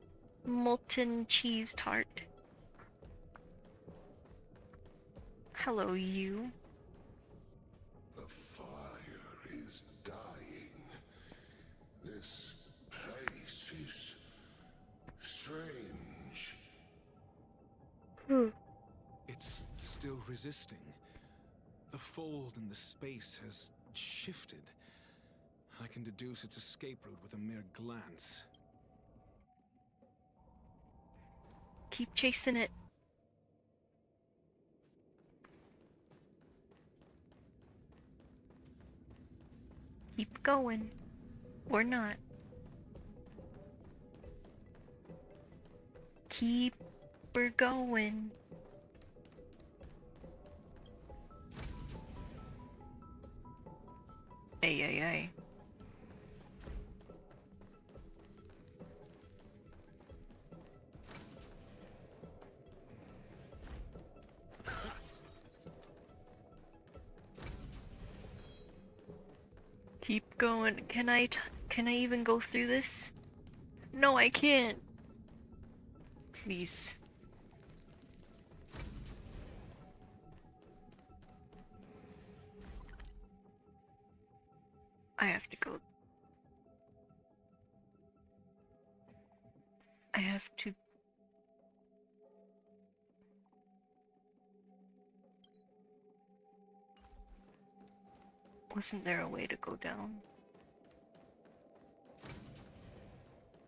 molten cheese tart. Hello, you. The fire is dying. This place is strange. It's still resisting. The fold in the space has shifted. I can deduce its escape route with a mere glance. Keep chasing it. Keep going. Or not. Keep her going. Ay, ay, ay. Keep going. Can I even go through this? No, I can't. Please. I have to go. I have to... Wasn't there a way to go down?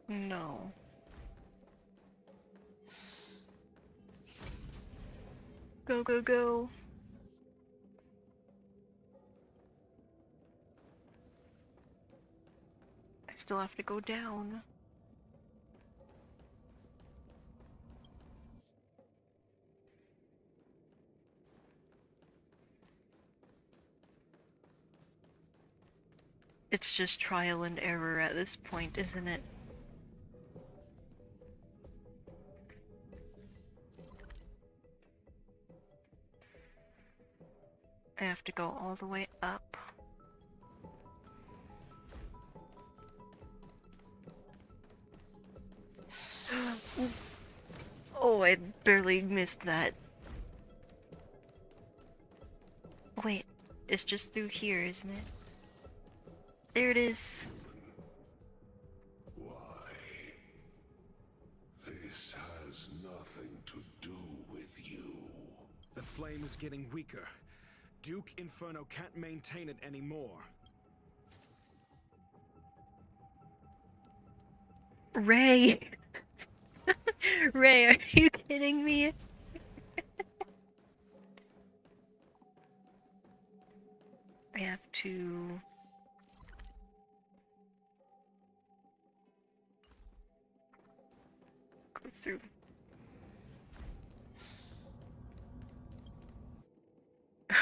No. Go, go, go. I still have to go down. It's just trial and error at this point, isn't it? I have to go all the way up. Oh, I barely missed that. Wait, it's just through here, isn't it? There it is. Why? This has nothing to do with you. The flame is getting weaker. Duke Inferno can't maintain it anymore. Ray! Ray, are you kidding me? I have to... go through.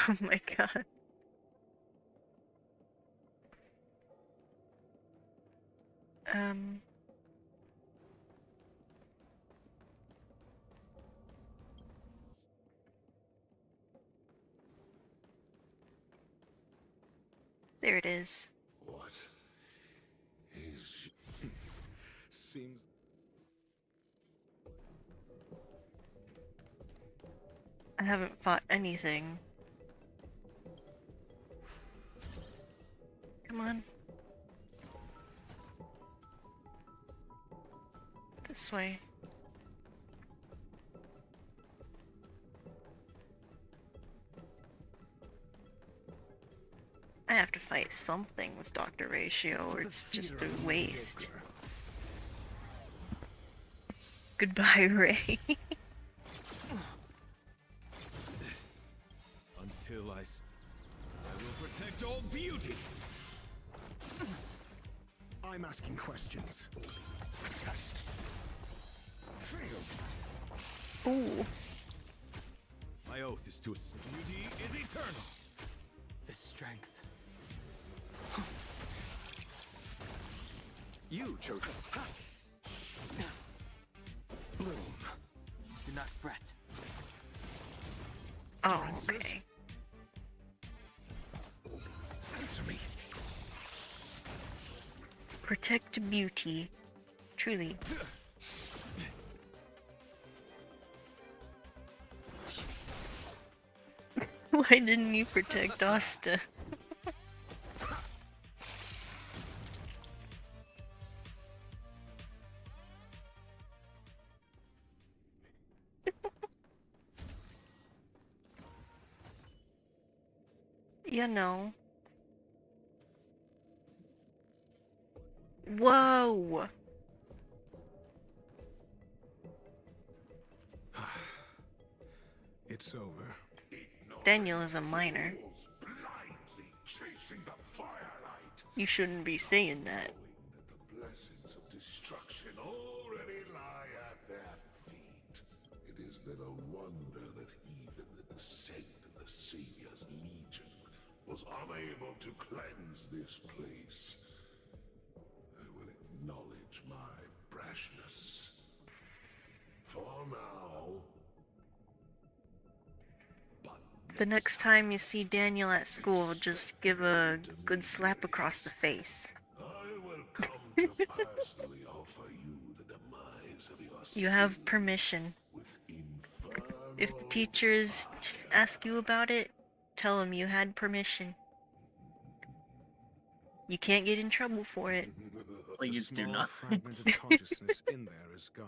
Oh my god. There it is. What is... Seems... I haven't fought anything. Come on. This way. I have to fight something with Dr. Ratio, or it's just a waste. Goodbye, Ray. Until I will protect all beauty. I'm asking questions. Test. Ooh. My oath is to beauty is eternal. The strength. You chose Bloom. Do not fret. Oh, okay. Answer me. Protect beauty. Truly. Why didn't you protect Asta? You know. Whoa! It's over. Daniel is a minor. Chasing the firelight. You shouldn't be saying that. The blessings of destruction already lie at their feet. It is little wonder that even the descent of the Savior's Legion was unable to cleanse this place. I will acknowledge my brashness. For now. The next time you see Daniel at school, just give a good slap across the face. I will come to personally offer you the demise of your You have permission. If the teachers ask you about it, tell them you had permission. You can't get in trouble for it. Please the do small not. fragment of consciousness in there is gone.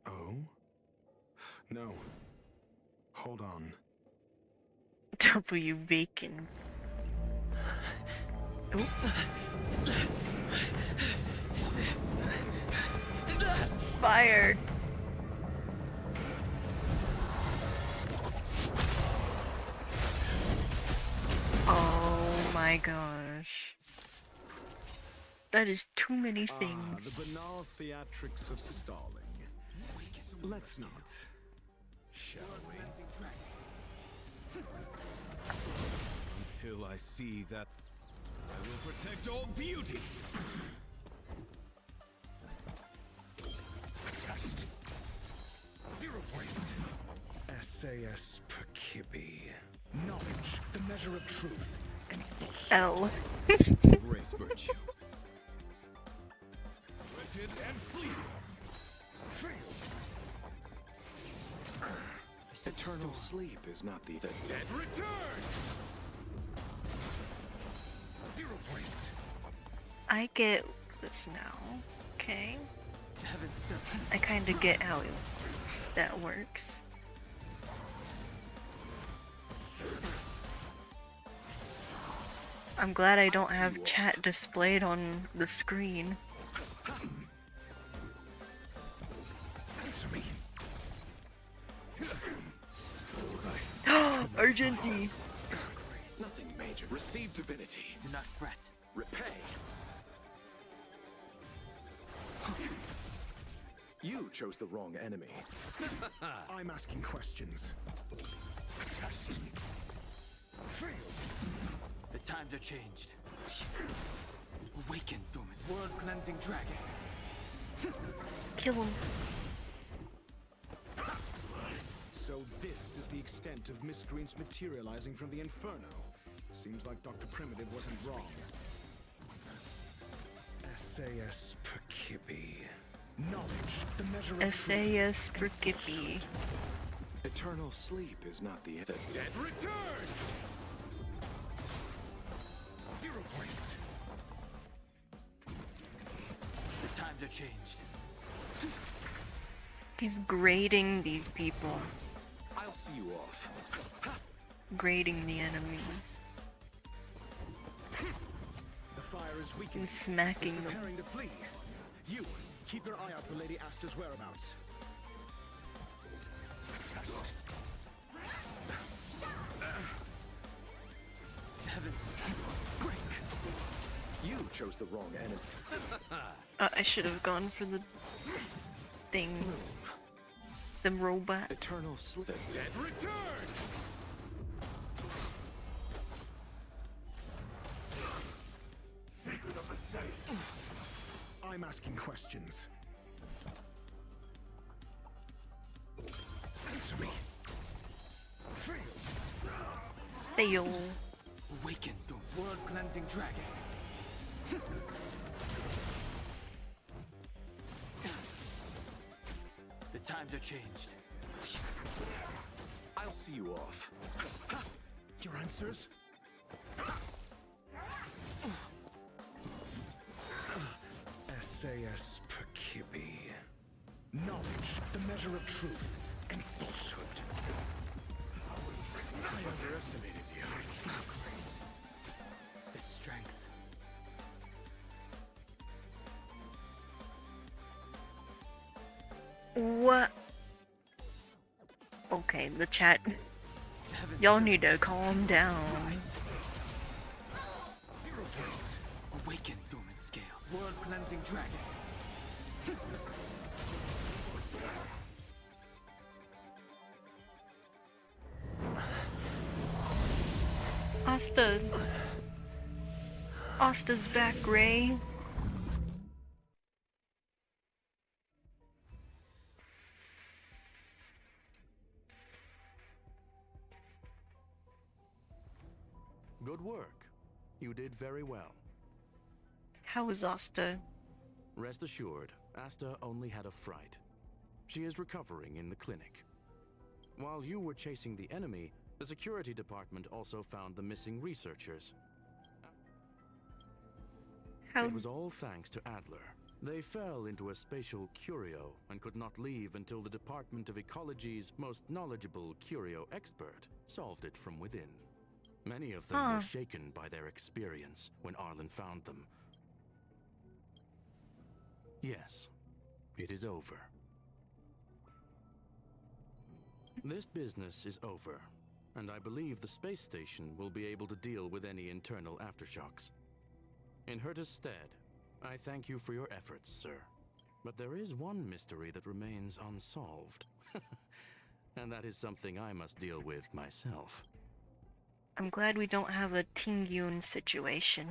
Oh? No. Hold on. W Bacon. Oh. Fired. Oh my gosh. That is too many things. The banal theatrics of stalling. Let's not. Shall we? Until I see that, I will protect all beauty. Test. 0 points. SAS Perkibi. Knowledge, the measure of truth, and falsehood. L. Embrace virtue. Wretched and fleeting. Eternal sleep is not the dead return. 0 points. I get this now. Okay. I kind of get how that works. I'm glad I don't have chat displayed on the screen. Answer me. Argenti. Nothing major. Receive divinity. Do not fret. Repay. You chose the wrong enemy. I'm asking questions. Test. Fail. The times are changed. Awaken, dormant. World-cleansing dragon. Kill him. So this is the extent of miscreants materializing from the Inferno. Seems like Dr. Primitive wasn't wrong. SAS Perkibi. Knowledge, the measure of SAS Perkibi. Eternal sleep is not the dead return. 0 points. The times are changed. He's grading these people. I'll see you off. Grading the enemies. The fire is weakening. And smacking It's them. preparing to flee. You, keep your eye out for Lady Asta's whereabouts. Test. Heavens, break. You chose the wrong enemy. I should have gone for the thing. The robot. Eternal sleep. Dead return. Secret of the safe. I'm asking questions. Answer me. Fail. Fail. Awaken, the world-cleansing dragon. The times are changed. I'll see you off. Your answers? SAS Perkibi. Knowledge, the measure of truth, and falsehood. I underestimated you. Grace. The strength. What? Okay, the chat. Y'all need to calm down. 0 points. Awaken, dormant scale. World-cleansing dragon. Asta's back, Ray. Good work. You did very well. How is Asta? Rest assured, Asta only had a fright. She is recovering in the clinic. While you were chasing the enemy, the security department also found the missing researchers. It was all thanks to Adler. They fell into a spatial curio and could not leave until the Department of Ecology's most knowledgeable curio expert solved it from within. Many of them were shaken by their experience when Arlen found them. Yes, it is over. This business is over, and I believe the space station will be able to deal with any internal aftershocks. In Herta's stead, I thank you for your efforts, sir. But there is one mystery that remains unsolved. And that is something I must deal with myself. I'm glad we don't have a Tingyun situation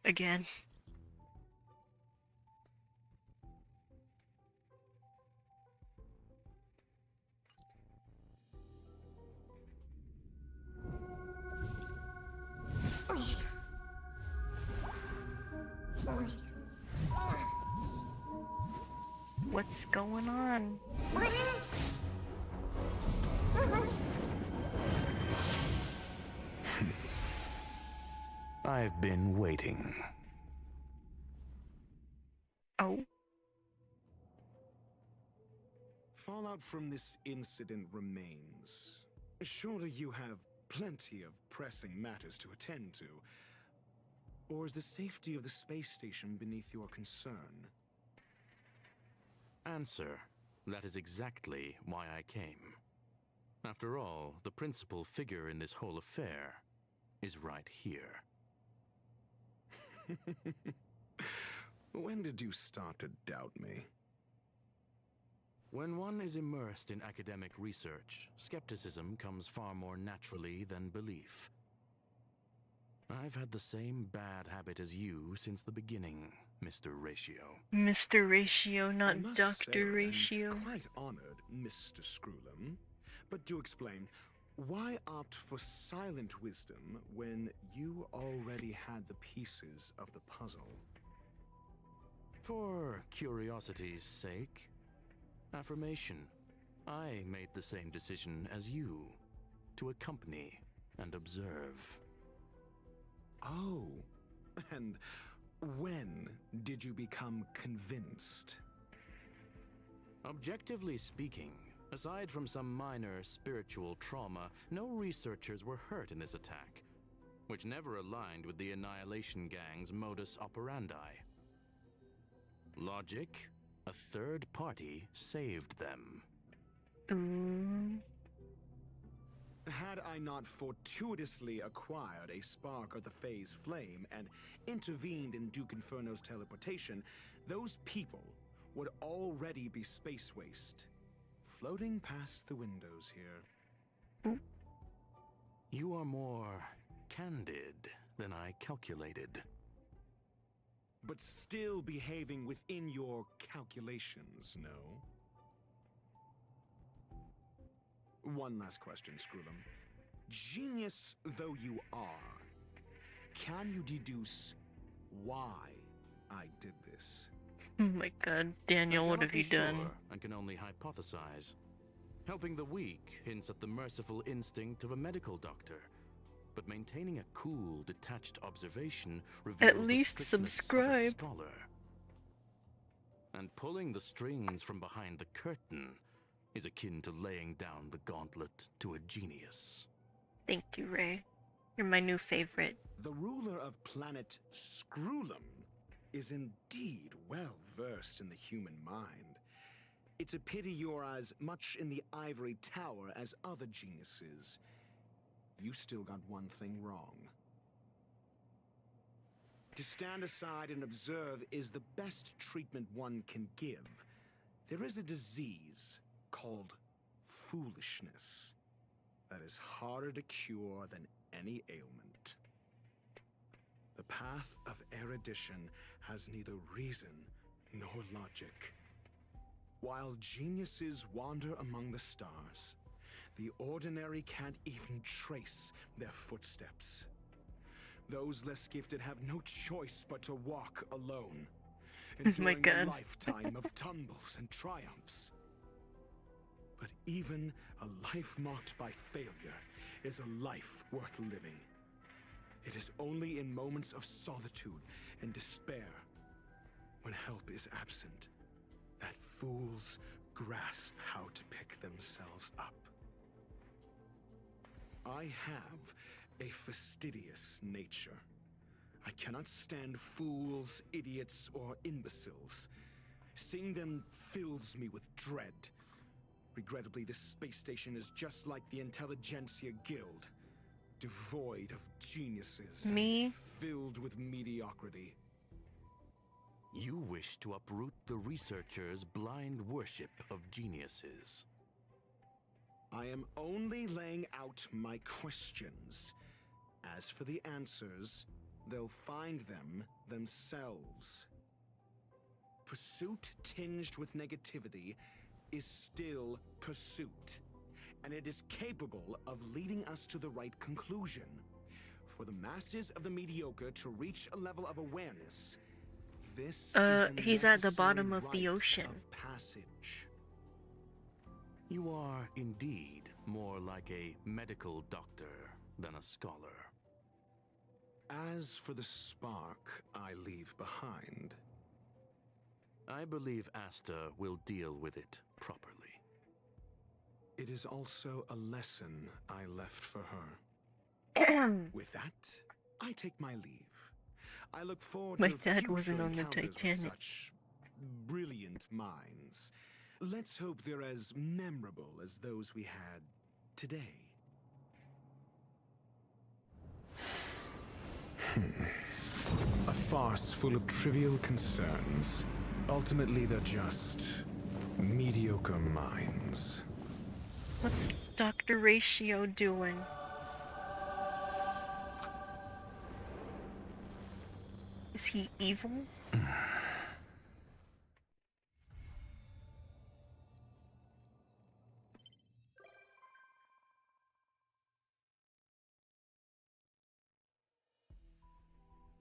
again. What's going on? I've been waiting. Oh. Fallout from this incident remains. Surely you have plenty of pressing matters to attend to. Or is the safety of the space station beneath your concern? Answer. That is exactly why I came. After all, the principal figure in this whole affair is right here. When did you start to doubt me? When one is immersed in academic research, skepticism comes far more naturally than belief. I've had the same bad habit as you since the beginning, Mr. Ratio. Mr. Ratio, not Dr. Ratio. I'm quite honored, Mr. Screwlum. But do explain, why opt for silent wisdom when you already had the pieces of the puzzle? For curiosity's sake. Affirmation. I made the same decision as you, to accompany and observe. Oh, and when did you become convinced? Objectively speaking, aside from some minor spiritual trauma, no researchers were hurt in this attack, which never aligned with the Annihilation Gang's modus operandi. Logic, a third party saved them. Had I not fortuitously acquired a spark of the phase flame and intervened in Duke Inferno's teleportation, those people would already be space waste, floating past the windows here. You are more candid than I calculated. But still behaving within your calculations, no? One last question, Screwlum. Genius though you are, can you deduce why I did this? Oh my god, Daniel, what have you done? I can only hypothesize. Helping the weak hints at the merciful instinct of a medical doctor, but maintaining a cool, detached observation reveals at least the strictness subscribe. of a scholar. And pulling the strings from behind the curtain is akin to laying down the gauntlet to a genius. Thank you, Ray. You're my new favorite. The ruler of planet Screwlum is indeed well versed in the human mind. It's a pity you're as much in the ivory tower as other geniuses. You still got one thing wrong. To stand aside and observe is the best treatment one can give. There is a disease called foolishness that is harder to cure than any ailment. The path of erudition has neither reason nor logic. While geniuses wander among the stars, the ordinary can't even trace their footsteps. Those less gifted have no choice but to walk alone, enduring a lifetime of tumbles and triumphs. But even a life marked by failure is a life worth living. It is only in moments of solitude and despair when help is absent, that fools grasp how to pick themselves up. I have a fastidious nature. I cannot stand fools, idiots, or imbeciles. Seeing them fills me with dread. Regrettably, this space station is just like the Intelligentsia Guild. Devoid of geniuses. Me? Filled with mediocrity. You wish to uproot the researchers' blind worship of geniuses. I am only laying out my questions. As for the answers, they'll find them themselves. Pursuit tinged with negativity is still pursuit, and it is capable of leading us to the right conclusion. For the masses of the mediocre to reach a level of awareness, this is a he's at the bottom necessary of the rite ocean. of passage. You are indeed more like a medical doctor than a scholar. As for the spark I leave behind, I believe Asta will deal with it properly. it is also a lesson I left for her. With that, I take my leave. I look forward My to dad future wasn't on the encounters with Titanic. such brilliant minds. Let's hope they're as memorable as those we had today. A farce full of trivial concerns. Ultimately, they're just mediocre minds. What's Dr. Ratio doing? Is he evil?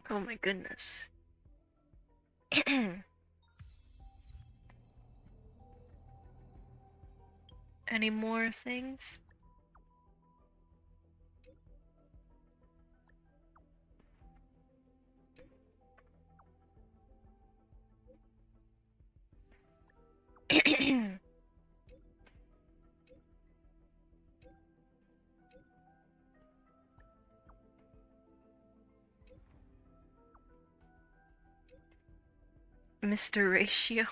Oh my goodness. Any more things? Mr. Ratio.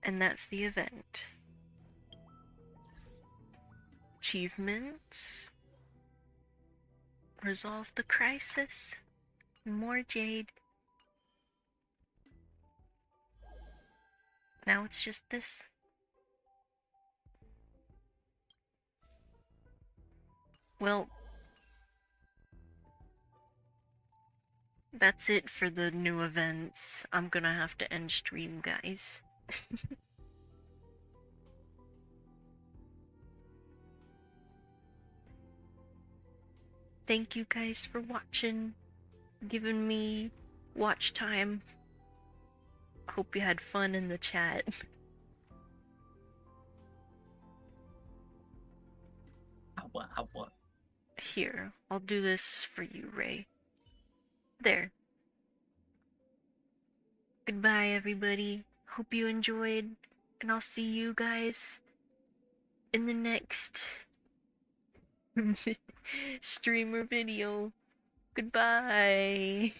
And that's the event. Achievements. Resolve the crisis. More jade. Now it's just this. Well, that's it for the new events. I'm gonna have to end stream, guys. Thank you guys for watching, giving me watch time. Hope you had fun in the chat. What? Here, I'll do this for you, Ray. There. Goodbye, everybody. Hope you enjoyed, and I'll see you guys in the next stream or video. Goodbye.